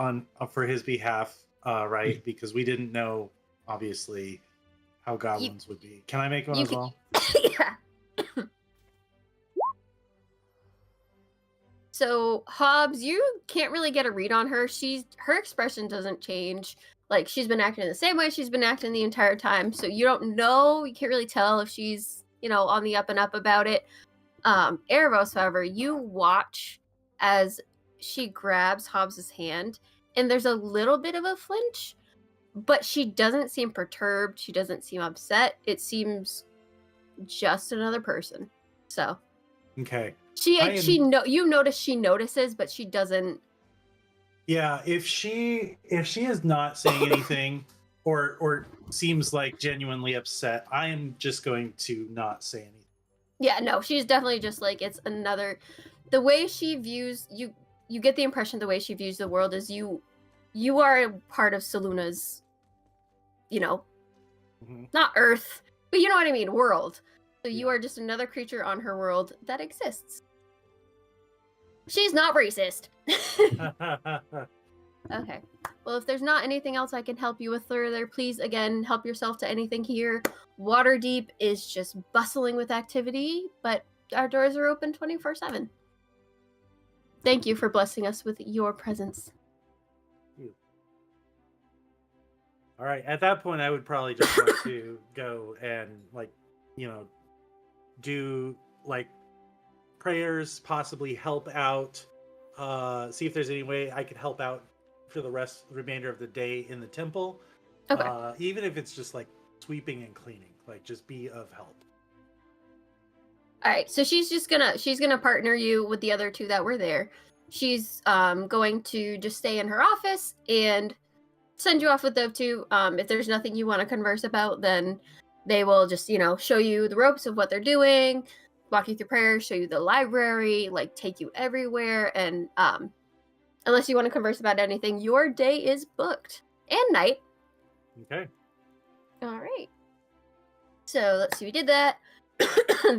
[SPEAKER 5] for his behalf, right? Because we didn't know, obviously, how goblins would be. Can I make one as well?
[SPEAKER 3] Yeah. So Hobbs, you can't really get a read on her. Her expression doesn't change. Like, she's been acting the same way she's been acting the entire time. So you don't know. You can't really tell if she's, on the up and up about it. Erebos, however, you watch as she grabs Hobbs's hand, and there's a little bit of a flinch, but she doesn't seem perturbed. She doesn't seem upset. It seems just another person. So
[SPEAKER 5] Okay.
[SPEAKER 3] you notice she notices, but she doesn't.
[SPEAKER 5] Yeah, if she is not saying anything or seems like genuinely upset, I am just going to not say anything.
[SPEAKER 3] Yeah, no, she's definitely just like, it's another. The way she views you get the impression the way she views the world is you are a part of Seluna's, not Earth, but you know what I mean, world. So you are just another creature on her world that exists. She's not racist. Okay. Well, if there's not anything else I can help you with further, please, again, help yourself to anything here. Waterdeep is just bustling with activity, but our doors are open 24/7. Thank you for blessing us with your presence.
[SPEAKER 5] All right. At that point, I would probably just want to go and do prayers, possibly help out, see if there's any way I could help out for the remainder of the day in the temple.
[SPEAKER 3] Okay.
[SPEAKER 5] Even if it's just sweeping and cleaning, just be of help.
[SPEAKER 3] All right. So she's gonna partner you with the other two that were there. She's going to just stay in her office and send you off with those two. If there's nothing you want to converse about, then they will just, show you the ropes of what they're doing, walk you through prayers, show you the library, take you everywhere. And unless you want to converse about anything, your day is booked and night.
[SPEAKER 5] Okay.
[SPEAKER 3] All right. So let's see. We did that.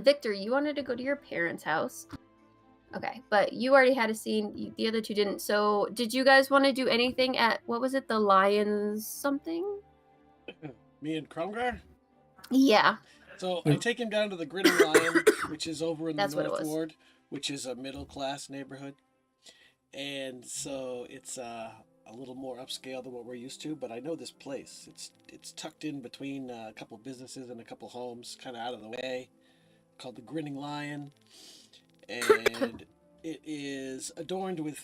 [SPEAKER 3] Victor, you wanted to go to your parents' house. Okay, but you already had a scene. The other two didn't. So, did you guys want to do anything at what was it? The Lions something?
[SPEAKER 1] Me and Kromgar.
[SPEAKER 3] Yeah.
[SPEAKER 1] So I take him down to the Grinning Lion, which is over in
[SPEAKER 3] That's
[SPEAKER 1] the
[SPEAKER 3] what it
[SPEAKER 1] North
[SPEAKER 3] was.
[SPEAKER 1] Ward, which is a middle class neighborhood, and so it's a little more upscale than what we're used to. But I know this place. It's tucked in between a couple businesses and a couple homes, kind of out of the way, called the Grinning Lion, and it is adorned with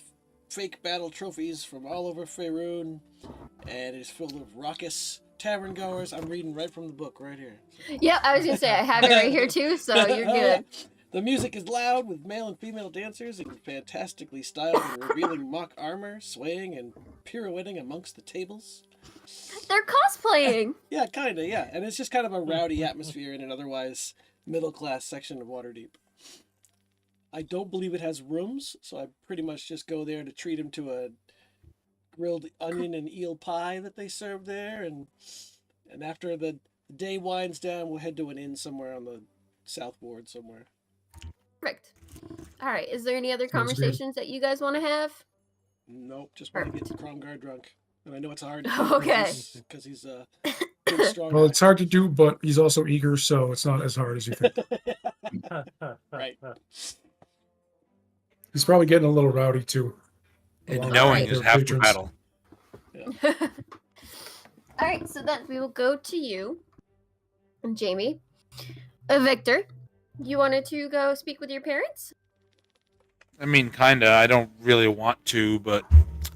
[SPEAKER 1] fake battle trophies from all over Faerun, and it is filled with raucous tavern goers. I'm reading right from the book right here.
[SPEAKER 3] Yep, I was gonna say I have it right here too, so you're good.
[SPEAKER 1] The music is loud with male and female dancers in fantastically styled and revealing mock armor, swaying and pirouetting amongst the tables.
[SPEAKER 3] They're cosplaying.
[SPEAKER 1] Yeah, kinda, yeah. And it's just kind of a rowdy atmosphere in an otherwise middle class section of Waterdeep. I don't believe it has rooms, so I pretty much just go there to treat him to a grilled onion and eel pie that they serve there, and after the day winds down, we'll head to an inn somewhere on the South Ward somewhere.
[SPEAKER 3] Perfect. All right. Is there any other
[SPEAKER 6] Sounds good.
[SPEAKER 3] conversations that you guys want to have?
[SPEAKER 1] Nope, just want to get Kromgar drunk. And I know it's hard.
[SPEAKER 3] Okay.
[SPEAKER 1] Because he's a big, strong
[SPEAKER 6] Well,
[SPEAKER 1] guy.
[SPEAKER 6] it's hard to do, but he's also eager, so it's not as hard as you think.
[SPEAKER 1] Right.
[SPEAKER 6] He's probably getting a little rowdy too.
[SPEAKER 4] And
[SPEAKER 6] along
[SPEAKER 4] knowing
[SPEAKER 6] with
[SPEAKER 4] is
[SPEAKER 6] other
[SPEAKER 4] half the
[SPEAKER 6] patrons.
[SPEAKER 4] battle.
[SPEAKER 3] All right. So then we will go to you, Jamie. Victor, you wanted to go speak with your parents?
[SPEAKER 4] I mean, kinda. I don't really want to, but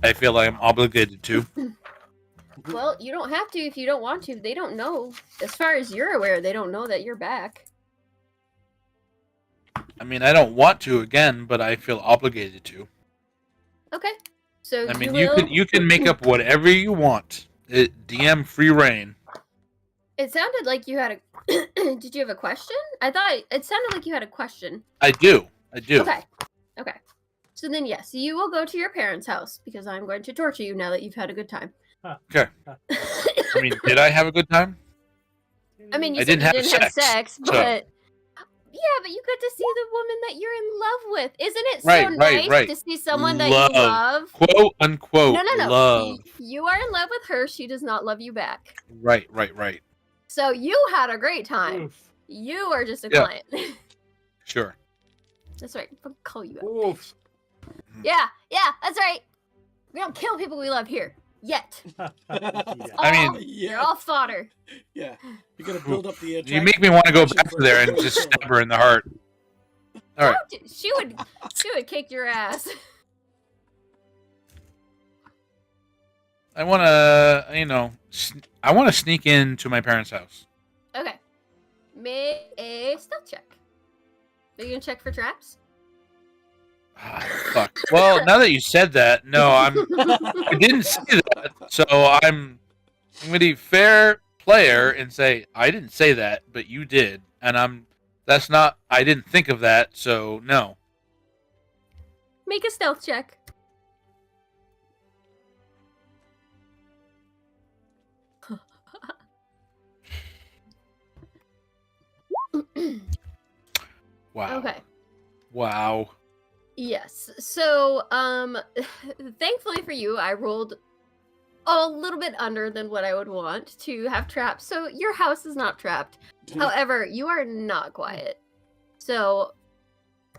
[SPEAKER 4] I feel like I'm obligated to.
[SPEAKER 3] Well, you don't have to if you don't want to. They don't know. As far as you're aware, they don't know that you're back.
[SPEAKER 4] I mean, I don't want to again, but I feel obligated to.
[SPEAKER 3] Okay. So
[SPEAKER 4] I mean,
[SPEAKER 3] you will...
[SPEAKER 4] you can make up whatever you want. DM free reign.
[SPEAKER 3] It sounded like you had a... Did you have a question? I thought it sounded like you had a question.
[SPEAKER 4] I do.
[SPEAKER 3] Okay. Okay. So then, yes, you will go to your parents' house because I'm going to torture you now that you've had a good time.
[SPEAKER 4] Okay. I mean, did I have a good time?
[SPEAKER 3] I mean, you
[SPEAKER 4] I
[SPEAKER 3] said
[SPEAKER 4] didn't
[SPEAKER 3] you
[SPEAKER 4] have
[SPEAKER 3] didn't have
[SPEAKER 4] sex,
[SPEAKER 3] sex,
[SPEAKER 4] so-
[SPEAKER 3] but yeah, but you get to see the woman that you're in love with. Isn't it so
[SPEAKER 4] Right,
[SPEAKER 3] nice
[SPEAKER 4] right.
[SPEAKER 3] to see someone that
[SPEAKER 4] Love.
[SPEAKER 3] you love?
[SPEAKER 4] Quote unquote.
[SPEAKER 3] No.
[SPEAKER 4] Love.
[SPEAKER 3] You are in love with her. She does not love you back.
[SPEAKER 4] Right.
[SPEAKER 3] So you had a great time.
[SPEAKER 5] Oof.
[SPEAKER 3] You are just a
[SPEAKER 4] Yeah.
[SPEAKER 3] client.
[SPEAKER 4] Sure.
[SPEAKER 3] That's right. I'll call you out.
[SPEAKER 5] Oof.
[SPEAKER 3] Yeah, that's right. We don't kill people we love here. Yet.
[SPEAKER 5] Yeah.
[SPEAKER 4] I mean-
[SPEAKER 3] All-
[SPEAKER 1] Yeah.
[SPEAKER 3] You're all fodder.
[SPEAKER 1] Yeah. You're going to build up the
[SPEAKER 4] You make me want to go back to there and just stab her in the heart. All right.
[SPEAKER 3] She would kick your ass.
[SPEAKER 4] I want to, I want to sneak into my parents' house.
[SPEAKER 3] Okay. Make a stealth check. Are you gonna check for traps?
[SPEAKER 4] Ah, fuck. Well, now that you said that, no, I didn't say that. So I'm going to be fair player and say I didn't say that, but you did, and I didn't think of that, so no.
[SPEAKER 3] Make a stealth check.
[SPEAKER 4] Wow.
[SPEAKER 3] Okay.
[SPEAKER 4] Wow.
[SPEAKER 3] Yes. So, thankfully for you, I rolled a little bit under than what I would want to have trapped. So your house is not trapped. However, you are not quiet. So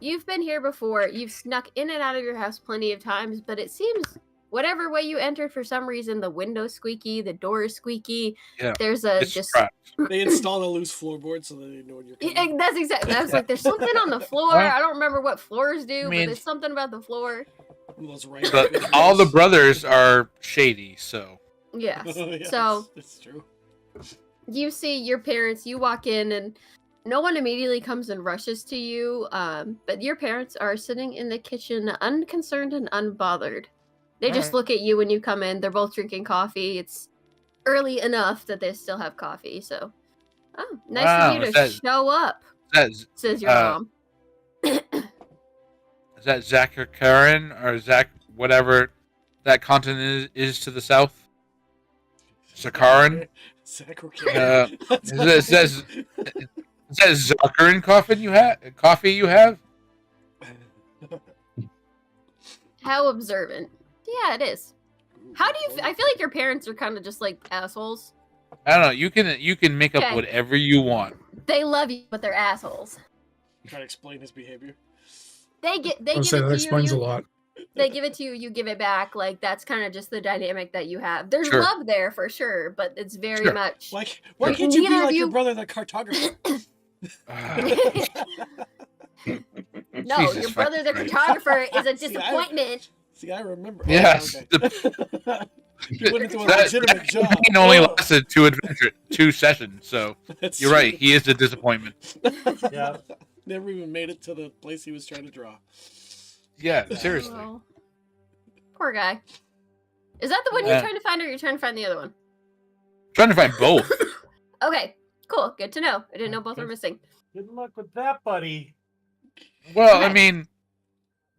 [SPEAKER 3] you've been here before. You've snuck in and out of your house plenty of times, but it seems whatever way you entered, for some reason, the window's squeaky, the door is squeaky.
[SPEAKER 4] Yeah,
[SPEAKER 3] There's a
[SPEAKER 4] It's
[SPEAKER 3] just.
[SPEAKER 4] trapped.
[SPEAKER 1] They install a loose floorboard so that they know when you're
[SPEAKER 3] Yeah,
[SPEAKER 1] coming.
[SPEAKER 3] that's exactly. I was like, there's something on the floor.
[SPEAKER 4] Well,
[SPEAKER 3] I don't remember what floors do,
[SPEAKER 4] I mean-
[SPEAKER 3] but there's something about the floor.
[SPEAKER 1] Those right
[SPEAKER 4] But all the brothers are shady, so.
[SPEAKER 3] Yes.
[SPEAKER 1] Yeah,
[SPEAKER 3] So
[SPEAKER 1] that's true.
[SPEAKER 3] you see your parents, you walk in, and no one immediately comes and rushes to you. But your parents are sitting in the kitchen, unconcerned and unbothered. They just
[SPEAKER 4] Alright.
[SPEAKER 3] look at you when you come in. They're both drinking coffee. It's early enough that they still have coffee. So, oh, nice
[SPEAKER 4] Wow,
[SPEAKER 3] of you
[SPEAKER 4] is
[SPEAKER 3] to
[SPEAKER 4] that-
[SPEAKER 3] show up,
[SPEAKER 4] Is
[SPEAKER 3] says your mom.
[SPEAKER 4] that Zach or Karen or Zach, whatever that continent is to the south? Zakaran? Is that Zakaran coffee you have?
[SPEAKER 3] How observant. Yeah, it is. How do you? I feel like your parents are kind of just like assholes.
[SPEAKER 4] I don't know. You can make up
[SPEAKER 3] Okay.
[SPEAKER 4] whatever you want.
[SPEAKER 3] They love you, but they're assholes.
[SPEAKER 1] Try to explain his behavior.
[SPEAKER 3] They
[SPEAKER 6] I
[SPEAKER 3] give
[SPEAKER 6] would
[SPEAKER 3] it
[SPEAKER 6] say that
[SPEAKER 3] to
[SPEAKER 6] explains
[SPEAKER 3] you.
[SPEAKER 6] a lot.
[SPEAKER 3] They give it to you. You give it back. Like that's kind of just the dynamic that you have. There's
[SPEAKER 4] Sure.
[SPEAKER 3] love there for sure, but it's very
[SPEAKER 4] Sure.
[SPEAKER 3] much.
[SPEAKER 1] Why
[SPEAKER 3] Like,
[SPEAKER 1] can't you be
[SPEAKER 3] neither of
[SPEAKER 1] like your
[SPEAKER 3] you-
[SPEAKER 1] brother, the cartographer?
[SPEAKER 3] No,
[SPEAKER 4] Jesus
[SPEAKER 3] your brother, the
[SPEAKER 4] fucking
[SPEAKER 3] cartographer, is a
[SPEAKER 1] See,
[SPEAKER 3] disappointment.
[SPEAKER 1] See, I remember.
[SPEAKER 4] Yes.
[SPEAKER 1] Okay. He went into a
[SPEAKER 4] That-
[SPEAKER 1] legitimate job.
[SPEAKER 4] It only
[SPEAKER 1] Oh,
[SPEAKER 4] lasted 2 sessions, so
[SPEAKER 1] that's
[SPEAKER 4] you're right.
[SPEAKER 1] true.
[SPEAKER 4] He is a disappointment.
[SPEAKER 5] Yeah.
[SPEAKER 1] Never even made it to the place he was trying to draw.
[SPEAKER 4] Yeah, seriously.
[SPEAKER 3] Well, poor guy. Is that the one
[SPEAKER 4] Yeah.
[SPEAKER 3] you're trying to find, or you're trying to find the other one?
[SPEAKER 4] Trying to find both.
[SPEAKER 3] Okay, cool. Good to know. I didn't know both were missing.
[SPEAKER 5] Good luck with that, buddy.
[SPEAKER 4] Well,
[SPEAKER 3] Okay.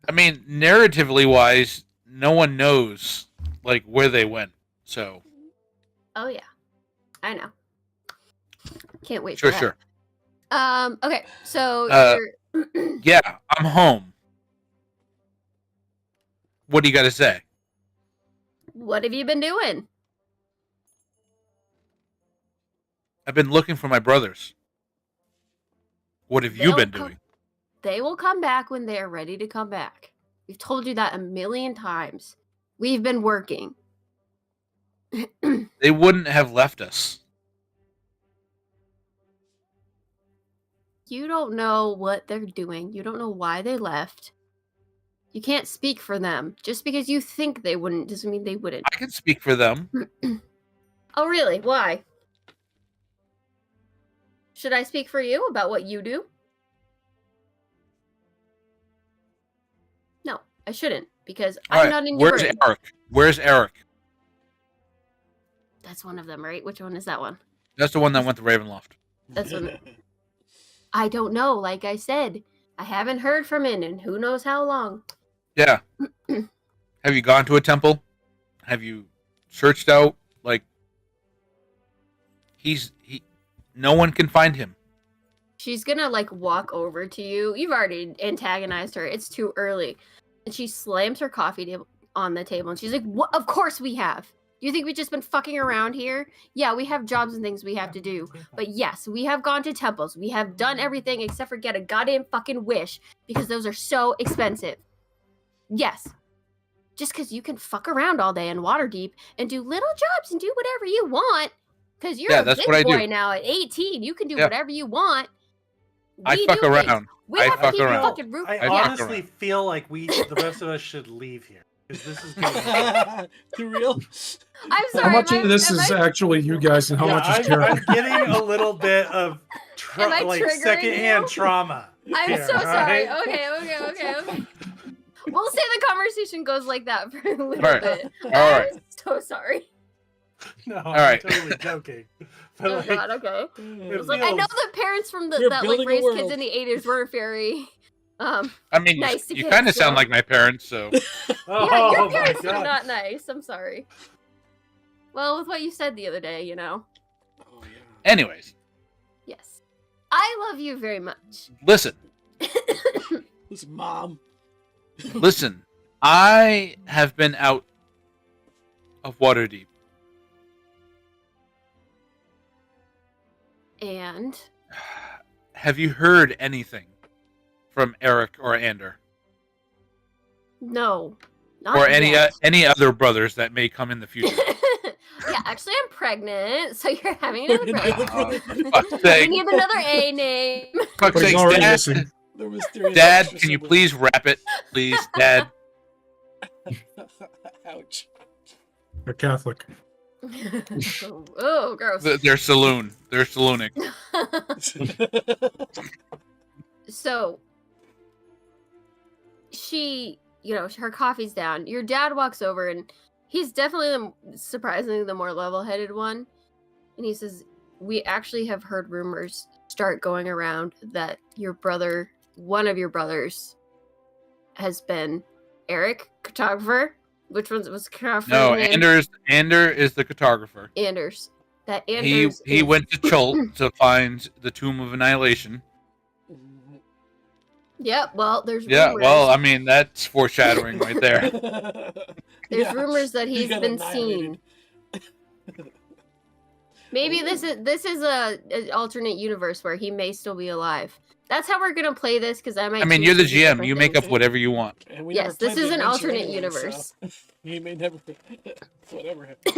[SPEAKER 4] I mean, narratively wise, no one knows like where they went. So
[SPEAKER 3] Oh yeah, I know. Can't wait.
[SPEAKER 4] sure,
[SPEAKER 3] for that.
[SPEAKER 4] sure.
[SPEAKER 3] Okay. So you're
[SPEAKER 4] Yeah, I'm home. What do you got to say?
[SPEAKER 3] what have you been doing?
[SPEAKER 4] I've been looking for my brothers. What have you
[SPEAKER 3] They'll
[SPEAKER 4] been
[SPEAKER 3] come-
[SPEAKER 4] doing?
[SPEAKER 3] They will come back when they are ready to come back. We've told you that a million times. We've been working.
[SPEAKER 4] They wouldn't have left us.
[SPEAKER 3] You don't know what they're doing. You don't know why they left. You can't speak for them. Just because you think they wouldn't doesn't mean they wouldn't.
[SPEAKER 4] I can speak for them.
[SPEAKER 3] Oh, really? Why? Should I speak for you about what you do? No, I shouldn't, because
[SPEAKER 4] All
[SPEAKER 3] I'm
[SPEAKER 4] right,
[SPEAKER 3] not in your
[SPEAKER 4] where's
[SPEAKER 3] room.
[SPEAKER 4] Eric? Where's Eric?
[SPEAKER 3] That's one of them, right? Which one is that one?
[SPEAKER 4] That's the one that went to Ravenloft.
[SPEAKER 3] That's one. I don't know. Like I said, I haven't heard from him in who knows how long.
[SPEAKER 4] Yeah. Have you gone to a temple? Have you searched out like he no one can find him.
[SPEAKER 3] She's gonna like walk over to you. You've already antagonized her. It's too early. And she slams her coffee table on the table and she's like, "What? Of course we have. Do you think we've just been fucking around here? Yeah, we have jobs and things we have to do. But yes, we have gone to temples. We have done everything except for get a goddamn fucking wish because those are so expensive. Yes. Just because you can fuck around all day in Waterdeep and do little jobs and do whatever you want. Because you're
[SPEAKER 4] Yeah,
[SPEAKER 3] a
[SPEAKER 4] that's
[SPEAKER 3] big
[SPEAKER 4] what I do.
[SPEAKER 3] boy now at 18. You can do
[SPEAKER 4] Yeah.
[SPEAKER 3] whatever you want.
[SPEAKER 4] I
[SPEAKER 3] We
[SPEAKER 4] fuck
[SPEAKER 3] do things.
[SPEAKER 4] around.
[SPEAKER 3] We
[SPEAKER 4] I
[SPEAKER 3] have to
[SPEAKER 4] fuck
[SPEAKER 3] keep the
[SPEAKER 4] around.
[SPEAKER 3] fucking roof.
[SPEAKER 5] I
[SPEAKER 4] fuck
[SPEAKER 5] honestly
[SPEAKER 4] around.
[SPEAKER 5] feel like the rest of us should leave here because this is getting.
[SPEAKER 1] Too real?
[SPEAKER 3] I'm sorry.
[SPEAKER 6] How much
[SPEAKER 3] am
[SPEAKER 6] of this
[SPEAKER 3] am
[SPEAKER 6] is actually you guys, and how much is
[SPEAKER 5] I'm
[SPEAKER 6] Karen?
[SPEAKER 5] getting a little bit of
[SPEAKER 3] Am I
[SPEAKER 5] like
[SPEAKER 3] triggering
[SPEAKER 5] secondhand
[SPEAKER 3] you?
[SPEAKER 5] trauma.
[SPEAKER 3] I'm
[SPEAKER 5] here,
[SPEAKER 3] so sorry.
[SPEAKER 5] alright?
[SPEAKER 3] Okay. We'll say the conversation goes like that for a little
[SPEAKER 4] Alright.
[SPEAKER 3] bit.
[SPEAKER 4] Alright.
[SPEAKER 3] I'm so sorry.
[SPEAKER 5] No, I'm
[SPEAKER 4] Alright.
[SPEAKER 5] totally joking. But
[SPEAKER 3] Oh
[SPEAKER 5] like,
[SPEAKER 3] god, okay.
[SPEAKER 5] it
[SPEAKER 3] It's like I know
[SPEAKER 5] feels-
[SPEAKER 3] that parents from
[SPEAKER 1] You're
[SPEAKER 3] that like
[SPEAKER 1] building a
[SPEAKER 3] raised kids
[SPEAKER 1] world.
[SPEAKER 3] in the 80s weren't very
[SPEAKER 4] I mean,
[SPEAKER 3] Nice to
[SPEAKER 4] you
[SPEAKER 3] get
[SPEAKER 4] kind of sound
[SPEAKER 3] still.
[SPEAKER 4] like my parents, so
[SPEAKER 5] Oh
[SPEAKER 3] yeah, your
[SPEAKER 5] my
[SPEAKER 3] parents were
[SPEAKER 5] god.
[SPEAKER 3] not nice. I'm sorry. Well, with what you said the other day, you know.
[SPEAKER 1] Oh, yeah.
[SPEAKER 4] anyways,
[SPEAKER 3] Yes. I love you very much.
[SPEAKER 4] listen.
[SPEAKER 1] Listen, Mom.
[SPEAKER 4] Listen, I have been out of Waterdeep.
[SPEAKER 3] And
[SPEAKER 4] Have you heard anything from Eric or Ander
[SPEAKER 3] no. Not
[SPEAKER 4] or
[SPEAKER 3] yet.
[SPEAKER 4] any other brothers that may come in the future?
[SPEAKER 3] Yeah, actually I'm pregnant, so you're having another brother.
[SPEAKER 4] Fuck's
[SPEAKER 3] We
[SPEAKER 4] sake!
[SPEAKER 3] need another A name.
[SPEAKER 4] Fuck's
[SPEAKER 6] But he's
[SPEAKER 4] sake,
[SPEAKER 6] already
[SPEAKER 4] Dad!
[SPEAKER 6] missing.
[SPEAKER 1] The mysterious
[SPEAKER 4] Dad,
[SPEAKER 1] extra
[SPEAKER 4] can you
[SPEAKER 1] sibling.
[SPEAKER 4] please wrap it, please, Dad?
[SPEAKER 1] Ouch.
[SPEAKER 6] A Catholic.
[SPEAKER 3] Oh, gross.
[SPEAKER 4] They're saloon. They're saloonic.
[SPEAKER 3] So she, her coffee's down. Your dad walks over and he's definitely surprisingly the more level-headed one. And he says, "We actually have heard rumors start going around that one of your brothers has been Eric, cartographer. Which one was cartographer?
[SPEAKER 4] No, Ander is the cartographer.
[SPEAKER 3] Anders. That
[SPEAKER 4] He
[SPEAKER 3] Anders
[SPEAKER 4] went to Chult to find the Tomb of Annihilation.
[SPEAKER 3] Yep. Well, there's
[SPEAKER 4] Yeah,
[SPEAKER 3] rumors.
[SPEAKER 4] well, I mean, that's foreshadowing right there.
[SPEAKER 3] There's
[SPEAKER 1] Yeah,
[SPEAKER 3] rumors that
[SPEAKER 1] he
[SPEAKER 3] he's
[SPEAKER 1] got
[SPEAKER 3] been
[SPEAKER 1] annihilated.
[SPEAKER 3] seen. Maybe this is an alternate universe where he may still be alive. That's how we're gonna play this because I might.
[SPEAKER 4] I mean,
[SPEAKER 3] choose
[SPEAKER 4] you're the
[SPEAKER 3] to do
[SPEAKER 4] GM.
[SPEAKER 3] different
[SPEAKER 4] You make
[SPEAKER 3] things.
[SPEAKER 4] up whatever you want.
[SPEAKER 1] And we
[SPEAKER 3] Yes,
[SPEAKER 1] never
[SPEAKER 3] this
[SPEAKER 1] played
[SPEAKER 3] is
[SPEAKER 1] the
[SPEAKER 3] an
[SPEAKER 1] adventure
[SPEAKER 3] alternate
[SPEAKER 1] anyway,
[SPEAKER 3] universe.
[SPEAKER 1] So he may never. Whatever happens.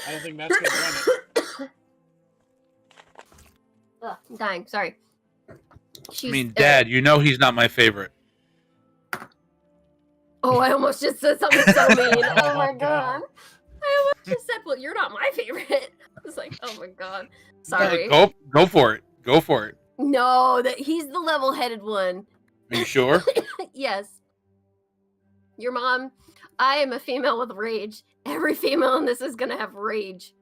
[SPEAKER 1] I don't think Matt's gonna run it.
[SPEAKER 3] Ugh, I'm dying. Sorry.
[SPEAKER 4] I mean, Dad, you know he's not my favorite.
[SPEAKER 3] Oh, I almost just said something so mean. Oh my
[SPEAKER 5] Oh,
[SPEAKER 3] god. I almost just said, "Well, you're not my favorite." I was like, "Oh my god." Sorry.
[SPEAKER 4] Go for it. Go for it.
[SPEAKER 3] No, that he's the level-headed one.
[SPEAKER 4] Are you sure?
[SPEAKER 3] Yes. Your mom. I am a female with rage. Every female in this is gonna have rage.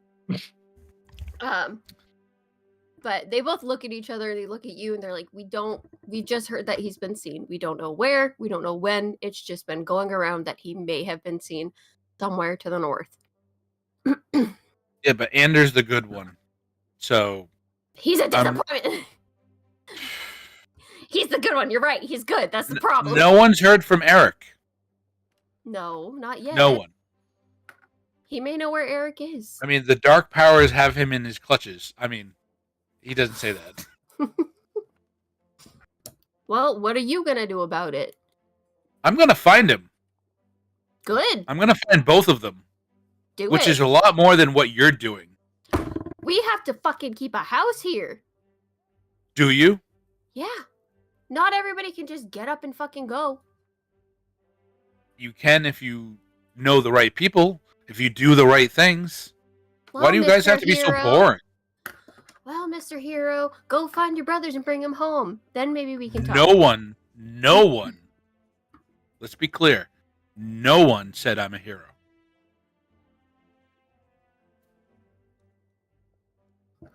[SPEAKER 3] But they both look at each other, they look at you, and they're like, we've just heard that he's been seen. We don't know where, we don't know when. It's just been going around that he may have been seen somewhere to the north.
[SPEAKER 4] Yeah, but Anders the good one. So
[SPEAKER 3] He's a disappointment. He's the good one. You're right. He's good. That's the problem.
[SPEAKER 4] no one's heard from Eric.
[SPEAKER 3] No, not yet.
[SPEAKER 4] No one.
[SPEAKER 3] He may know where Eric is.
[SPEAKER 4] I mean, the dark powers have him in his clutches. I mean, he doesn't say that.
[SPEAKER 3] Well, what are you gonna do about it?
[SPEAKER 4] I'm gonna find him.
[SPEAKER 3] Good.
[SPEAKER 4] I'm gonna find both of them,
[SPEAKER 3] Do
[SPEAKER 4] which
[SPEAKER 3] it.
[SPEAKER 4] is a lot more than what you're doing.
[SPEAKER 3] We have to fucking keep a house here.
[SPEAKER 4] Do you?
[SPEAKER 3] Yeah. Not everybody can just get up and fucking go.
[SPEAKER 4] You can if you know the right people, if you do the right things.
[SPEAKER 3] Well,
[SPEAKER 4] Why do you guys
[SPEAKER 3] Mr.
[SPEAKER 4] have to be so
[SPEAKER 3] Hero-
[SPEAKER 4] boring?
[SPEAKER 3] Well, Mr. Hero, go find your brothers and bring them home. Then maybe we can talk.
[SPEAKER 4] No one. Let's be clear. No one said I'm a hero.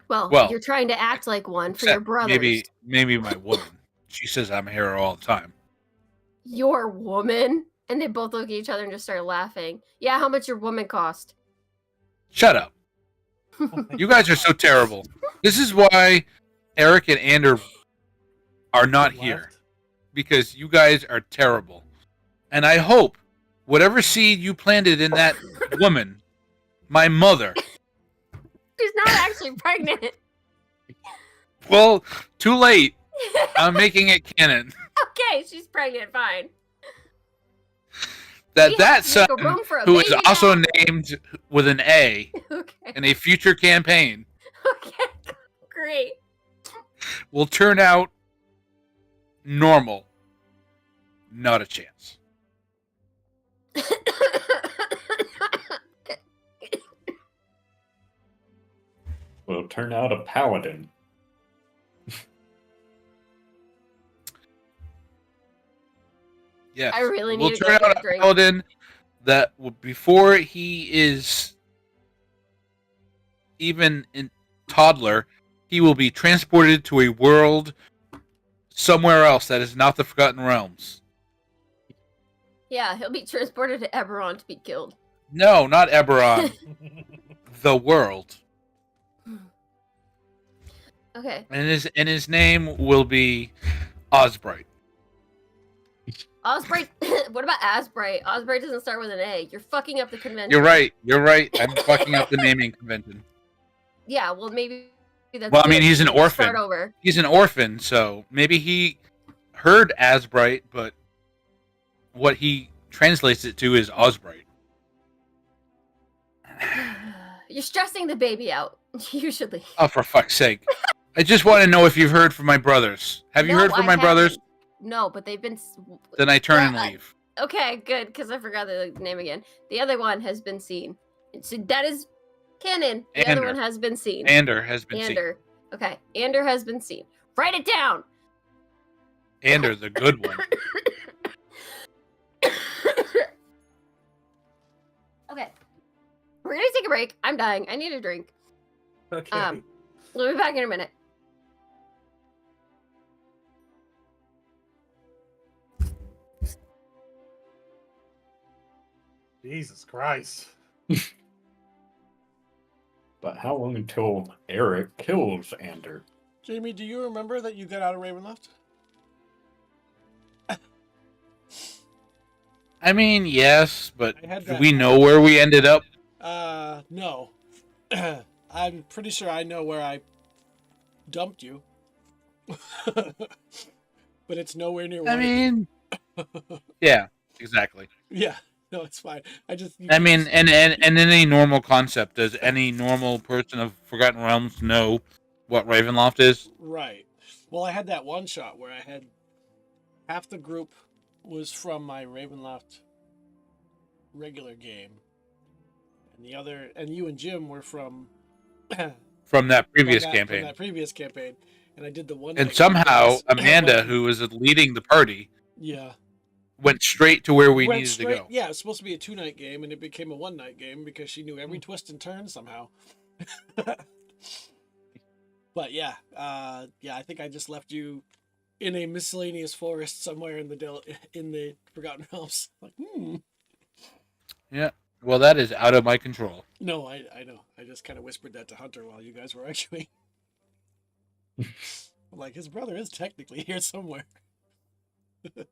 [SPEAKER 3] Well, you're trying to act like one for your
[SPEAKER 4] Except
[SPEAKER 3] brothers.
[SPEAKER 4] maybe my woman. She says I'm a hero all the time.
[SPEAKER 3] Your woman? And they both look at each other and just start laughing. Yeah, how much your woman cost?
[SPEAKER 4] Shut up. You guys are so terrible. This is why Eric and Ander are not here.
[SPEAKER 5] Left.
[SPEAKER 4] Because you guys are terrible. And I hope whatever seed you planted in that woman, my mother,
[SPEAKER 3] She's not actually pregnant.
[SPEAKER 4] well, too late. I'm making it canon.
[SPEAKER 3] Okay, she's pregnant, fine.
[SPEAKER 4] That
[SPEAKER 3] We
[SPEAKER 4] that
[SPEAKER 3] have to make
[SPEAKER 4] son,
[SPEAKER 3] a room for a
[SPEAKER 4] who is
[SPEAKER 3] baby
[SPEAKER 4] also
[SPEAKER 3] now.
[SPEAKER 4] named with an A
[SPEAKER 3] Okay.
[SPEAKER 4] in a future campaign,
[SPEAKER 3] Okay. Great.
[SPEAKER 4] will turn out normal. Not a chance.
[SPEAKER 2] Will turn out a paladin.
[SPEAKER 4] Yes.
[SPEAKER 3] I really
[SPEAKER 4] We'll
[SPEAKER 3] need to
[SPEAKER 4] turn
[SPEAKER 3] go get
[SPEAKER 4] out
[SPEAKER 3] a
[SPEAKER 4] a
[SPEAKER 3] drink.
[SPEAKER 4] paladin that before he is even in toddler, he will be transported to a world somewhere else that is not the Forgotten Realms.
[SPEAKER 3] Yeah, he'll be transported to Eberron to be killed.
[SPEAKER 4] No, not Eberron. The world.
[SPEAKER 3] Okay.
[SPEAKER 4] And his name will be Osbright.
[SPEAKER 3] Osbright. What about Asbright? Osbright doesn't start with an A. You're fucking up the convention.
[SPEAKER 4] You're right. I'm fucking up the naming convention.
[SPEAKER 3] Yeah, well, maybe that's
[SPEAKER 4] Well, I mean,
[SPEAKER 3] good.
[SPEAKER 4] he's an
[SPEAKER 3] We can Start
[SPEAKER 4] orphan.
[SPEAKER 3] over.
[SPEAKER 4] He's an orphan, so maybe he heard Asbright, but what he translates it to is Osbright.
[SPEAKER 3] You're stressing the baby out, usually.
[SPEAKER 4] Oh, for fuck's sake. I just want to know if you've heard from my brothers. Have you
[SPEAKER 3] No,
[SPEAKER 4] heard from
[SPEAKER 3] I
[SPEAKER 4] my brothers?
[SPEAKER 3] haven't. No, but they've been.
[SPEAKER 4] Then I turn and
[SPEAKER 3] Well,
[SPEAKER 4] leave.
[SPEAKER 3] Okay, good, because I forgot the name again. The other one has been seen. So that is canon. The other
[SPEAKER 4] Ander.
[SPEAKER 3] one has been seen.
[SPEAKER 4] Ander has been seen.
[SPEAKER 3] Ander. Okay, Ander has been seen. Write it down.
[SPEAKER 4] Ander, the good one.
[SPEAKER 3] Okay. We're gonna take a break. I'm dying. I need a drink.
[SPEAKER 5] Okay.
[SPEAKER 3] We'll be back in a minute.
[SPEAKER 5] Jesus Christ.
[SPEAKER 2] But how long until Eric kills Ander?
[SPEAKER 1] Jamie, do you remember that you got out of Ravenloft?
[SPEAKER 4] I mean, yes, but
[SPEAKER 1] I had
[SPEAKER 4] do
[SPEAKER 1] that-
[SPEAKER 4] we know where we ended up?
[SPEAKER 1] No. I'm pretty sure I know where I dumped you. But it's nowhere near
[SPEAKER 4] I
[SPEAKER 1] Waterdeep.
[SPEAKER 4] mean, yeah, exactly.
[SPEAKER 1] Yeah, no, it's fine. I just.
[SPEAKER 4] I mean, and in any normal concept, does any normal person of Forgotten Realms know what Ravenloft is?
[SPEAKER 1] Right. Well, I had that one shot where I had half the group was from my Ravenloft regular game, and the other, and you and Jim were from
[SPEAKER 4] From that previous
[SPEAKER 1] from
[SPEAKER 4] campaign.
[SPEAKER 1] that previous campaign, and I did the one.
[SPEAKER 4] And
[SPEAKER 1] night
[SPEAKER 4] somehow
[SPEAKER 1] game.
[SPEAKER 4] Amanda, who was leading the party,
[SPEAKER 1] yeah,
[SPEAKER 4] went straight to where we
[SPEAKER 1] went
[SPEAKER 4] needed
[SPEAKER 1] straight.
[SPEAKER 4] to go.
[SPEAKER 1] Yeah, it was supposed to be a 2-night game, and it became a 1-night game because she knew every twist and turn somehow. But yeah, I think I just left you in a miscellaneous forest somewhere in the Forgotten Realms. Like,
[SPEAKER 4] Yeah. Well, that is out of my control.
[SPEAKER 1] No, I know. I just kind of whispered that to Hunter while you guys were arguing. I'm like, his brother is technically here somewhere. I'm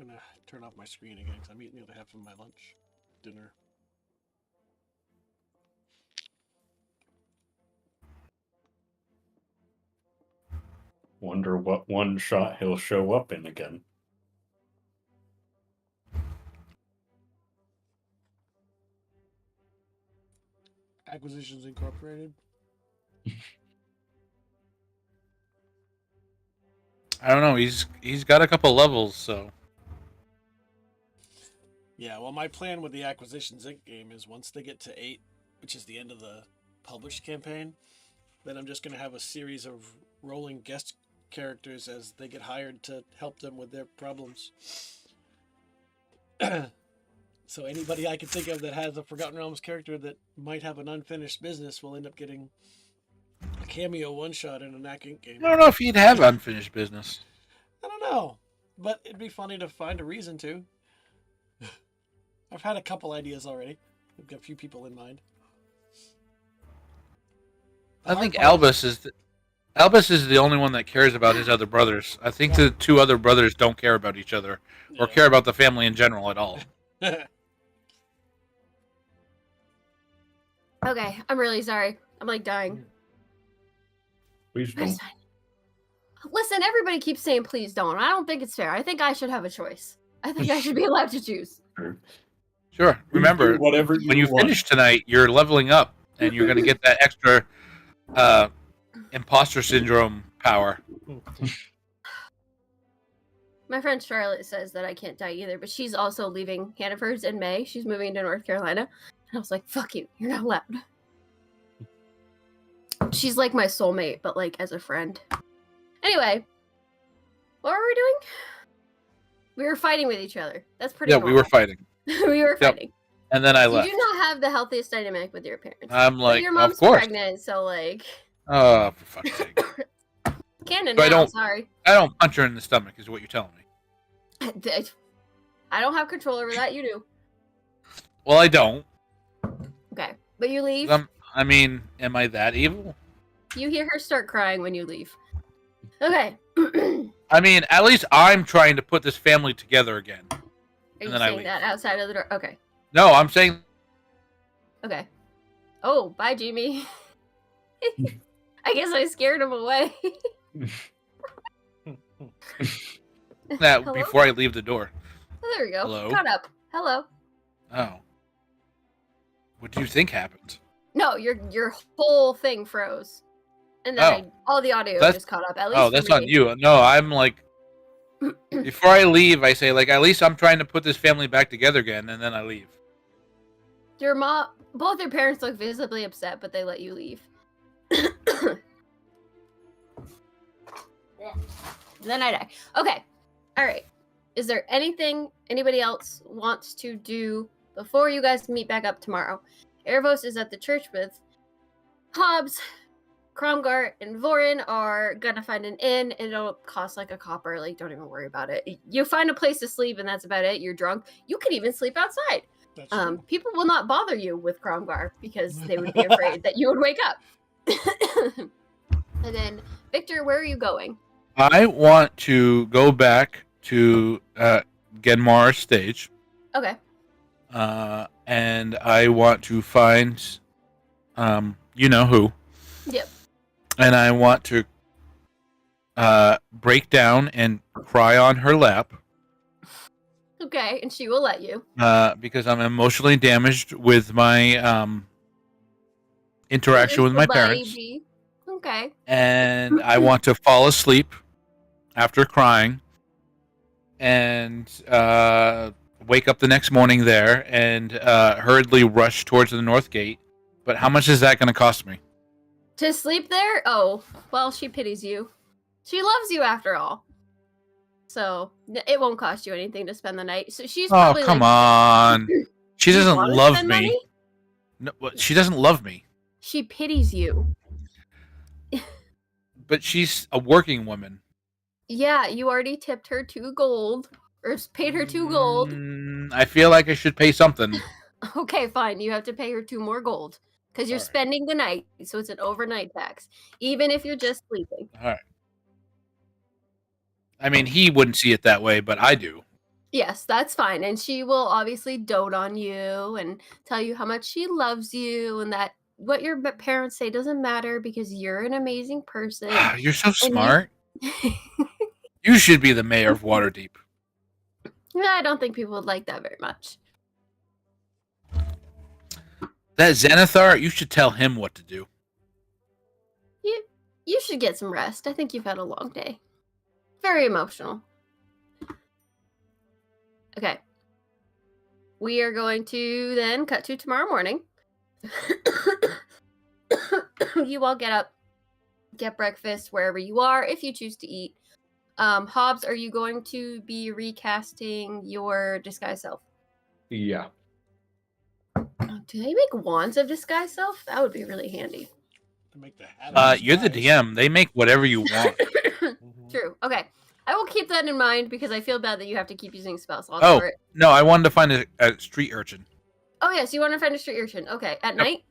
[SPEAKER 1] gonna turn off my screen again because I'm eating the other half of my dinner.
[SPEAKER 2] Wonder what one shot he'll show up in again.
[SPEAKER 1] Acquisitions Incorporated.
[SPEAKER 4] I don't know. He's got a couple levels, so
[SPEAKER 1] Yeah, well, my plan with the Acquisitions Inc. game is once they get to 8, which is the end of the published campaign, then I'm just going to have a series of rolling guest characters as they get hired to help them with their problems. So anybody I can think of that has a Forgotten Realms character that might have an unfinished business will end up getting a cameo one-shot in an Ac Inc. game.
[SPEAKER 4] I don't know if he'd have unfinished business.
[SPEAKER 1] I don't know, but it'd be funny to find a reason to. I've had a couple ideas already. I've got a few people in mind.
[SPEAKER 4] I think Albus is the only one that cares about his other brothers. I think the two other brothers don't care about each other or care about the family in general at all.
[SPEAKER 3] Okay, I'm really sorry. I'm like dying.
[SPEAKER 2] Please don't.
[SPEAKER 3] It's fine. Listen, everybody keeps saying please don't. I don't think it's fair. I think I should have a choice. I think I should be allowed to choose.
[SPEAKER 4] Sure. Remember,
[SPEAKER 2] Do whatever
[SPEAKER 4] when you
[SPEAKER 2] want.
[SPEAKER 4] finish tonight, you're leveling up, and you're going to get that extra imposter syndrome power.
[SPEAKER 3] My friend Charlotte says that I can't die either, but she's also leaving Hannaford's in May. She's moving to North Carolina. And I was like, fuck you. You're not allowed. She's like my soulmate, but like as a friend. Anyway, what were we doing? We were fighting with each other. That's pretty
[SPEAKER 4] Yeah, we were
[SPEAKER 3] normal.
[SPEAKER 4] fighting.
[SPEAKER 3] We were
[SPEAKER 4] Yep.
[SPEAKER 3] fighting.
[SPEAKER 4] And then I
[SPEAKER 3] You
[SPEAKER 4] left.
[SPEAKER 3] do not have the healthiest dynamic with your parents.
[SPEAKER 4] I'm
[SPEAKER 3] But
[SPEAKER 4] like,
[SPEAKER 3] your mom's
[SPEAKER 4] of course.
[SPEAKER 3] pregnant, so like
[SPEAKER 4] Oh, for fuck's sake.
[SPEAKER 3] canon
[SPEAKER 4] So
[SPEAKER 3] now,
[SPEAKER 4] I don't-
[SPEAKER 3] sorry.
[SPEAKER 4] I don't punch her in the stomach, is what you're telling me.
[SPEAKER 3] I don't have control over that, you do.
[SPEAKER 4] Well, I don't.
[SPEAKER 3] Okay. But you leave.
[SPEAKER 4] I mean, am I that evil?
[SPEAKER 3] You hear her start crying when you leave. Okay.
[SPEAKER 4] I mean, at least I'm trying to put this family together again.
[SPEAKER 3] Are you
[SPEAKER 4] then I
[SPEAKER 3] saying
[SPEAKER 4] leave.
[SPEAKER 3] that outside of the door? Okay.
[SPEAKER 4] No, I'm saying
[SPEAKER 3] Okay. Oh, bye, Jimmy. I guess I scared him away.
[SPEAKER 4] that
[SPEAKER 3] Hello?
[SPEAKER 4] before I leave the door.
[SPEAKER 3] Oh, there we go.
[SPEAKER 4] Hello?
[SPEAKER 3] Caught up. Hello.
[SPEAKER 4] Oh. What do you think happened?
[SPEAKER 3] No, your whole thing froze. And then all the audio
[SPEAKER 4] That's-
[SPEAKER 3] just caught up. At least
[SPEAKER 4] Oh,
[SPEAKER 3] for
[SPEAKER 4] that's
[SPEAKER 3] me.
[SPEAKER 4] on you. No, I'm like, before I leave, I say, like, at least I'm trying to put this family back together again, and then I leave.
[SPEAKER 3] Your mom, both your parents look visibly upset, but they let you leave. Then I die. Okay. All right. Is there anything anybody else wants to do before you guys meet back up tomorrow? Erebos is at the church with Hobbs. Cromgar and Vorin are gonna find an inn, and it'll cost like a copper. Like, don't even worry about it. You find a place to sleep, and that's about it. You're drunk. You could even sleep outside.
[SPEAKER 1] That's true.
[SPEAKER 3] People will not bother you with Cromgar because they would be afraid that you would wake up. And then, Victor, where are you going?
[SPEAKER 4] I want to go back to Genmar stage,
[SPEAKER 3] Okay.
[SPEAKER 4] and I want to find, you know who,
[SPEAKER 3] Yep.
[SPEAKER 4] and I want to break down and cry on her lap
[SPEAKER 3] Okay, and she will let you.
[SPEAKER 4] because I'm emotionally damaged with my interaction with my
[SPEAKER 3] Little
[SPEAKER 4] parents,
[SPEAKER 3] baby. Okay.
[SPEAKER 4] and I want to fall asleep after crying and wake up the next morning there and hurriedly rush towards the north gate. But how much is that going to cost me?
[SPEAKER 3] To sleep there? Oh, well, she pities you. She loves you after all. So it won't cost you anything to spend the night. So she's
[SPEAKER 4] Oh,
[SPEAKER 3] probably
[SPEAKER 4] come
[SPEAKER 3] like,
[SPEAKER 4] on. She
[SPEAKER 3] "You
[SPEAKER 4] doesn't
[SPEAKER 3] wanna
[SPEAKER 4] love
[SPEAKER 3] spend
[SPEAKER 4] me.
[SPEAKER 3] money?"
[SPEAKER 4] No, she doesn't love me.
[SPEAKER 3] She pities you.
[SPEAKER 4] But she's a working woman.
[SPEAKER 3] Yeah, you already tipped her 2 gold. Or paid her 2 gold.
[SPEAKER 4] I feel like I should pay something.
[SPEAKER 3] Okay, fine. You have to pay her 2 more gold. Because you're
[SPEAKER 4] All right.
[SPEAKER 3] spending the night. So it's an overnight tax. Even if you're just sleeping.
[SPEAKER 4] All right. I mean, he wouldn't see it that way, but I do.
[SPEAKER 3] Yes, that's fine. And she will obviously dote on you and tell you how much she loves you and that what your parents say doesn't matter because you're an amazing person.
[SPEAKER 4] You're so
[SPEAKER 3] And
[SPEAKER 4] smart. You should be the mayor of Waterdeep.
[SPEAKER 3] I don't think people would like that very much.
[SPEAKER 4] That Xanathar, you should tell him what to do.
[SPEAKER 3] You should get some rest. I think you've had a long day. Very emotional. Okay. We are going to then cut to tomorrow morning. You all get up, get breakfast wherever you are, if you choose to eat. Hobbs, are you going to be recasting your disguise self?
[SPEAKER 2] Yeah.
[SPEAKER 3] Do they make wands of disguise self? That would be really handy.
[SPEAKER 1] To make the hat of
[SPEAKER 4] You're the
[SPEAKER 1] disguise.
[SPEAKER 4] DM. They make whatever you want.
[SPEAKER 3] True. Okay. I will keep that in mind because I feel bad that you have to keep using spell slots
[SPEAKER 4] Oh.
[SPEAKER 3] for it.
[SPEAKER 4] No, I wanted to find a street urchin.
[SPEAKER 3] Oh, yes. You want to find a street urchin. Okay. At night?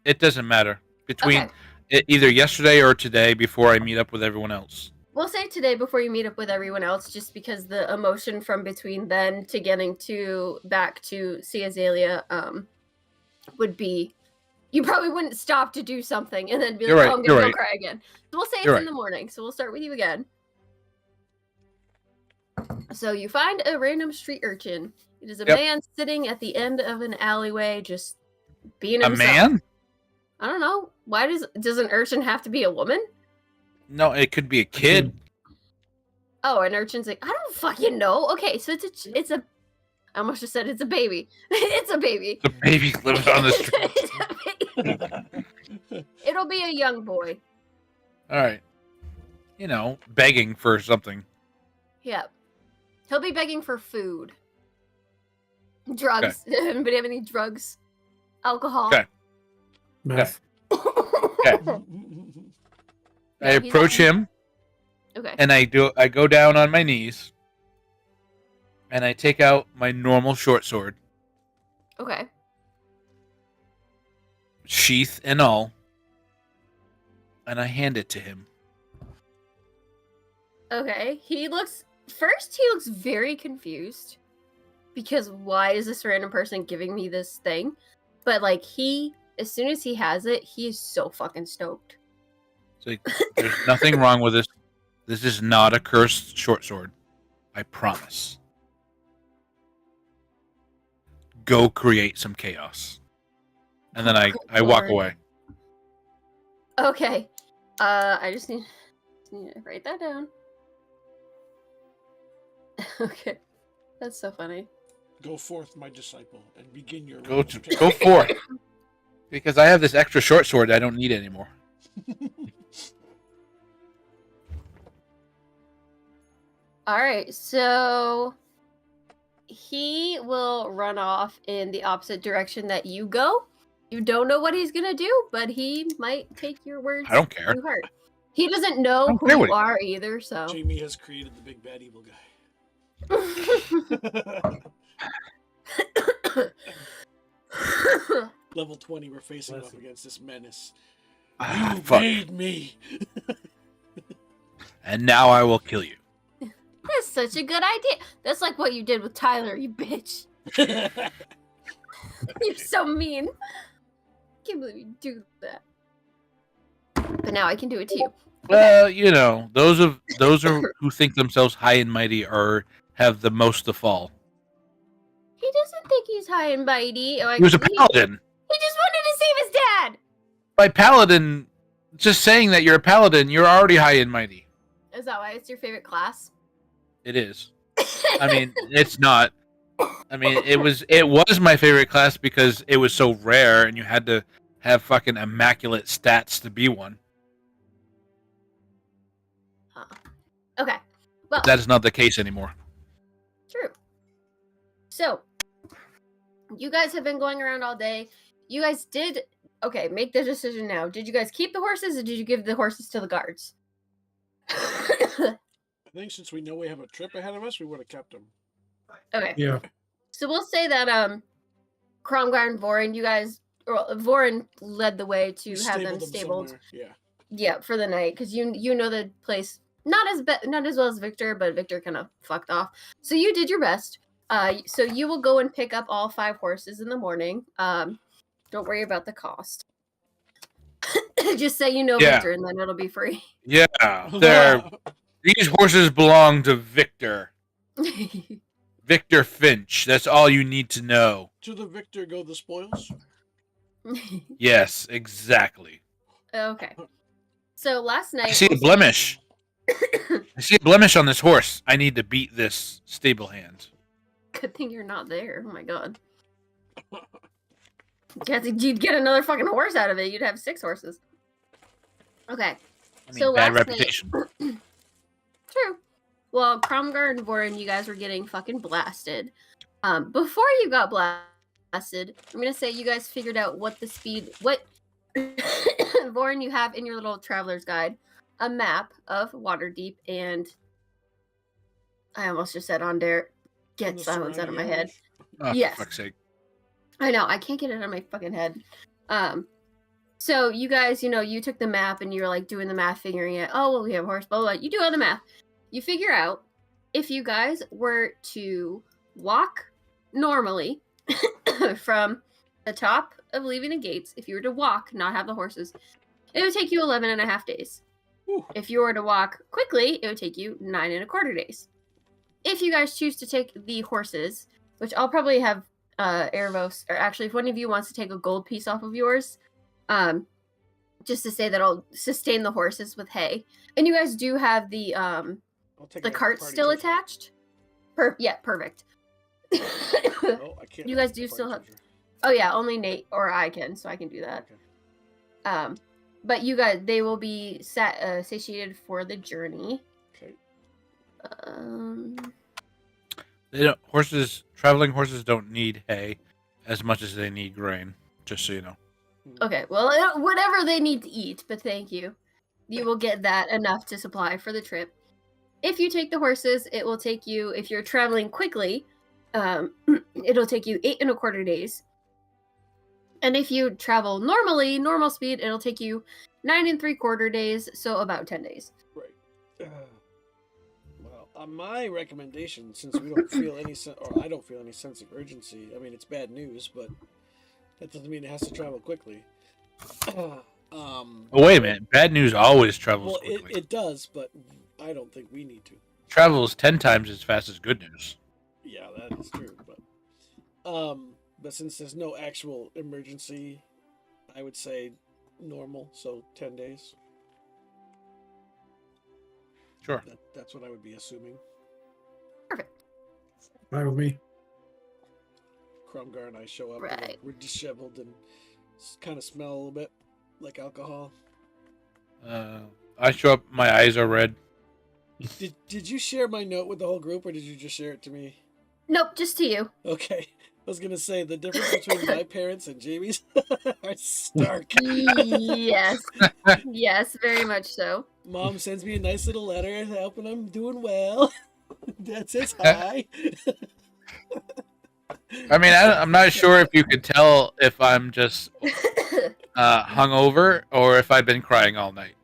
[SPEAKER 4] It doesn't matter. Between
[SPEAKER 3] Okay.
[SPEAKER 4] either yesterday or today before I meet up with everyone else.
[SPEAKER 3] We'll say today before you meet up with everyone else, just because the emotion from between then to getting to back to see Azalea would be you probably wouldn't stop to do something and then be
[SPEAKER 4] You're
[SPEAKER 3] like,
[SPEAKER 4] right,
[SPEAKER 3] oh, I'm
[SPEAKER 4] you're
[SPEAKER 3] gonna
[SPEAKER 4] right.
[SPEAKER 3] go cry again. So we'll say it's
[SPEAKER 4] You're
[SPEAKER 3] in
[SPEAKER 4] right.
[SPEAKER 3] the morning. So we'll start with you again. So you find a random street urchin. It is a
[SPEAKER 4] Yep.
[SPEAKER 3] man sitting at the end of an alleyway, just being
[SPEAKER 4] A
[SPEAKER 3] himself.
[SPEAKER 4] man?
[SPEAKER 3] I don't know. Why does an urchin have to be a woman?
[SPEAKER 4] No, it could be a kid.
[SPEAKER 3] Oh, an urchin's like, I don't fucking know. Okay, so it's a I almost just said it's a baby. It's a baby.
[SPEAKER 4] The baby living on the street.
[SPEAKER 3] It's a baby. It'll be a young boy.
[SPEAKER 4] All right. You know, begging for something.
[SPEAKER 3] Yep. He'll be begging for food. Drugs. Anybody have any drugs? Alcohol?
[SPEAKER 4] Okay.
[SPEAKER 6] Meth.
[SPEAKER 4] I
[SPEAKER 3] Yeah, he's
[SPEAKER 4] approach
[SPEAKER 3] on-
[SPEAKER 4] him
[SPEAKER 3] Okay.
[SPEAKER 4] and I go down on my knees and I take out my normal short sword,
[SPEAKER 3] Okay.
[SPEAKER 4] sheath and all, and I hand it to him.
[SPEAKER 3] Okay. He looks very confused because why is this random person giving me this thing? But like as soon as he has it, he is so fucking stoked.
[SPEAKER 4] It's like, there's nothing wrong with this. This is not a cursed short sword. I promise. Go create some chaos. And then I walk
[SPEAKER 3] Lord.
[SPEAKER 4] away.
[SPEAKER 3] Okay. I just need to write that down. Okay. That's so funny.
[SPEAKER 1] Go forth, my disciple, and begin your
[SPEAKER 4] Go
[SPEAKER 1] reign of
[SPEAKER 4] go
[SPEAKER 1] terror.
[SPEAKER 4] for it. Because I have this extra short sword I don't need anymore.
[SPEAKER 3] All right, so he will run off in the opposite direction that you go. You don't know what he's gonna do, but he might take your words
[SPEAKER 4] I don't care.
[SPEAKER 3] to heart. He doesn't know
[SPEAKER 4] don't
[SPEAKER 3] who
[SPEAKER 4] care what
[SPEAKER 3] you
[SPEAKER 4] he-
[SPEAKER 3] are either, so.
[SPEAKER 1] Jamie has created the big bad evil guy. Level 20, we're facing
[SPEAKER 5] Bless
[SPEAKER 1] off
[SPEAKER 5] you.
[SPEAKER 1] against this menace.
[SPEAKER 4] Ah,
[SPEAKER 1] You
[SPEAKER 4] fuck.
[SPEAKER 1] made me.
[SPEAKER 4] and now I will kill you.
[SPEAKER 3] That's such a good idea. That's like what you did with Tyler, you bitch. You're so mean. Can't believe you do that. But now I can do it to you.
[SPEAKER 4] You know, those who think themselves high and mighty have the most to fall.
[SPEAKER 3] He doesn't think he's high and mighty.
[SPEAKER 4] He was a paladin.
[SPEAKER 3] He just wanted to save his dad.
[SPEAKER 4] By paladin, just saying that you're a paladin, you're already high and mighty.
[SPEAKER 3] Is that why it's your favorite class?
[SPEAKER 4] It is. I mean, it's not. I mean, it was my favorite class because it was so rare, and you had to have fucking immaculate stats to be one.
[SPEAKER 3] Okay. Well,
[SPEAKER 4] That is not the case anymore.
[SPEAKER 3] true. So, you guys have been going around all day. You guys did. Okay, make the decision now. Did you guys keep the horses, or did you give the horses to the guards?
[SPEAKER 1] I think since we know we have a trip ahead of us, we would have kept them.
[SPEAKER 3] Okay.
[SPEAKER 6] Yeah.
[SPEAKER 3] So we'll say that Kromgar and Vorin, you guys, or Vorin led the way to
[SPEAKER 1] We
[SPEAKER 3] have them
[SPEAKER 1] stabled
[SPEAKER 3] stabled.
[SPEAKER 1] somewhere. Yeah.
[SPEAKER 3] Yeah, for the night, because you know the place not as well as Victor, but Victor kind of fucked off. So you did your best. So you will go and pick up all 5 horses in the morning. Don't worry about the cost. Just say you know
[SPEAKER 4] Yeah.
[SPEAKER 3] Victor, and then it'll be free.
[SPEAKER 4] Yeah, these horses belong to Victor. Victor Finch. That's all you need to know.
[SPEAKER 1] To the victor go the spoils.
[SPEAKER 4] Yes, exactly.
[SPEAKER 3] Okay. So last night
[SPEAKER 4] I see a blemish. I see a blemish on this horse. I need to beat this stable hand.
[SPEAKER 3] Good thing you're not there. Oh my god. You'd get another fucking horse out of it. You'd have 6 horses. Okay.
[SPEAKER 4] I mean,
[SPEAKER 3] So
[SPEAKER 4] bad
[SPEAKER 3] last night-
[SPEAKER 4] reputation.
[SPEAKER 3] True. Well, Kromgar and Vorin, you guys were getting fucking blasted. Before you got blasted, I'm gonna say you guys figured out what Vorin, you have in your little traveler's guide a map of Waterdeep, and I almost just said on there, get
[SPEAKER 1] And the
[SPEAKER 3] silence out of my
[SPEAKER 1] surrounding
[SPEAKER 3] head.
[SPEAKER 4] Oh,
[SPEAKER 3] Yes.
[SPEAKER 4] for fuck's sake.
[SPEAKER 3] I know, I can't get it out of my fucking head. So you guys, you took the map and you were like doing the math, figuring it. Oh, well, we have a horse, blah, blah, blah. You do all the math. You figure out if you guys were to walk normally from the top of leaving the gates, if you were to walk, not have the horses, it would take you 11 and a half days.
[SPEAKER 1] Whew.
[SPEAKER 3] If you were to walk quickly, it would take you 9 and a quarter days. If you guys choose to take the horses, which I'll probably have Erebos, or actually if one of you wants to take a gold piece off of yours, just to say that I'll sustain the horses with hay. And you guys do have the
[SPEAKER 1] I'll take it as a
[SPEAKER 3] cart
[SPEAKER 1] party
[SPEAKER 3] still
[SPEAKER 1] treasure.
[SPEAKER 3] attached? Yeah, perfect.
[SPEAKER 1] Oh, I can't.
[SPEAKER 3] You guys
[SPEAKER 1] have
[SPEAKER 3] do
[SPEAKER 1] the
[SPEAKER 3] still
[SPEAKER 1] party
[SPEAKER 3] have-
[SPEAKER 1] treasure.
[SPEAKER 3] Oh yeah, only Nate or I can, so I can do that.
[SPEAKER 1] Okay.
[SPEAKER 3] But you guys, they will be satiated for the journey.
[SPEAKER 1] Okay.
[SPEAKER 4] Traveling horses don't need hay as much as they need grain, just so you know.
[SPEAKER 3] Okay, well, whatever they need to eat, but thank you. You will get that enough to supply for the trip. If you take the horses, it will take you, if you're traveling quickly, it'll take you 8 and a quarter days. And if you travel normally, normal speed, it'll take you 9 and 3/4 days, so about 10 days.
[SPEAKER 1] Right. Well, my recommendation, since we don't feel any or I don't feel any sense of urgency. I mean, it's bad news, but that doesn't mean it has to travel quickly.
[SPEAKER 4] Oh, wait a minute. Bad news always travels
[SPEAKER 1] Well,
[SPEAKER 4] quickly.
[SPEAKER 1] it does, but I don't think we need to.
[SPEAKER 4] Travels 10 times as fast as good news.
[SPEAKER 1] Yeah, that is true. But since there's no actual emergency, I would say normal, so 10 days.
[SPEAKER 4] Sure.
[SPEAKER 1] That's what I would be assuming.
[SPEAKER 6] Fine with me.
[SPEAKER 1] Kromgar and I show up.
[SPEAKER 3] Right.
[SPEAKER 1] We're disheveled and kind of smell a little bit like alcohol.
[SPEAKER 4] I show up, my eyes are red.
[SPEAKER 1] Did you share my note with the whole group, or did you just share it to me?
[SPEAKER 3] Nope, just to you.
[SPEAKER 1] Okay. I was gonna say the difference between my parents and Jamie's are stark.
[SPEAKER 3] Yes. Yes, very much so.
[SPEAKER 1] Mom sends me a nice little letter helping I'm doing well. Dad says hi.
[SPEAKER 4] I mean, I'm not sure if you could tell if I'm just hungover or if I've been crying all night.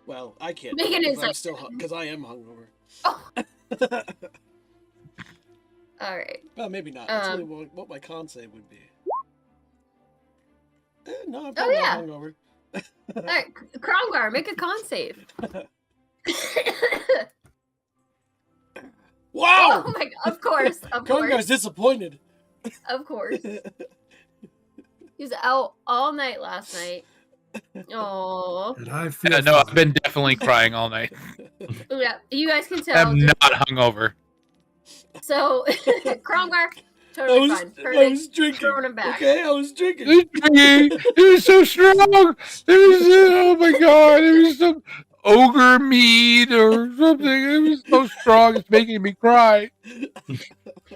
[SPEAKER 1] Well, I can't.
[SPEAKER 3] Make an
[SPEAKER 1] because I'm
[SPEAKER 3] insight
[SPEAKER 1] still because I am hungover.
[SPEAKER 3] Oh. All right.
[SPEAKER 1] Well, maybe not. That's really what my con save would be. No, I'm
[SPEAKER 3] Oh, yeah.
[SPEAKER 1] not hungover.
[SPEAKER 3] All right, Kromgar, make a con save.
[SPEAKER 1] Wow!
[SPEAKER 3] Oh my god! Of course,
[SPEAKER 1] Kongar's disappointed.
[SPEAKER 3] of course. He was out all night last night. Oh,
[SPEAKER 6] And I feel
[SPEAKER 4] Yeah, no, I've been definitely crying all night.
[SPEAKER 3] yeah. You guys can
[SPEAKER 4] I'm
[SPEAKER 3] tell.
[SPEAKER 4] not hungover.
[SPEAKER 3] So, Kromgar,
[SPEAKER 1] I
[SPEAKER 3] totally
[SPEAKER 1] was,
[SPEAKER 3] fine.
[SPEAKER 1] I was drinking.
[SPEAKER 3] Throwing him back.
[SPEAKER 1] Okay, I was drinking.
[SPEAKER 4] It was so strong. Oh my god! It was some ogre mead or something. It was so strong. It's making me cry.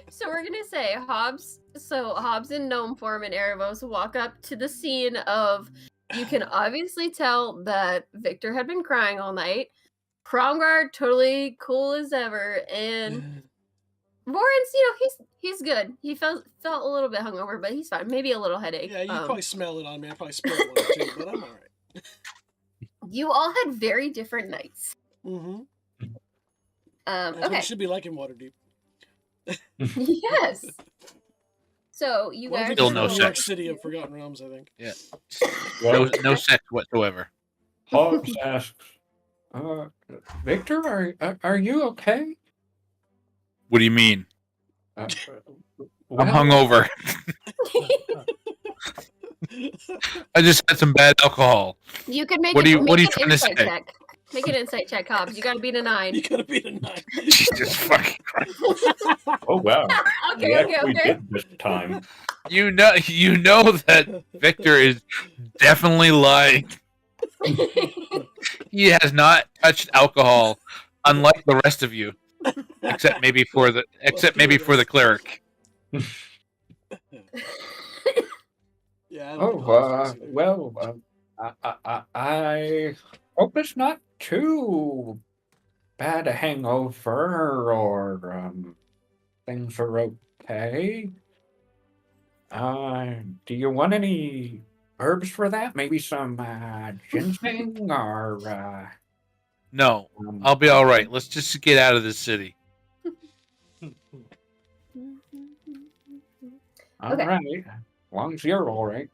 [SPEAKER 3] So we're gonna say Hobbs. So Hobbs in gnome form and Erebos walk up to the scene of. You can obviously tell that Victor had been crying all night. Kromgar totally cool as ever, and Voren's, he's good. He felt a little bit hungover, but he's fine. Maybe a little headache.
[SPEAKER 1] Yeah, you probably smell it on me. I probably spilled one or two, but I'm all right.
[SPEAKER 3] You all had very different nights.
[SPEAKER 1] Mm-hmm. That's what
[SPEAKER 3] Okay.
[SPEAKER 1] it should be like in Waterdeep.
[SPEAKER 3] Yes. So you guys
[SPEAKER 4] Still no
[SPEAKER 1] New York
[SPEAKER 4] sex.
[SPEAKER 1] City of Forgotten Realms, I think.
[SPEAKER 4] No sex whatsoever.
[SPEAKER 2] Hobbs asks, Victor, are you okay?
[SPEAKER 4] What do you mean?
[SPEAKER 2] Uh,
[SPEAKER 4] I'm hungover. I just had some bad alcohol.
[SPEAKER 3] You can make
[SPEAKER 4] What
[SPEAKER 3] it,
[SPEAKER 4] are you
[SPEAKER 3] make an
[SPEAKER 4] trying to
[SPEAKER 3] insight
[SPEAKER 4] say?
[SPEAKER 3] check. Make an insight check, Hobbs. You gotta beat a 9.
[SPEAKER 1] You gotta be the 9.
[SPEAKER 4] Jesus fucking Christ.
[SPEAKER 2] Oh wow, we
[SPEAKER 3] Okay,
[SPEAKER 2] actually
[SPEAKER 3] okay.
[SPEAKER 2] did this time.
[SPEAKER 4] You know that Victor is definitely lying. He has not touched alcohol, unlike the rest of you, except maybe for the cleric.
[SPEAKER 1] Yeah. I don't
[SPEAKER 2] Oh,
[SPEAKER 1] think Hobbs does either.
[SPEAKER 2] well, I hope it's not too bad a hangover or things are okay. Do you want any herbs for that? Maybe some ginseng or
[SPEAKER 4] No, I'll be all right. Let's just get out of this city.
[SPEAKER 2] all
[SPEAKER 3] Okay.
[SPEAKER 2] right. As long as you're all right.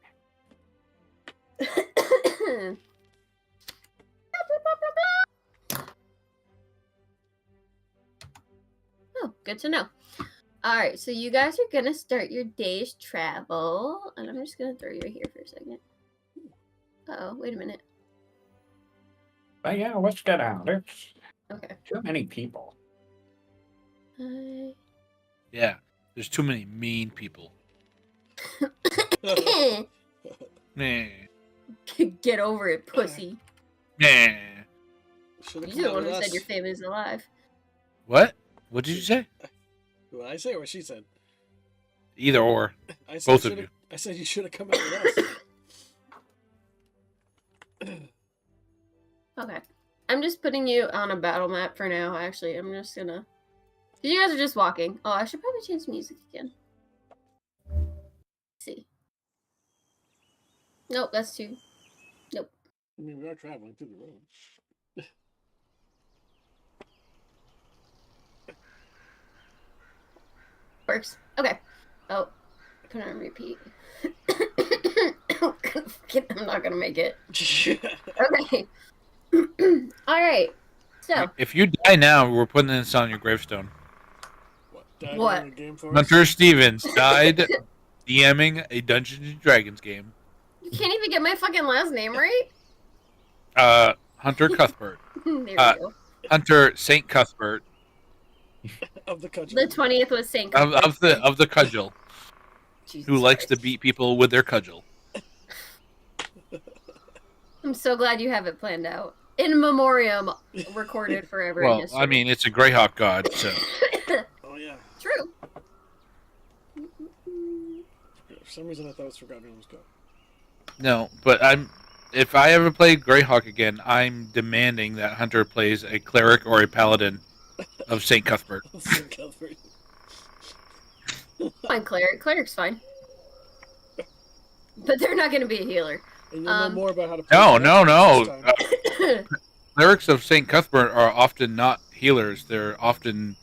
[SPEAKER 3] Oh, good to know. All right, so you guys are gonna start your day's travel, and I'm just gonna throw you here for a second. Oh, wait a minute.
[SPEAKER 2] But yeah, let's get out. There's
[SPEAKER 3] Okay.
[SPEAKER 2] too many people.
[SPEAKER 4] Yeah, there's too many mean people. Nah.
[SPEAKER 3] Get over it, pussy.
[SPEAKER 4] Nah.
[SPEAKER 1] Should've
[SPEAKER 3] You're the
[SPEAKER 1] come
[SPEAKER 3] one
[SPEAKER 1] out
[SPEAKER 3] who
[SPEAKER 1] with
[SPEAKER 3] said your
[SPEAKER 1] us.
[SPEAKER 3] family is alive.
[SPEAKER 4] What? What did you say?
[SPEAKER 1] What I say or what she said?
[SPEAKER 4] Either or.
[SPEAKER 1] I said
[SPEAKER 4] Both
[SPEAKER 1] you
[SPEAKER 4] of
[SPEAKER 1] should've- I said you should have come out with us.
[SPEAKER 3] Okay. I'm just putting you on a battle map for now, actually. I'm just gonna... You guys are just walking. Oh, I should probably change the music again. Let's see. Nope, that's too...
[SPEAKER 1] I mean, we are traveling through the road.
[SPEAKER 3] Works. Okay. Oh, put it on repeat. I'm not gonna make it. Okay. Alright. So,
[SPEAKER 4] If you die now, we're putting this on your gravestone.
[SPEAKER 1] Died
[SPEAKER 3] What?
[SPEAKER 1] in the game for us?
[SPEAKER 4] Hunter Stevens died DMing a Dungeons and Dragons game.
[SPEAKER 3] you can't even get my fucking last name right?
[SPEAKER 4] Hunter Cuthbert.
[SPEAKER 3] There we go.
[SPEAKER 4] Hunter Saint Cuthbert
[SPEAKER 1] Of the country.
[SPEAKER 3] The 20th was St.
[SPEAKER 4] of the cudgel,
[SPEAKER 3] Jesus
[SPEAKER 4] who likes to
[SPEAKER 3] Christ.
[SPEAKER 4] beat people with their cudgel.
[SPEAKER 3] I'm so glad you have it planned out. In memoriam, recorded forever in
[SPEAKER 4] Well,
[SPEAKER 3] history.
[SPEAKER 4] I mean, it's a Greyhawk god, so
[SPEAKER 1] Oh yeah.
[SPEAKER 3] True.
[SPEAKER 1] For some reason I thought it was Forgotten Realms Go.
[SPEAKER 4] no. But if I ever play Greyhawk again, I'm demanding that Hunter plays a cleric or a paladin of Saint Cuthbert.
[SPEAKER 1] St. Cuthbert.
[SPEAKER 3] Fine, cleric. Cleric's fine. But they're not going to be a healer.
[SPEAKER 1] And you'll know more about how to play
[SPEAKER 4] No,
[SPEAKER 1] that
[SPEAKER 4] no, no.
[SPEAKER 1] next time.
[SPEAKER 4] clerics of Saint Cuthbert are often not healers. They're often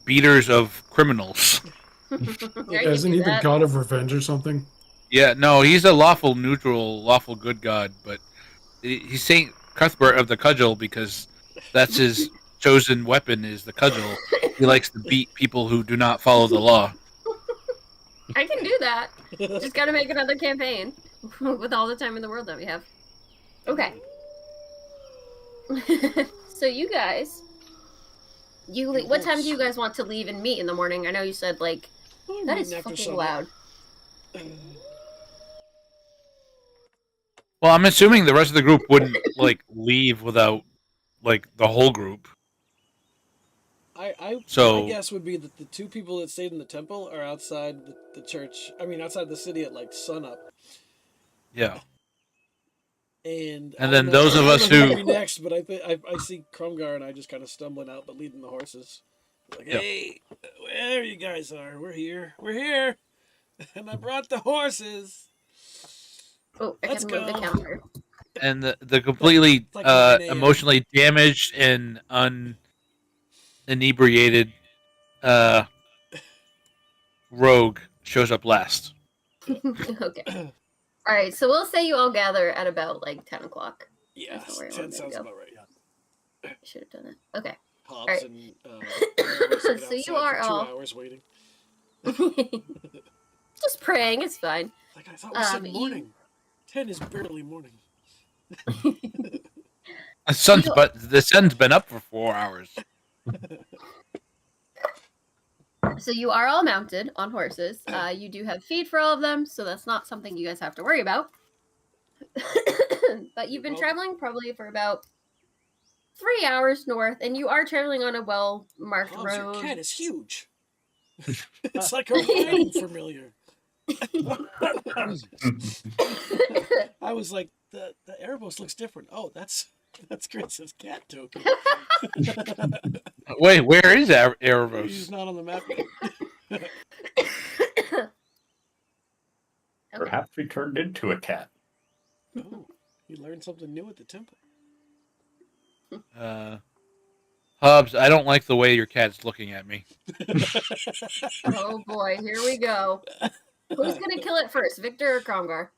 [SPEAKER 4] beaters of criminals.
[SPEAKER 3] Yeah, you can
[SPEAKER 6] Isn't
[SPEAKER 3] do
[SPEAKER 6] he the
[SPEAKER 3] that.
[SPEAKER 6] god of revenge or something?
[SPEAKER 4] Yeah, no, he's a lawful neutral, lawful good god, but he's Saint Cuthbert of the cudgel because that's his chosen weapon is the cudgel. He likes to beat people who do not follow the law.
[SPEAKER 3] I can do that. Just gotta make another campaign with all the time in the world that we have. Okay. So you guys, what time do you guys want to leave and meet in the morning? I know you said like
[SPEAKER 1] I'm
[SPEAKER 3] that is
[SPEAKER 1] meeting after
[SPEAKER 3] fucking
[SPEAKER 1] sunset.
[SPEAKER 3] loud.
[SPEAKER 4] Well, I'm assuming the rest of the group wouldn't like leave without like the whole group.
[SPEAKER 1] My
[SPEAKER 4] So
[SPEAKER 1] guess would be that the two people that stayed in the temple are outside the church. I mean, outside the city at like sunup.
[SPEAKER 4] yeah,
[SPEAKER 1] And
[SPEAKER 4] And
[SPEAKER 1] I
[SPEAKER 4] then
[SPEAKER 1] don't know-
[SPEAKER 4] those of
[SPEAKER 1] I don't
[SPEAKER 4] us
[SPEAKER 1] know
[SPEAKER 4] who-
[SPEAKER 1] would be next, but I see Crumgar and I just kind of stumbling out, but leading the horses. Like,
[SPEAKER 4] Yeah.
[SPEAKER 1] hey, where you guys are? We're here, and I brought the horses.
[SPEAKER 3] Oh, I
[SPEAKER 1] Let's
[SPEAKER 3] can move the
[SPEAKER 1] go.
[SPEAKER 3] counter.
[SPEAKER 4] and the completely
[SPEAKER 1] It's like 9 a.m.
[SPEAKER 4] emotionally damaged and uninebriated rogue shows up last.
[SPEAKER 3] Okay. All right. So we'll say you all gather at about like 10 o'clock.
[SPEAKER 1] Yes,
[SPEAKER 3] That's where I
[SPEAKER 1] 10
[SPEAKER 3] wanted to
[SPEAKER 1] sounds
[SPEAKER 3] go.
[SPEAKER 1] about right.
[SPEAKER 3] I should have done that. Okay.
[SPEAKER 1] Hobbs
[SPEAKER 3] right.
[SPEAKER 1] and
[SPEAKER 3] So you are
[SPEAKER 1] for 2
[SPEAKER 3] all-
[SPEAKER 1] hours waiting.
[SPEAKER 3] Just praying. It's fine.
[SPEAKER 1] Like I thought we said
[SPEAKER 3] you-
[SPEAKER 1] morning. 10 is barely morning.
[SPEAKER 4] The sun's been up for 4 hours.
[SPEAKER 3] So you are all mounted on horses. You do have feed for all of them, so that's not something you guys have to worry about. But you've been
[SPEAKER 1] Well-
[SPEAKER 3] traveling probably for about 3 hours north, and you are traveling on a well-marked
[SPEAKER 1] Hobbs, your
[SPEAKER 3] road.
[SPEAKER 1] cat is huge. It's like a riding familiar. I was like, the Erebos looks different. Oh, that's Gritz's cat token.
[SPEAKER 4] Wait, where is
[SPEAKER 1] He's
[SPEAKER 4] Erebos?
[SPEAKER 1] not on the map yet.
[SPEAKER 2] Perhaps he turned into a cat.
[SPEAKER 1] Oh, you learned something new at the temple.
[SPEAKER 4] Hobbs, I don't like the way your cat's looking at me.
[SPEAKER 3] Oh boy, here we go. Who's gonna kill it first, Victor or Kromgar?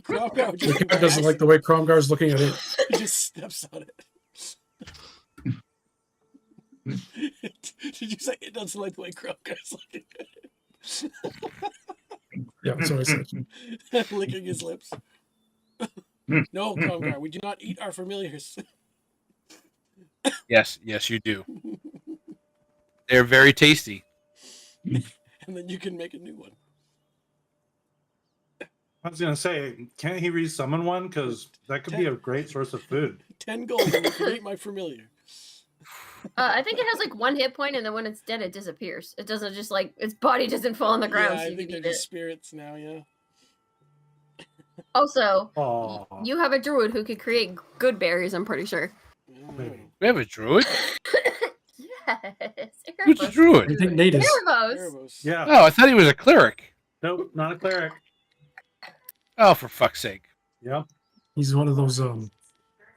[SPEAKER 1] Cromgar
[SPEAKER 6] The
[SPEAKER 1] just,
[SPEAKER 6] cat doesn't like the way Cromgar's looking at it.
[SPEAKER 1] he just steps on it. Did you say it doesn't like the way Cromgar's looking at
[SPEAKER 6] Yeah, that's what I said.
[SPEAKER 1] it? Licking his lips. No, Cromgar, we do not eat our familiars.
[SPEAKER 4] Yes, you do. They're very tasty.
[SPEAKER 1] And then you can make a new one.
[SPEAKER 5] I was gonna say, can't he resummon one? Because that could be a great source of food.
[SPEAKER 1] 10 gold and you can eat my familiar.
[SPEAKER 3] I think it has like 1 hit point, and then when it's dead, it disappears. It doesn't just like its body doesn't fall on the ground.
[SPEAKER 1] Yeah,
[SPEAKER 3] so
[SPEAKER 1] I
[SPEAKER 3] you
[SPEAKER 1] think
[SPEAKER 3] can
[SPEAKER 1] they're
[SPEAKER 3] eat
[SPEAKER 1] just
[SPEAKER 3] it.
[SPEAKER 1] spirits now, yeah.
[SPEAKER 3] Also,
[SPEAKER 5] Oh,
[SPEAKER 3] you have a druid who could create good berries. I'm pretty sure.
[SPEAKER 1] Mm.
[SPEAKER 4] We have a druid?
[SPEAKER 3] Yes.
[SPEAKER 4] Who's a
[SPEAKER 3] Erebos.
[SPEAKER 4] druid?
[SPEAKER 6] I think Nate is.
[SPEAKER 3] Erebos.
[SPEAKER 1] Erebos.
[SPEAKER 5] yeah.
[SPEAKER 4] Oh, I thought he was a cleric.
[SPEAKER 5] Nope, not a cleric.
[SPEAKER 4] Oh, for fuck's sake.
[SPEAKER 5] Yep.
[SPEAKER 6] He's one of those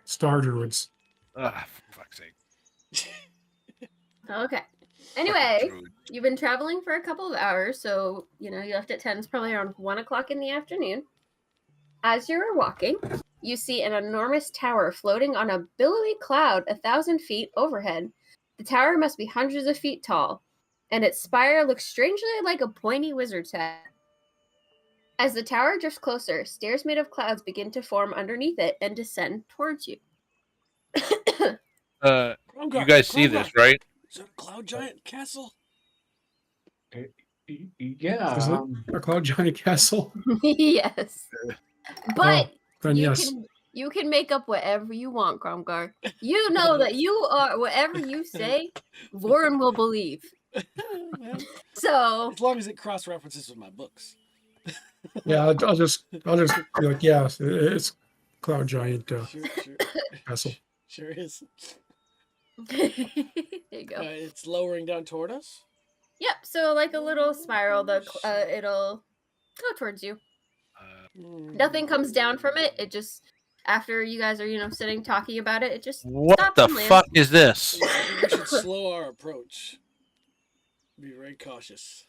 [SPEAKER 6] star druids.
[SPEAKER 4] Ah, for fuck's sake.
[SPEAKER 3] Okay.
[SPEAKER 4] Fucking
[SPEAKER 3] Anyway,
[SPEAKER 4] druid.
[SPEAKER 3] you've been traveling for a couple of hours, so you left at 10. It's probably around 1 o'clock in the afternoon. As you are walking, you see an enormous tower floating on a billowy cloud 1,000 feet overhead. The tower must be hundreds of feet tall, and its spire looks strangely like a pointy wizard's hat. As the tower drifts closer, stairs made of clouds begin to form underneath it and descend towards you.
[SPEAKER 1] Cromgar,
[SPEAKER 4] You guys see
[SPEAKER 1] Cromgar,
[SPEAKER 4] this, right?
[SPEAKER 1] Is that a cloud giant castle?
[SPEAKER 2] Yeah.
[SPEAKER 6] Is it? A cloud giant castle?
[SPEAKER 3] Yes. But
[SPEAKER 6] Then
[SPEAKER 3] you
[SPEAKER 6] yes.
[SPEAKER 3] you can make up whatever you want, Cromgar. You know that you are whatever you say, Voron will believe.
[SPEAKER 1] Man,
[SPEAKER 3] So
[SPEAKER 1] as long as it cross references with my books.
[SPEAKER 6] Yeah, I'll just be like, yeah, it's cloud giant
[SPEAKER 1] Sure,
[SPEAKER 6] castle.
[SPEAKER 1] sure is.
[SPEAKER 3] there you go.
[SPEAKER 1] It's lowering down toward us.
[SPEAKER 3] Yep. So like a little spiral, it'll go towards you. Nothing comes down from it. It just after you guys are sitting talking about it, it just
[SPEAKER 4] What
[SPEAKER 3] stops
[SPEAKER 4] the
[SPEAKER 3] and lands.
[SPEAKER 4] fuck is this?
[SPEAKER 1] Yeah, I think we should slow our approach. Be very cautious.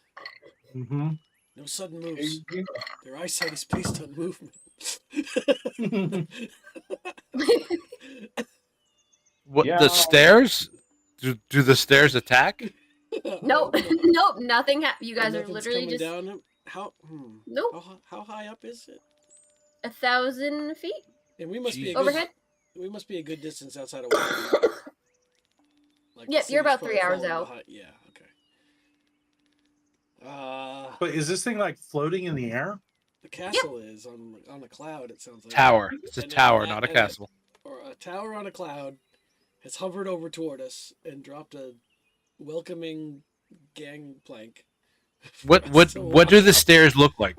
[SPEAKER 5] Mm-hmm.
[SPEAKER 1] No sudden moves. Their eyesight is based on movement.
[SPEAKER 4] What
[SPEAKER 2] Yeah.
[SPEAKER 4] the stairs? Do the stairs attack?
[SPEAKER 3] Nope, nope, nothing. You guys are
[SPEAKER 1] Nothing's
[SPEAKER 3] literally
[SPEAKER 1] coming
[SPEAKER 3] just
[SPEAKER 1] down. How?
[SPEAKER 3] nope,
[SPEAKER 1] How high up is it?
[SPEAKER 3] 1,000 feet
[SPEAKER 1] And we must be a
[SPEAKER 4] Jesus.
[SPEAKER 1] good,
[SPEAKER 3] overhead.
[SPEAKER 1] we must be a good distance outside of Waterloo. Like the
[SPEAKER 3] Yep, you're
[SPEAKER 1] city's
[SPEAKER 3] about
[SPEAKER 1] probably
[SPEAKER 3] 3 hours
[SPEAKER 1] falling
[SPEAKER 3] out.
[SPEAKER 1] behind- Yeah. Okay.
[SPEAKER 5] But is this thing like floating in the air?
[SPEAKER 1] The castle is on a cloud. It sounds like
[SPEAKER 4] Tower. It's a
[SPEAKER 1] And
[SPEAKER 4] tower,
[SPEAKER 1] then-
[SPEAKER 4] not a
[SPEAKER 1] and-
[SPEAKER 4] castle.
[SPEAKER 1] or a tower on a cloud has hovered over toward us and dropped a welcoming gangplank.
[SPEAKER 4] What
[SPEAKER 1] for
[SPEAKER 4] what
[SPEAKER 1] us to
[SPEAKER 4] what do
[SPEAKER 1] walk
[SPEAKER 4] the
[SPEAKER 1] up.
[SPEAKER 4] stairs look like?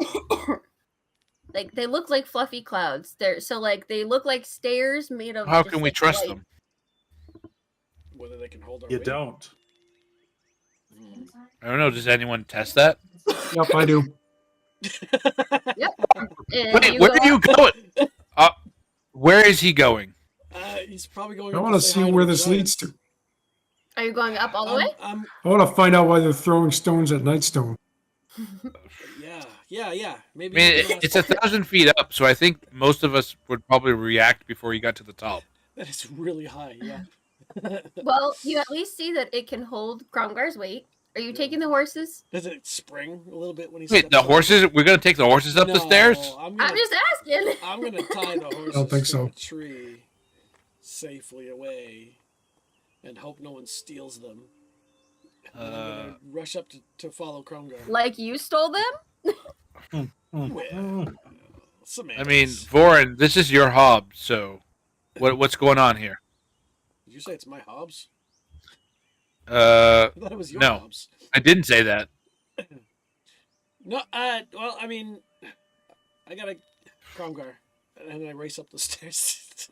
[SPEAKER 3] Like they look like fluffy clouds. They look like stairs made of.
[SPEAKER 4] How
[SPEAKER 3] just,
[SPEAKER 4] can we
[SPEAKER 3] like,
[SPEAKER 4] trust
[SPEAKER 3] light.
[SPEAKER 4] them?
[SPEAKER 1] Whether they can hold our
[SPEAKER 5] You
[SPEAKER 1] weight.
[SPEAKER 5] don't.
[SPEAKER 1] Hmm.
[SPEAKER 4] I don't know. Does anyone test that?
[SPEAKER 6] Yep, I do.
[SPEAKER 3] And
[SPEAKER 4] Wait,
[SPEAKER 3] you
[SPEAKER 4] where
[SPEAKER 3] go
[SPEAKER 4] are you
[SPEAKER 3] up-
[SPEAKER 4] going? Where is he going?
[SPEAKER 1] He's probably going.
[SPEAKER 6] I
[SPEAKER 1] up
[SPEAKER 6] want to
[SPEAKER 1] say
[SPEAKER 6] see
[SPEAKER 1] hi
[SPEAKER 6] where
[SPEAKER 1] the
[SPEAKER 6] this
[SPEAKER 1] giant.
[SPEAKER 6] leads to.
[SPEAKER 3] Are you going up all the way?
[SPEAKER 6] I want to find out why they're throwing stones at Nightstone.
[SPEAKER 1] Yeah.
[SPEAKER 4] I
[SPEAKER 1] Maybe.
[SPEAKER 4] mean,
[SPEAKER 1] you can ask-
[SPEAKER 4] it's 1,000 feet up, so I think most of us would probably react before you got to the top.
[SPEAKER 1] That is really high. Yeah.
[SPEAKER 3] Well, you at least see that it can hold Kromgar's weight. Are you taking the horses?
[SPEAKER 1] Does it spring a little bit when he?
[SPEAKER 4] Wait,
[SPEAKER 1] steps
[SPEAKER 4] the
[SPEAKER 1] on it?
[SPEAKER 4] horses? We're gonna take the horses up the
[SPEAKER 1] No,
[SPEAKER 4] stairs?
[SPEAKER 1] I'm
[SPEAKER 3] I'm just asking.
[SPEAKER 1] gonna tie the horses
[SPEAKER 6] think
[SPEAKER 1] to
[SPEAKER 6] so.
[SPEAKER 1] a tree safely away and hope no one steals them. And I'm gonna rush up to follow Kromgar.
[SPEAKER 3] Like you stole them?
[SPEAKER 1] Well,
[SPEAKER 4] I
[SPEAKER 1] semantics.
[SPEAKER 4] mean, Vorin, this is your hob, so what's going on here?
[SPEAKER 1] Did you say it's my Hobbs?
[SPEAKER 4] I
[SPEAKER 1] I thought it was your
[SPEAKER 4] No.
[SPEAKER 1] Hobbs.
[SPEAKER 4] didn't say that.
[SPEAKER 1] No, well, I mean, I got a Kromgar, and I race up the stairs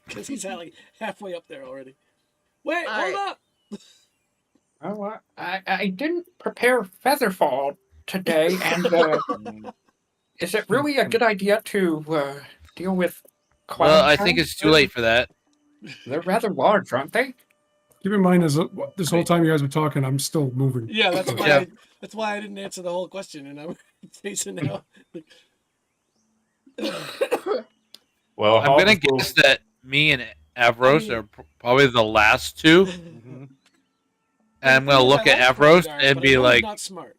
[SPEAKER 1] because he's like halfway up there already. Wait,
[SPEAKER 3] All
[SPEAKER 1] hold
[SPEAKER 3] right.
[SPEAKER 1] up!
[SPEAKER 2] Oh, I didn't prepare Featherfall today, and is it really a good idea to deal with clown
[SPEAKER 4] Well, I think
[SPEAKER 2] hounds?
[SPEAKER 4] it's too late for that.
[SPEAKER 2] They're rather large, aren't they?
[SPEAKER 6] Keep in mind, this whole time you guys were talking, I'm still moving.
[SPEAKER 1] Yeah, that's why.
[SPEAKER 4] Yeah.
[SPEAKER 1] That's why I didn't answer the whole question, and I'm facing now.
[SPEAKER 2] Well,
[SPEAKER 4] I'm gonna
[SPEAKER 2] Hobbs will-
[SPEAKER 4] guess that me and Avros are probably the last two,
[SPEAKER 5] Mm-hmm.
[SPEAKER 4] and I'm gonna look at Avros and be like,
[SPEAKER 1] "Not smart."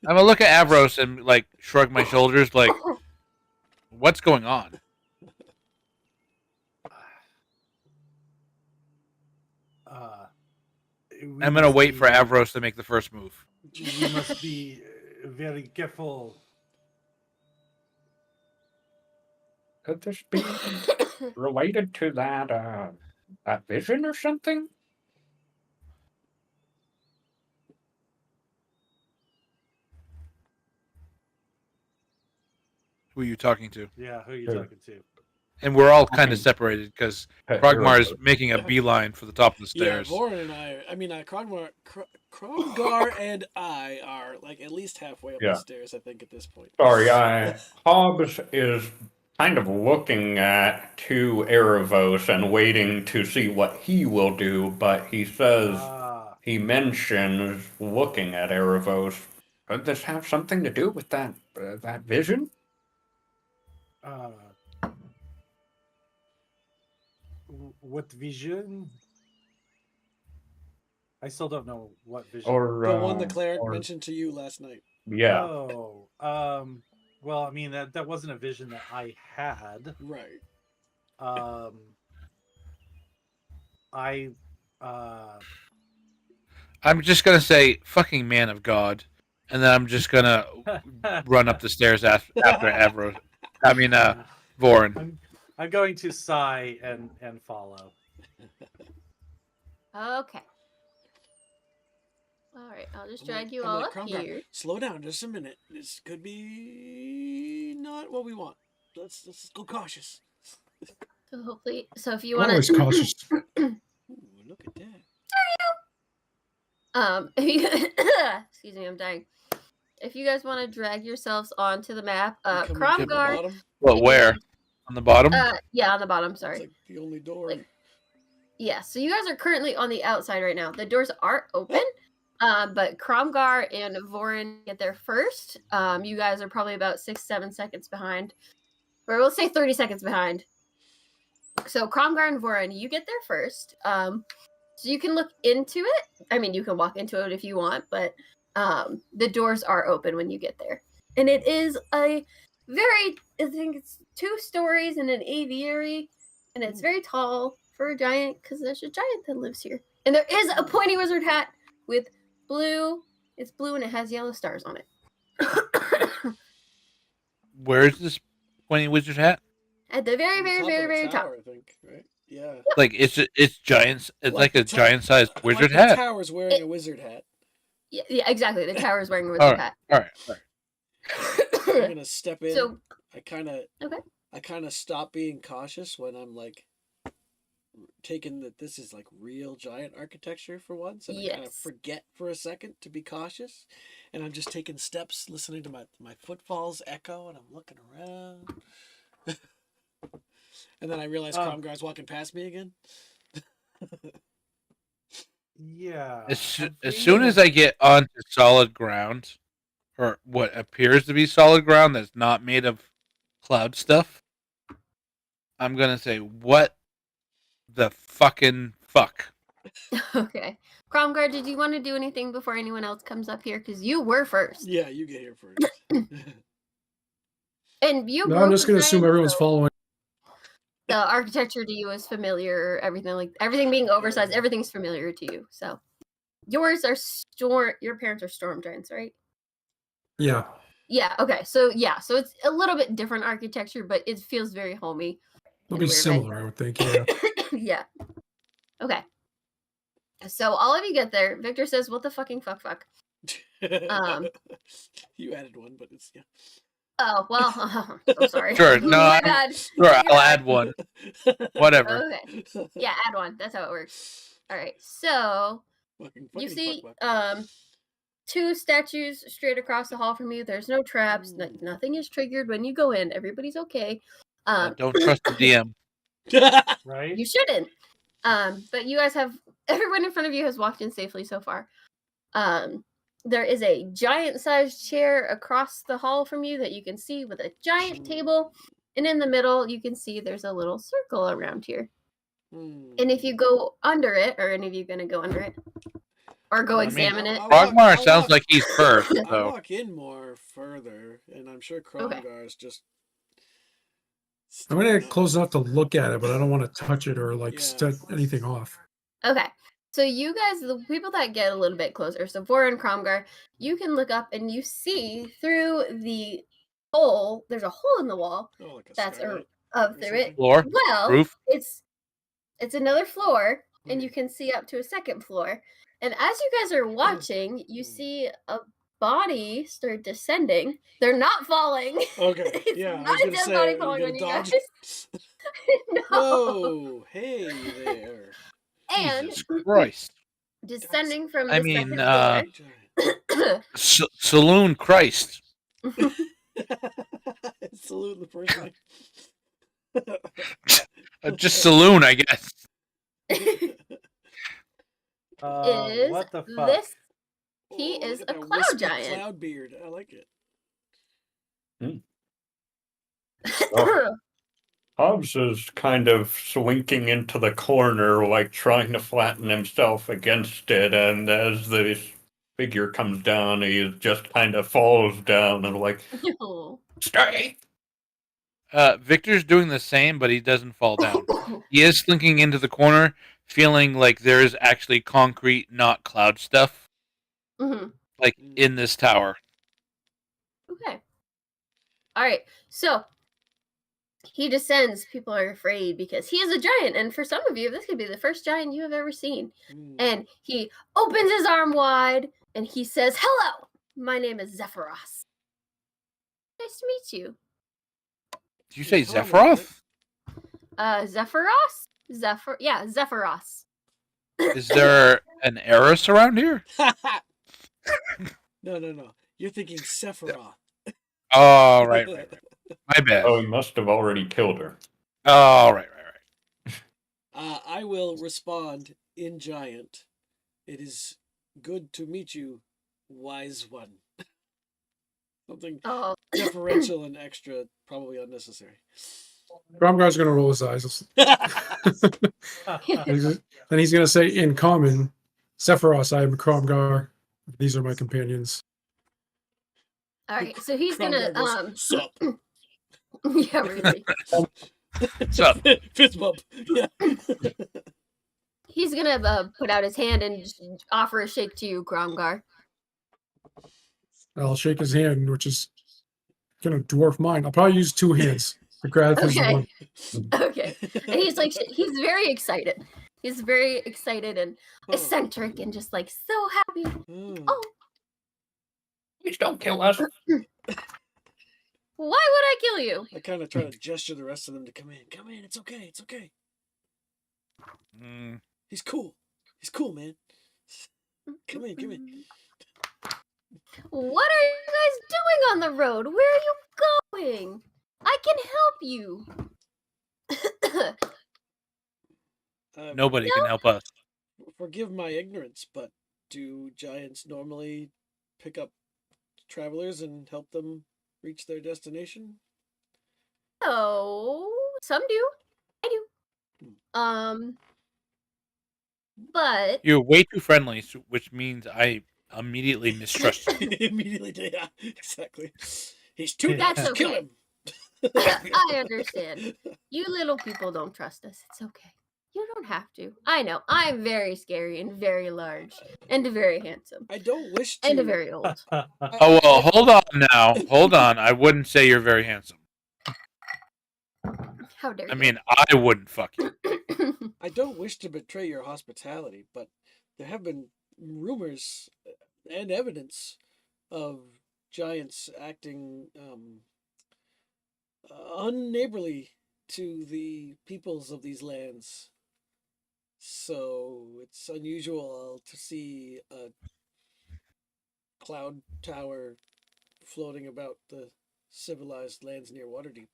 [SPEAKER 4] I'm gonna look at Avros and like shrug my shoulders, like, what's going on? I'm gonna wait for Avros to make the first move.
[SPEAKER 5] We must be very careful.
[SPEAKER 2] Could this be related to that vision or something?
[SPEAKER 4] Who are you talking to?
[SPEAKER 5] Yeah, who are you
[SPEAKER 2] Sure.
[SPEAKER 5] talking to?
[SPEAKER 4] And we're all kind
[SPEAKER 2] Okay.
[SPEAKER 4] of separated because
[SPEAKER 2] You're
[SPEAKER 4] Krogmar is
[SPEAKER 2] right.
[SPEAKER 4] making a beeline for the top of the
[SPEAKER 1] Yeah,
[SPEAKER 4] stairs.
[SPEAKER 1] Vorin and Kromgar and I are like at least halfway up
[SPEAKER 2] Yeah.
[SPEAKER 1] the stairs. I think at this point.
[SPEAKER 2] Sorry, Hobbs is kind of looking to Erebos and waiting to see what he will do, but he says he mentions looking at Erebos. Could this have something to do with that vision?
[SPEAKER 5] What vision? I still don't know what vision.
[SPEAKER 2] Or
[SPEAKER 1] The one the cleric
[SPEAKER 2] or-
[SPEAKER 1] mentioned to you last night.
[SPEAKER 2] Yeah.
[SPEAKER 5] Oh, well, I mean that wasn't a vision that I had.
[SPEAKER 1] Right.
[SPEAKER 5] I
[SPEAKER 4] I'm just gonna say fucking man of God, and then I'm just gonna run up the stairs after Avros. I mean, Vorin.
[SPEAKER 5] I'm going to sigh and follow.
[SPEAKER 3] Okay. All right, I'll just drag
[SPEAKER 1] like-
[SPEAKER 3] you
[SPEAKER 1] I'm
[SPEAKER 3] all
[SPEAKER 1] like,
[SPEAKER 3] up
[SPEAKER 1] "Kromgar,
[SPEAKER 3] here.
[SPEAKER 1] Slow down just a minute. This could be not what we want. Let's go cautious.
[SPEAKER 3] So hopefully, so if you
[SPEAKER 6] I'm
[SPEAKER 3] want
[SPEAKER 6] always
[SPEAKER 3] to,
[SPEAKER 6] cautious.
[SPEAKER 1] Ooh, look at that.
[SPEAKER 3] excuse me, I'm dying. if you guys want to drag yourselves onto the map,
[SPEAKER 1] You come in from the
[SPEAKER 3] Kromgar.
[SPEAKER 1] bottom.
[SPEAKER 4] Well, where? On the bottom?
[SPEAKER 3] Yeah, on the bottom.
[SPEAKER 1] It's
[SPEAKER 3] Sorry.
[SPEAKER 1] like the only door.
[SPEAKER 3] Like, yeah. So you guys are currently on the outside right now. The doors are open. But Kromgar and Vorin get there first. You guys are probably about 6-7 seconds behind. Or we'll say 30 seconds behind. So Kromgar and Vorin, you get there first. So you can look into it. I mean, you can walk into it if you want, but the doors are open when you get there. And it is I think it's 2 stories and an aviary. And it's very tall for a giant, because there's a giant that lives here. And there is a pointy wizard hat with blue. It's blue and it has yellow stars on it.
[SPEAKER 4] Where's this pointy wizard hat?
[SPEAKER 3] At the very,
[SPEAKER 1] On
[SPEAKER 3] very,
[SPEAKER 1] top
[SPEAKER 3] very,
[SPEAKER 1] of the
[SPEAKER 3] very top.
[SPEAKER 1] tower, I think, right? Yeah.
[SPEAKER 4] Like it's giants. It's like a
[SPEAKER 1] the
[SPEAKER 4] giant-sized wizard
[SPEAKER 1] the
[SPEAKER 4] hat.
[SPEAKER 1] tower's wearing a wizard hat.
[SPEAKER 3] Yeah, exactly. The tower is wearing a wizard
[SPEAKER 4] All right.
[SPEAKER 3] hat.
[SPEAKER 4] All right.
[SPEAKER 1] I'm gonna step in.
[SPEAKER 3] So
[SPEAKER 1] I kind of stop being cautious when I'm like taking that this is like real giant architecture for once, and I kind of
[SPEAKER 3] Yes.
[SPEAKER 1] forget for a second to be cautious, and I'm just taking steps, listening to my footfalls echo, and I'm looking around, and then I realize Kromgar's walking past me again.
[SPEAKER 5] Yeah.
[SPEAKER 4] As soon as I get onto solid ground, or what appears to be solid ground that's not made of cloud stuff, I'm gonna say, "What the fucking fuck?"
[SPEAKER 3] okay. Kromgar, did you want to do anything before anyone else comes up here? Because you were first.
[SPEAKER 1] Yeah, you get here first.
[SPEAKER 3] And you
[SPEAKER 6] No,
[SPEAKER 3] grew
[SPEAKER 6] I'm
[SPEAKER 3] up
[SPEAKER 6] just going to
[SPEAKER 3] with
[SPEAKER 6] assume
[SPEAKER 3] giants,
[SPEAKER 6] everyone's
[SPEAKER 3] so
[SPEAKER 6] following.
[SPEAKER 3] the architecture to you is familiar. Everything being oversized, everything's familiar to you. So yours are your parents are storm giants, right?
[SPEAKER 6] Yeah.
[SPEAKER 3] Yeah, okay. So it's a little bit different architecture, but it feels very homey.
[SPEAKER 6] It'll
[SPEAKER 3] in
[SPEAKER 6] be
[SPEAKER 3] a weird way.
[SPEAKER 6] similar, I would think. Yeah.
[SPEAKER 3] Yeah. Okay. So all of you get there. Victor says, "What the fucking fuck?"
[SPEAKER 1] You added one, but it's yeah.
[SPEAKER 3] Oh well, I'm sorry.
[SPEAKER 4] Sure, no,
[SPEAKER 3] My
[SPEAKER 4] I'm-
[SPEAKER 3] bad.
[SPEAKER 4] Sure,
[SPEAKER 3] My
[SPEAKER 4] I'll
[SPEAKER 3] bad.
[SPEAKER 4] add one. Whatever.
[SPEAKER 3] Okay. Yeah, add one. That's how it works. All right. So you see,
[SPEAKER 1] fuck.
[SPEAKER 3] 2 statues straight across the hall from you. There's no traps. Nothing is triggered when you go in. Everybody's okay.
[SPEAKER 4] Don't trust the DM.
[SPEAKER 5] Right?
[SPEAKER 3] You shouldn't. But you guys have everyone in front of you has walked in safely so far. There is a giant-sized chair across the hall from you that you can see with a giant table, and in the middle you can see there's a little circle around here. And if you go under it, or any of you gonna go under it, or go
[SPEAKER 4] I mean,
[SPEAKER 3] examine it?
[SPEAKER 4] Frogmar sounds like he's first,
[SPEAKER 1] I
[SPEAKER 4] so
[SPEAKER 1] walk in more further, and I'm sure Kromgar's just.
[SPEAKER 6] I'm going to
[SPEAKER 1] staring
[SPEAKER 6] get
[SPEAKER 1] up.
[SPEAKER 6] close enough to look at it, but I don't want to touch it or like
[SPEAKER 1] Yeah.
[SPEAKER 6] set anything off.
[SPEAKER 3] Okay. So you guys, the people that get a little bit closer, so Vora and Kromgar, you can look up and you see through the hole. There's a hole in the wall
[SPEAKER 1] Oh, like a
[SPEAKER 3] that's
[SPEAKER 1] skylight
[SPEAKER 3] up
[SPEAKER 1] or
[SPEAKER 3] through it.
[SPEAKER 1] something?
[SPEAKER 4] floor,
[SPEAKER 3] Well,
[SPEAKER 4] roof.
[SPEAKER 3] it's another floor, and you
[SPEAKER 1] Hmm.
[SPEAKER 3] can see up to a second floor. And as you guys are watching, you see a body start descending. They're not falling.
[SPEAKER 1] Okay,
[SPEAKER 3] It's
[SPEAKER 1] yeah, I
[SPEAKER 3] not
[SPEAKER 1] was
[SPEAKER 3] a
[SPEAKER 1] gonna
[SPEAKER 3] dead
[SPEAKER 1] say,
[SPEAKER 3] body
[SPEAKER 1] are you
[SPEAKER 3] falling
[SPEAKER 1] gonna
[SPEAKER 3] on you
[SPEAKER 1] dodge
[SPEAKER 3] guys. No.
[SPEAKER 1] Whoa, hey there.
[SPEAKER 3] And
[SPEAKER 4] Jesus Christ.
[SPEAKER 3] descending from the
[SPEAKER 4] I mean,
[SPEAKER 3] second floor.
[SPEAKER 4] Saloon Christ.
[SPEAKER 1] Salute the person.
[SPEAKER 4] Just saloon, I guess.
[SPEAKER 3] is
[SPEAKER 5] what the fuck?
[SPEAKER 3] this he
[SPEAKER 1] Oh,
[SPEAKER 3] is
[SPEAKER 1] look
[SPEAKER 3] a
[SPEAKER 1] at that
[SPEAKER 3] cloud
[SPEAKER 1] wispy
[SPEAKER 3] giant.
[SPEAKER 1] Cloud beard. I like it.
[SPEAKER 2] Hobbs is kind of slinking into the corner, like trying to flatten himself against it, and as the figure comes down, he just kind of falls down and like,
[SPEAKER 3] No.
[SPEAKER 2] stay!
[SPEAKER 4] Victor's doing the same, but he doesn't fall down. He is slinking into the corner, feeling like there is actually concrete, not cloud stuff,
[SPEAKER 3] Mhm.
[SPEAKER 4] like in this tower.
[SPEAKER 3] Okay. All right. So he descends. People are afraid because he is a giant, and for some of you, this could be the first giant you have ever seen. And he opens his arm wide and he says, "Hello, my name is Zephyros. Nice to meet you."
[SPEAKER 4] Did you say
[SPEAKER 1] Hello,
[SPEAKER 4] Zephyroth?
[SPEAKER 3] Zephyros? Zephyros.
[SPEAKER 4] Is there an Eris around here?
[SPEAKER 1] No. You're thinking Sephiroth.
[SPEAKER 4] Oh, right. My bad.
[SPEAKER 2] Oh, he must have already killed her.
[SPEAKER 4] Oh, right.
[SPEAKER 1] I will respond in giant. It is good to meet you, wise one. Something
[SPEAKER 3] Oh,
[SPEAKER 1] deferential and extra, probably unnecessary.
[SPEAKER 6] Gromgar's gonna roll his eyes. Then he's gonna say in common, Sephiroth, I am Gromgar. These are my companions.
[SPEAKER 3] all right. So he's gonna
[SPEAKER 1] Cromgar goes, sup.
[SPEAKER 3] yeah, really.
[SPEAKER 4] Sup?
[SPEAKER 1] Fist bump. Yeah.
[SPEAKER 3] He's gonna put out his hand and just offer a shake to you, Gromgar.
[SPEAKER 6] I'll shake his hand, which is gonna dwarf mine. I'll probably use two hands to grab his
[SPEAKER 3] Okay.
[SPEAKER 6] one.
[SPEAKER 3] Okay. And he's like, he's very excited. He's very excited and eccentric and just like so happy. Oh,
[SPEAKER 2] Please don't kill us.
[SPEAKER 3] why would I kill you?
[SPEAKER 1] I kind of try to gesture the rest of them to come in. Come in. It's okay. It's okay.
[SPEAKER 4] Mm,
[SPEAKER 1] He's cool. He's cool, man. Come in. Come in.
[SPEAKER 3] What are you guys doing on the road? Where are you going? I can help you.
[SPEAKER 4] nobody can help us.
[SPEAKER 1] Forgive my ignorance, but do giants normally pick up travelers and help them reach their destination?
[SPEAKER 3] Oh, some do. I do. But
[SPEAKER 4] You're way too friendly, which means I immediately mistrust you.
[SPEAKER 1] Immediately, yeah, exactly. He's too
[SPEAKER 3] That's
[SPEAKER 1] nice. Kill
[SPEAKER 3] okay.
[SPEAKER 1] him.
[SPEAKER 3] I understand. You little people don't trust us. It's okay. You don't have to. I know. I'm very scary and very large and very handsome
[SPEAKER 1] I don't wish to.
[SPEAKER 3] and very old.
[SPEAKER 4] Oh, well, hold on now. Hold on. I wouldn't say you're very handsome.
[SPEAKER 3] How dare
[SPEAKER 4] I
[SPEAKER 3] you?
[SPEAKER 4] mean, I wouldn't fuck you.
[SPEAKER 1] I don't wish to betray your hospitality, but there have been rumors and evidence of giants acting unneighborly to the peoples of these lands. So it's unusual to see a cloud tower floating about the civilized lands near Waterdeep.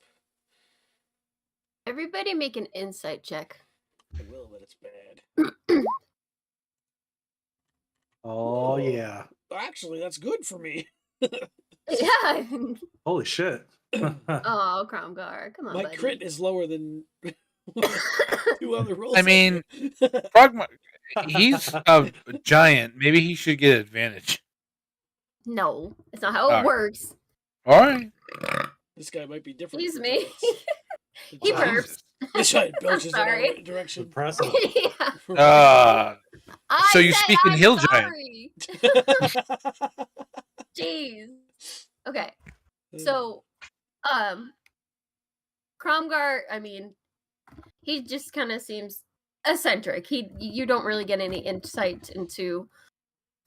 [SPEAKER 3] Everybody make an insight check.
[SPEAKER 1] I will, but it's bad.
[SPEAKER 5] Oh yeah.
[SPEAKER 1] Actually, that's good for me.
[SPEAKER 3] Yeah.
[SPEAKER 5] Holy shit.
[SPEAKER 3] Oh, Cromgar, come on,
[SPEAKER 1] My
[SPEAKER 3] buddy.
[SPEAKER 1] crit is lower than two other rolls.
[SPEAKER 4] I mean, Frogma, he's a giant. Maybe he should get advantage.
[SPEAKER 3] No, that's not how it
[SPEAKER 4] Alright.
[SPEAKER 3] works.
[SPEAKER 4] All right.
[SPEAKER 1] This guy might be different.
[SPEAKER 3] Excuse
[SPEAKER 1] from
[SPEAKER 3] me.
[SPEAKER 1] giants.
[SPEAKER 3] He
[SPEAKER 1] The giant-
[SPEAKER 3] burps.
[SPEAKER 1] This giant belches in our
[SPEAKER 3] sorry.
[SPEAKER 1] direction.
[SPEAKER 5] Impressive.
[SPEAKER 3] Yeah.
[SPEAKER 4] So you
[SPEAKER 3] said
[SPEAKER 4] speak in
[SPEAKER 3] I'm
[SPEAKER 4] Hill Giant.
[SPEAKER 3] sorry. Jeez. Okay. So, Cromgar, I mean, he just kind of seems eccentric. You don't really get any insight into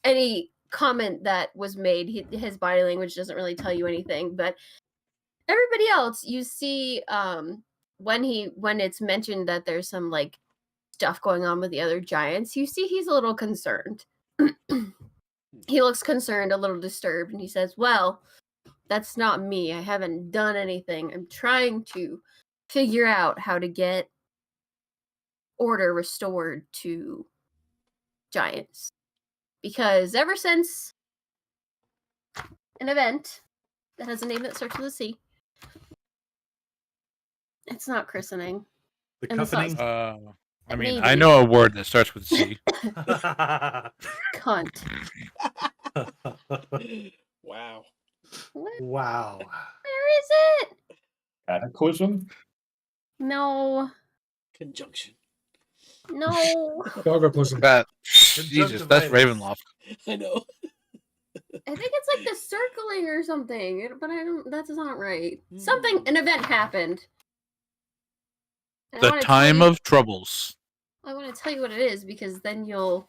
[SPEAKER 3] any comment that was made. His body language doesn't really tell you anything, but everybody else, you see, when it's mentioned that there's some like stuff going on with the other giants, you see he's a little concerned. He looks concerned, a little disturbed, and he says, "Well, that's not me. I haven't done anything. I'm trying to figure out how to get order restored to giants. Because ever since an event that has a name that starts with a C, it's not christening.
[SPEAKER 5] The
[SPEAKER 3] And the sauce.
[SPEAKER 5] cuffing.
[SPEAKER 4] I mean,
[SPEAKER 3] Maybe.
[SPEAKER 4] I know a word that starts with C.
[SPEAKER 3] Cunt.
[SPEAKER 1] Wow.
[SPEAKER 3] What?
[SPEAKER 5] Wow.
[SPEAKER 3] Where is it?
[SPEAKER 2] Cataclysm?
[SPEAKER 3] No.
[SPEAKER 1] Conjunction.
[SPEAKER 3] No.
[SPEAKER 6] Dogaplism.
[SPEAKER 4] That Jesus, that's Ravenloft.
[SPEAKER 1] I know.
[SPEAKER 3] I think it's like the circling or something, but I don't. That's not right. An event happened. And I
[SPEAKER 4] The
[SPEAKER 3] wanna
[SPEAKER 4] time
[SPEAKER 3] tell you-
[SPEAKER 4] of troubles.
[SPEAKER 3] I want to tell you what it is because then you'll,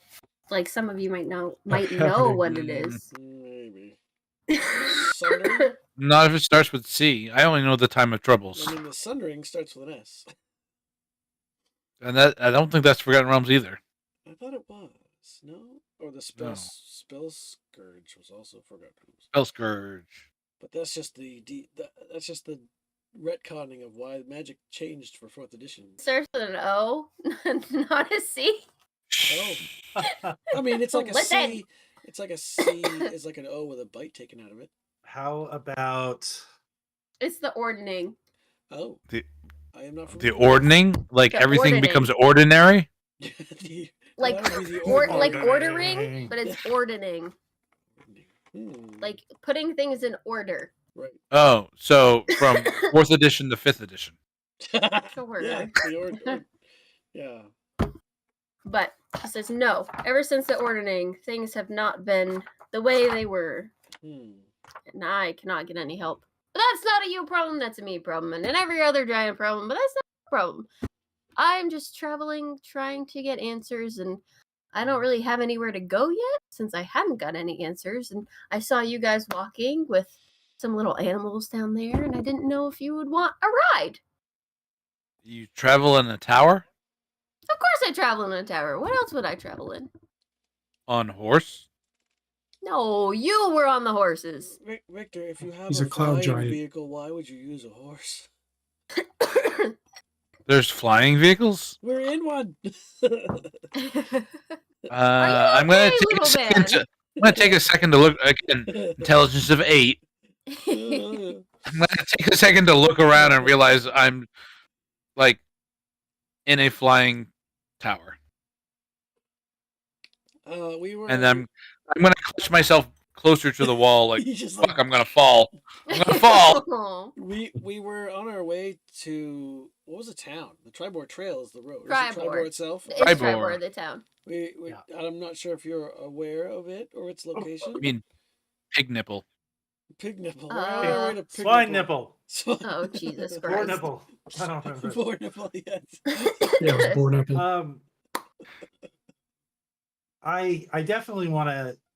[SPEAKER 3] like, some of you might know
[SPEAKER 6] Happening.
[SPEAKER 3] what it is.
[SPEAKER 1] Maybe. Sundering?
[SPEAKER 4] Not if it starts with C. I only know the time of troubles,
[SPEAKER 1] I mean, the sundering starts with an S.
[SPEAKER 4] and that I don't think that's Forgotten Realms either.
[SPEAKER 1] I thought it was. No? Or the
[SPEAKER 4] No.
[SPEAKER 1] spells Scourge was also forgotten.
[SPEAKER 4] Spell Scourge.
[SPEAKER 1] But that's just that's just the retconning of why magic changed for 4th edition.
[SPEAKER 3] Starts with an O, not a C.
[SPEAKER 1] Oh. I mean, it's like a
[SPEAKER 3] Listen.
[SPEAKER 1] C. It's like a C is like an O with a bite taken out of it.
[SPEAKER 5] How about
[SPEAKER 3] It's the ordning.
[SPEAKER 1] Oh.
[SPEAKER 4] The-
[SPEAKER 1] I am not
[SPEAKER 4] The
[SPEAKER 1] familiar.
[SPEAKER 4] ordning, like
[SPEAKER 3] The
[SPEAKER 4] everything
[SPEAKER 3] ordning.
[SPEAKER 4] becomes ordinary.
[SPEAKER 1] The-
[SPEAKER 3] Like
[SPEAKER 1] that would be the
[SPEAKER 3] like
[SPEAKER 5] ordering.
[SPEAKER 3] ordering, but it's ordering. Like putting things in order.
[SPEAKER 1] right.
[SPEAKER 4] Oh, so from 4th edition to 5th edition.
[SPEAKER 3] Sure.
[SPEAKER 1] Yeah, the order. Yeah.
[SPEAKER 3] But he says no. Ever since the ordering, things have not been the way they were.
[SPEAKER 1] Hmm.
[SPEAKER 3] And I cannot get any help. But that's not a you problem, that's a me problem. And every other giant problem, but that's not a problem. I'm just traveling, trying to get answers, and I don't really have anywhere to go yet since I hadn't got any answers. And I saw you guys walking with some little animals down there, and I didn't know if you would want a ride.
[SPEAKER 4] You travel in a tower
[SPEAKER 3] Of course I travel in a tower. What else would I travel in?
[SPEAKER 4] on horse.
[SPEAKER 3] No, you were on the horses.
[SPEAKER 1] Victor, if you have
[SPEAKER 6] He's
[SPEAKER 1] a
[SPEAKER 6] a cloud
[SPEAKER 1] flying
[SPEAKER 6] giant.
[SPEAKER 1] vehicle, why would you use a horse?
[SPEAKER 4] There's flying vehicles.
[SPEAKER 1] We're in one.
[SPEAKER 4] I'm gonna
[SPEAKER 3] okay,
[SPEAKER 4] take a
[SPEAKER 3] little
[SPEAKER 4] second.
[SPEAKER 3] man?
[SPEAKER 4] I'm gonna take a second to look again. Intelligence of 8. I'm gonna take a second to look around and realize I'm like in a flying tower,
[SPEAKER 1] We were.
[SPEAKER 4] and I'm gonna clutch myself closer to the wall. Like
[SPEAKER 1] You just
[SPEAKER 4] fuck, I'm gonna fall. I'm gonna fall.
[SPEAKER 3] Aw.
[SPEAKER 1] we were on our way to what was the town? The Tribord Trail is the road. Is it
[SPEAKER 3] Tribord.
[SPEAKER 1] Tribord itself?
[SPEAKER 3] It's
[SPEAKER 4] Tribor.
[SPEAKER 3] Tribor, the town.
[SPEAKER 1] We
[SPEAKER 5] Yeah.
[SPEAKER 1] I'm not sure if you're aware of it or its location.
[SPEAKER 4] I mean, pig nipple.
[SPEAKER 1] Pig nipple. We're on our way to Pig
[SPEAKER 5] swine nipple?
[SPEAKER 3] Oh, Jesus
[SPEAKER 5] Boar
[SPEAKER 3] Christ.
[SPEAKER 5] nipple. I don't remember.
[SPEAKER 1] Boar nipple. Yes.
[SPEAKER 6] Yeah, I was born up in.
[SPEAKER 5] I definitely want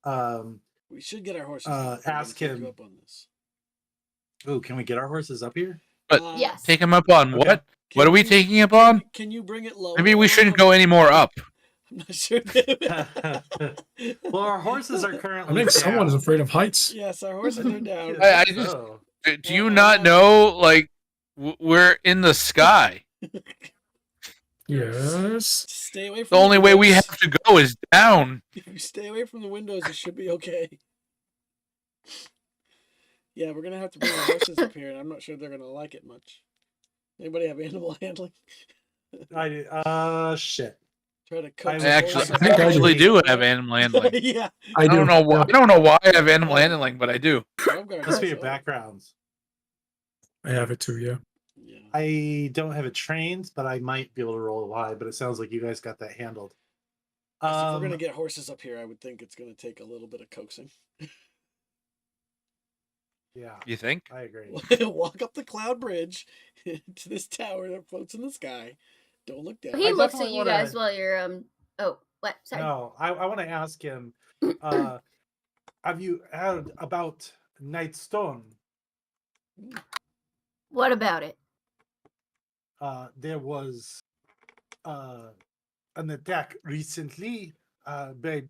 [SPEAKER 5] to.
[SPEAKER 1] We should get our horses.
[SPEAKER 5] Uh,
[SPEAKER 1] up. I'm gonna
[SPEAKER 5] ask
[SPEAKER 1] take you
[SPEAKER 5] him.
[SPEAKER 1] up on this.
[SPEAKER 5] Oh, can we get our horses up here?
[SPEAKER 4] But
[SPEAKER 3] Yes.
[SPEAKER 4] Take him up on
[SPEAKER 5] Okay.
[SPEAKER 4] what?
[SPEAKER 1] Can
[SPEAKER 4] What are we
[SPEAKER 1] you-
[SPEAKER 4] taking him on?
[SPEAKER 1] Can you bring it lower?
[SPEAKER 4] Maybe we
[SPEAKER 1] I
[SPEAKER 4] shouldn't
[SPEAKER 1] don't
[SPEAKER 4] go
[SPEAKER 1] know.
[SPEAKER 4] any more up.
[SPEAKER 1] I'm not sure.
[SPEAKER 5] Well, our horses are
[SPEAKER 6] I
[SPEAKER 5] currently.
[SPEAKER 6] think someone is
[SPEAKER 5] down.
[SPEAKER 6] afraid of heights.
[SPEAKER 1] Yes, our horses are down.
[SPEAKER 4] I just-
[SPEAKER 5] So,
[SPEAKER 4] Do you not know? Like we're in the sky.
[SPEAKER 6] Yes.
[SPEAKER 1] Just stay away
[SPEAKER 4] The
[SPEAKER 1] from
[SPEAKER 4] only way we
[SPEAKER 1] windows.
[SPEAKER 4] have to go is down.
[SPEAKER 1] If you stay away from the windows, it should be okay. Yeah, we're gonna have to bring the horses up here, and I'm not sure they're gonna like it much. Anybody have animal handling?
[SPEAKER 5] shit.
[SPEAKER 1] Try to coax
[SPEAKER 5] I
[SPEAKER 1] the
[SPEAKER 4] Actually,
[SPEAKER 1] horse
[SPEAKER 6] I
[SPEAKER 1] up.
[SPEAKER 6] think I
[SPEAKER 4] actually
[SPEAKER 6] do.
[SPEAKER 4] do have animal handling.
[SPEAKER 1] Yeah,
[SPEAKER 6] I
[SPEAKER 4] I
[SPEAKER 6] do.
[SPEAKER 4] don't know why.
[SPEAKER 6] Yeah,
[SPEAKER 4] I don't know why I have animal handling, but I do.
[SPEAKER 1] Baumgart
[SPEAKER 5] Must be your
[SPEAKER 1] also.
[SPEAKER 5] backgrounds.
[SPEAKER 6] I have it too. Yeah.
[SPEAKER 1] Yeah.
[SPEAKER 5] I don't have it trained, but I might be able to roll a Y. But it sounds like you guys got that handled.
[SPEAKER 1] If we're gonna get horses up here, I would think it's gonna take a little bit of coaxing.
[SPEAKER 5] Yeah,
[SPEAKER 4] You think?
[SPEAKER 5] I agree.
[SPEAKER 1] Walk up the cloud bridge to this tower that floats in the sky. Don't look down.
[SPEAKER 3] He
[SPEAKER 5] I
[SPEAKER 3] looks at
[SPEAKER 5] definitely
[SPEAKER 3] you
[SPEAKER 5] wanna-
[SPEAKER 3] guys while you're Oh, what? Sorry.
[SPEAKER 5] No, I want to ask him. Have you heard about Nightstone?
[SPEAKER 3] What about it?
[SPEAKER 5] There was an attack recently. By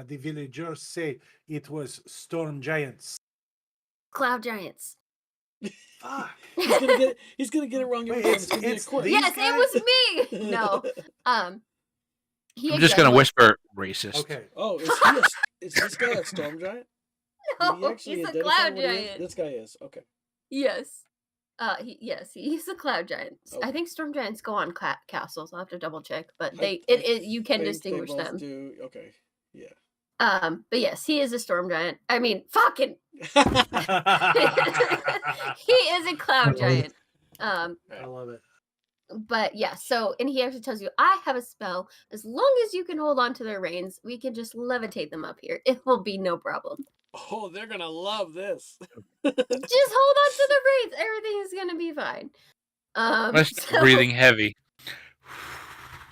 [SPEAKER 5] the villagers say it was storm giants.
[SPEAKER 3] Cloud giants.
[SPEAKER 5] Fuck.
[SPEAKER 1] He's gonna get it wrong every
[SPEAKER 5] Wait,
[SPEAKER 1] time. It's gonna be a
[SPEAKER 5] it's
[SPEAKER 1] quirk.
[SPEAKER 5] these
[SPEAKER 3] Yes,
[SPEAKER 5] guys?
[SPEAKER 3] it was me. No. He
[SPEAKER 4] I'm just
[SPEAKER 3] again
[SPEAKER 4] gonna
[SPEAKER 3] looks-
[SPEAKER 4] whisper racist.
[SPEAKER 5] Okay.
[SPEAKER 1] Oh, is this guy a storm giant? Did he
[SPEAKER 3] No,
[SPEAKER 1] actually
[SPEAKER 3] he's a
[SPEAKER 1] identify
[SPEAKER 3] cloud
[SPEAKER 1] what he is?
[SPEAKER 3] giant.
[SPEAKER 1] This guy is. Okay.
[SPEAKER 3] Yes. He's a cloud giant. I
[SPEAKER 1] Okay.
[SPEAKER 3] think storm giants go on castles. I'll have to double check, but
[SPEAKER 1] I-
[SPEAKER 3] you can
[SPEAKER 1] They
[SPEAKER 3] distinguish
[SPEAKER 1] both
[SPEAKER 3] them.
[SPEAKER 1] do. Okay. Yeah.
[SPEAKER 3] But yes, he is a storm giant. I mean, fucking, he is a cloud giant.
[SPEAKER 5] I love it.
[SPEAKER 3] But yeah, so and he actually tells you, I have a spell. As long as you can hold on to their reins, we can just levitate them up here. It will be no problem.
[SPEAKER 1] Oh, they're gonna love this.
[SPEAKER 3] Just hold on to the reins. Everything is gonna be fine.
[SPEAKER 4] I'm gonna start
[SPEAKER 3] so-
[SPEAKER 4] breathing heavy.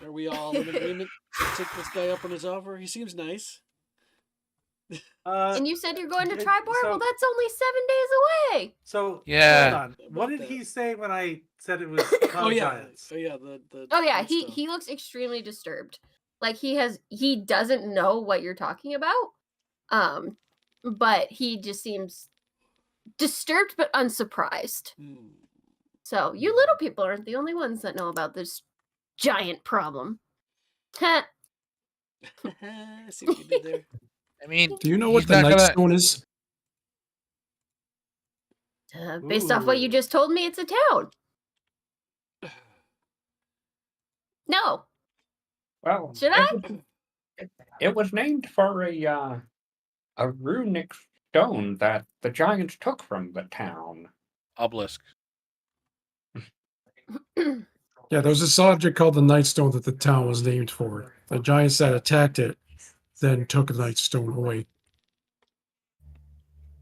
[SPEAKER 1] Are we all in agreement to take this guy up on his offer? He seems nice.
[SPEAKER 3] And you said you're going to
[SPEAKER 5] it-
[SPEAKER 3] Tribor?
[SPEAKER 5] so-
[SPEAKER 3] Well, that's only 7 days away.
[SPEAKER 5] So
[SPEAKER 4] Yeah.
[SPEAKER 5] hold on. What did
[SPEAKER 1] About
[SPEAKER 5] he say when I said it was cloud
[SPEAKER 1] Oh yeah.
[SPEAKER 5] giants?
[SPEAKER 1] Oh yeah. The
[SPEAKER 3] Oh yeah,
[SPEAKER 1] that
[SPEAKER 3] he
[SPEAKER 1] stuff.
[SPEAKER 3] he looks extremely disturbed. Like he doesn't know what you're talking about. but he just seems disturbed but unsurprised.
[SPEAKER 1] Hmm.
[SPEAKER 3] So you little people aren't the only ones that know about this giant problem. Heh.
[SPEAKER 1] See what you did there.
[SPEAKER 4] I mean,
[SPEAKER 6] Do you know
[SPEAKER 4] he's
[SPEAKER 6] what the
[SPEAKER 4] not gonna-
[SPEAKER 6] Nightstone is?
[SPEAKER 3] Based off what you
[SPEAKER 5] Ooh.
[SPEAKER 3] just told me, it's a town. No.
[SPEAKER 2] Well,
[SPEAKER 3] Should I?
[SPEAKER 2] It was named for a runic stone that the giants took from the town.
[SPEAKER 4] Obelisk.
[SPEAKER 6] Yeah, there was this object called the Nightstone that the town was named for. The giants that attacked it then took the Nightstone away.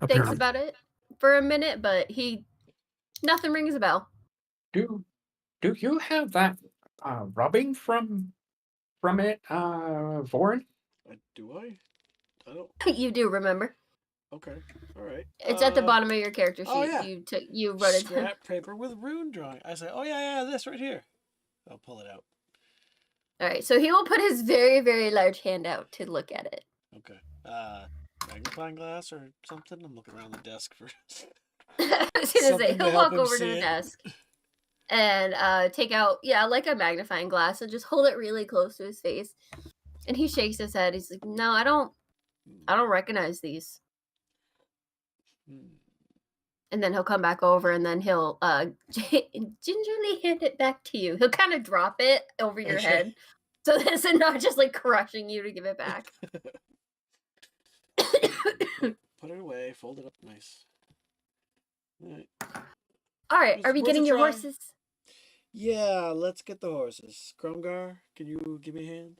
[SPEAKER 3] Thinks
[SPEAKER 6] Apparently.
[SPEAKER 3] about it for a minute, but nothing rings a bell.
[SPEAKER 2] Do you have that rubbing from it, Vorin?
[SPEAKER 1] Do I? I don't.
[SPEAKER 3] You do remember.
[SPEAKER 1] Okay. All right.
[SPEAKER 3] It's at the bottom of your character sheet.
[SPEAKER 1] oh, yeah.
[SPEAKER 3] You wrote it down.
[SPEAKER 1] Scrap paper with rune drawing. I say, oh yeah, this right here. I'll pull it out.
[SPEAKER 3] All right, so he will put his very, very large hand out to look at it.
[SPEAKER 1] Okay. Magnifying glass or something. I'm looking around the desk for.
[SPEAKER 3] I was gonna say
[SPEAKER 1] Something to
[SPEAKER 3] he'll
[SPEAKER 1] help
[SPEAKER 3] walk
[SPEAKER 1] him
[SPEAKER 3] over to
[SPEAKER 1] see
[SPEAKER 3] the
[SPEAKER 1] it.
[SPEAKER 3] desk and take out like a magnifying glass and just hold it really close to his face. And he shakes his head. He's like, "No, I don't recognize these."
[SPEAKER 1] Hmm.
[SPEAKER 3] And then he'll come back over and then he'll gingerly hand it back to you. He'll kind of drop it over your
[SPEAKER 1] Okay.
[SPEAKER 3] head so this is not just like crushing you to give it back.
[SPEAKER 1] Put it away. Fold it up nice. All right.
[SPEAKER 3] All right, are we
[SPEAKER 1] Worth a
[SPEAKER 3] getting your
[SPEAKER 1] try.
[SPEAKER 3] horses?
[SPEAKER 1] Yeah, let's get the horses. Krumgar, can you give me a hand?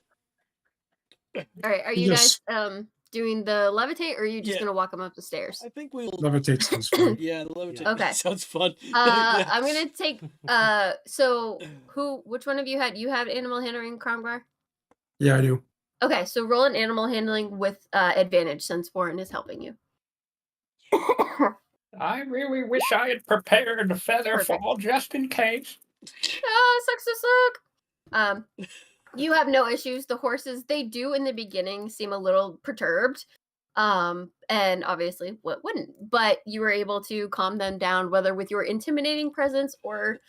[SPEAKER 3] All right, are you
[SPEAKER 6] Yes.
[SPEAKER 3] guys doing the levitate or are you just
[SPEAKER 1] Yeah.
[SPEAKER 3] gonna walk them up the stairs?
[SPEAKER 1] I think we'll.
[SPEAKER 6] Levitate sounds fun.
[SPEAKER 1] Yeah, the levitate
[SPEAKER 3] Okay.
[SPEAKER 1] sounds fun. Yeah.
[SPEAKER 3] I'm gonna take so which one of you had animal handling, Kromgar?
[SPEAKER 6] Yeah, I do.
[SPEAKER 3] Okay, so roll an animal handling with advantage since Warren is helping you.
[SPEAKER 2] I really wish I had prepared a feather
[SPEAKER 3] Perfect.
[SPEAKER 2] fall just in case.
[SPEAKER 3] Oh, sucks to suck. You have no issues. The horses, they do in the beginning seem a little perturbed. And obviously what wouldn't, but you were able to calm them down, whether with your intimidating presence or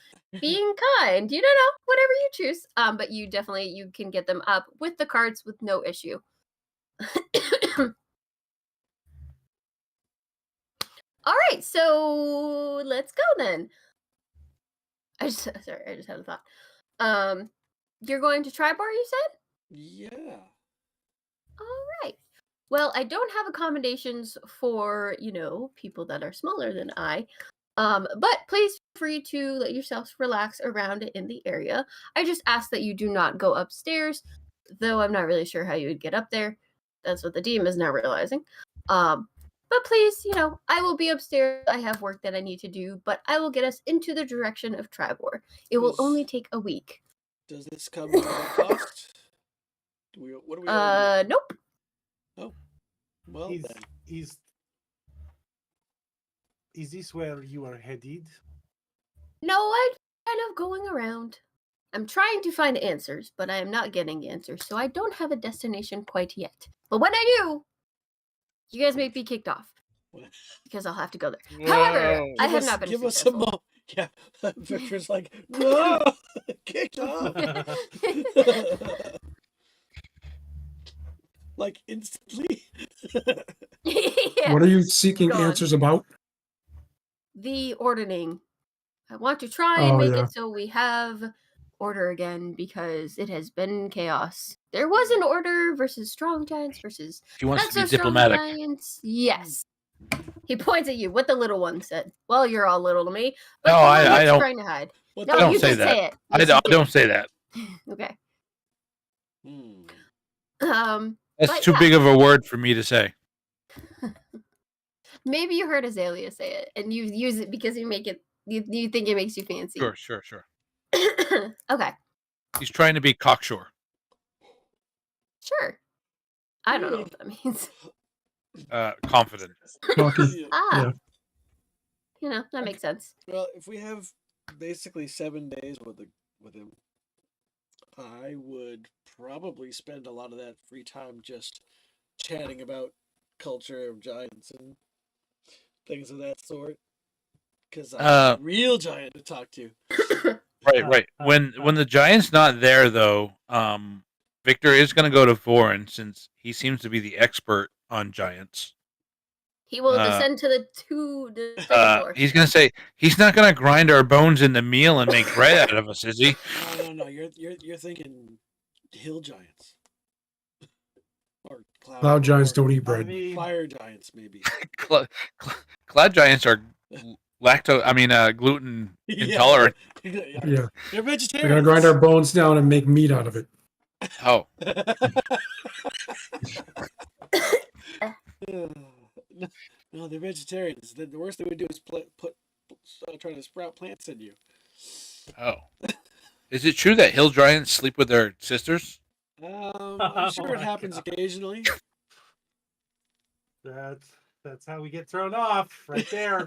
[SPEAKER 3] being kind, you don't know, whatever you choose. But you can get them up with the carts with no issue. All right, so let's go then. I just had a thought. You're going to Tribar, you said?
[SPEAKER 1] Yeah.
[SPEAKER 3] All right. Well, I don't have accommodations for, people that are smaller than I. But please feel free to let yourselves relax around in the area. I just ask that you do not go upstairs, though I'm not really sure how you would get up there. That's what the DM is now realizing. But please, I will be upstairs. I have work that I need to do, but I will get us into the direction of Tribor. It will only take a week.
[SPEAKER 1] Does this come at a cost? What do we? owe you?
[SPEAKER 3] Nope.
[SPEAKER 1] Oh. Well
[SPEAKER 5] Is,
[SPEAKER 1] then.
[SPEAKER 5] is this where you are headed?
[SPEAKER 3] No, I'm kind of going around. I'm trying to find answers, but I am not getting answers, so I don't have a destination quite yet. But when I do, you guys may be kicked off because I'll have to go there. However, I have not been
[SPEAKER 1] Give us a
[SPEAKER 3] successful.
[SPEAKER 1] mo. Yeah, Victor's like, no, kicked off. Like instantly.
[SPEAKER 3] Yeah.
[SPEAKER 6] What are you seeking
[SPEAKER 3] Gone.
[SPEAKER 6] answers about?
[SPEAKER 3] The ordering. I want to try and
[SPEAKER 6] Oh,
[SPEAKER 3] make
[SPEAKER 6] yeah.
[SPEAKER 3] it so we have order again because it has been chaos. There was an order versus strong giants versus
[SPEAKER 4] She wants
[SPEAKER 3] not
[SPEAKER 4] to be
[SPEAKER 3] so strong
[SPEAKER 4] diplomatic.
[SPEAKER 3] giants. Yes. He points at you. What the little one said. Well, you're all little to me. But
[SPEAKER 4] No,
[SPEAKER 3] the one
[SPEAKER 4] I
[SPEAKER 3] that's
[SPEAKER 4] don't-
[SPEAKER 3] trying to hide.
[SPEAKER 1] What
[SPEAKER 3] No,
[SPEAKER 1] the-
[SPEAKER 4] don't
[SPEAKER 3] you
[SPEAKER 4] say
[SPEAKER 3] just
[SPEAKER 4] that.
[SPEAKER 3] say it.
[SPEAKER 4] I
[SPEAKER 3] Yes, you
[SPEAKER 4] don't say that.
[SPEAKER 3] did. Okay.
[SPEAKER 1] Hmm.
[SPEAKER 4] That's
[SPEAKER 3] But
[SPEAKER 4] too
[SPEAKER 3] yeah.
[SPEAKER 4] big of a word for me to say.
[SPEAKER 3] Maybe you heard Azalea say it, and you use it because you think it makes you fancy.
[SPEAKER 4] Sure.
[SPEAKER 3] Okay,
[SPEAKER 4] He's trying to be cocksure.
[SPEAKER 3] sure. I don't know what that means.
[SPEAKER 4] Confident.
[SPEAKER 6] Cocky.
[SPEAKER 3] Ah,
[SPEAKER 6] Yeah.
[SPEAKER 3] that makes sense.
[SPEAKER 1] Well, if we have basically 7 days with him, I would probably spend a lot of that free time just chatting about culture of giants and things of that sort. Because I'm a real giant to talk to.
[SPEAKER 4] Right. When the giant's not there, though, Victor is going to go to Vorin since he seems to be the expert on giants.
[SPEAKER 3] He will descend to the floor.
[SPEAKER 4] He's going to say he's not going to grind our bones into meal and make bread out of us, is he?
[SPEAKER 1] No. You're thinking hill giants. Or
[SPEAKER 6] Cloud giants don't eat
[SPEAKER 5] I
[SPEAKER 6] bread.
[SPEAKER 5] mean,
[SPEAKER 1] Fire giants, maybe.
[SPEAKER 4] Cloud giants are gluten intolerant.
[SPEAKER 1] Yeah.
[SPEAKER 6] Yeah.
[SPEAKER 1] They're
[SPEAKER 6] We're
[SPEAKER 1] vegetarians.
[SPEAKER 6] gonna grind our bones down and make meat out of it.
[SPEAKER 4] Oh,
[SPEAKER 1] No, they're vegetarians. The worst they would do is try to sprout plants in you.
[SPEAKER 4] oh. Is it true that hill giants sleep with their sisters?
[SPEAKER 1] I'm sure it
[SPEAKER 5] my
[SPEAKER 1] happens
[SPEAKER 5] God.
[SPEAKER 1] occasionally.
[SPEAKER 5] That's how we get thrown off, right there.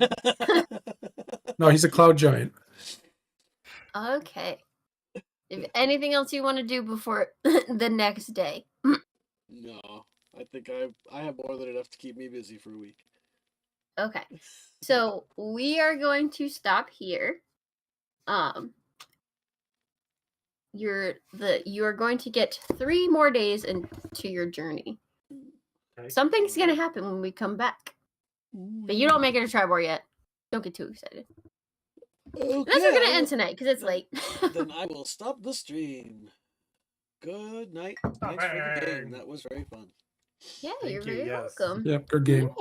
[SPEAKER 6] No, he's a cloud giant.
[SPEAKER 3] Okay. If anything else you want to do before the next day.
[SPEAKER 1] No, I think I have more than enough to keep me busy for a week.
[SPEAKER 3] Okay. So we are going to stop here. You are going to get 3 more days into your journey.
[SPEAKER 5] Okay.
[SPEAKER 3] Something's gonna happen when we come back. But you don't make it a Tribor yet. Don't get too excited.
[SPEAKER 1] Okay,
[SPEAKER 3] This is gonna end tonight because it's late.
[SPEAKER 1] Then I will stop the stream. Good night. Thanks for the game. That was very fun.
[SPEAKER 3] Yeah,
[SPEAKER 5] Thank
[SPEAKER 3] you're
[SPEAKER 5] you,
[SPEAKER 3] very
[SPEAKER 5] yes.
[SPEAKER 3] welcome.
[SPEAKER 6] Yep, good game.
[SPEAKER 3] Yeah.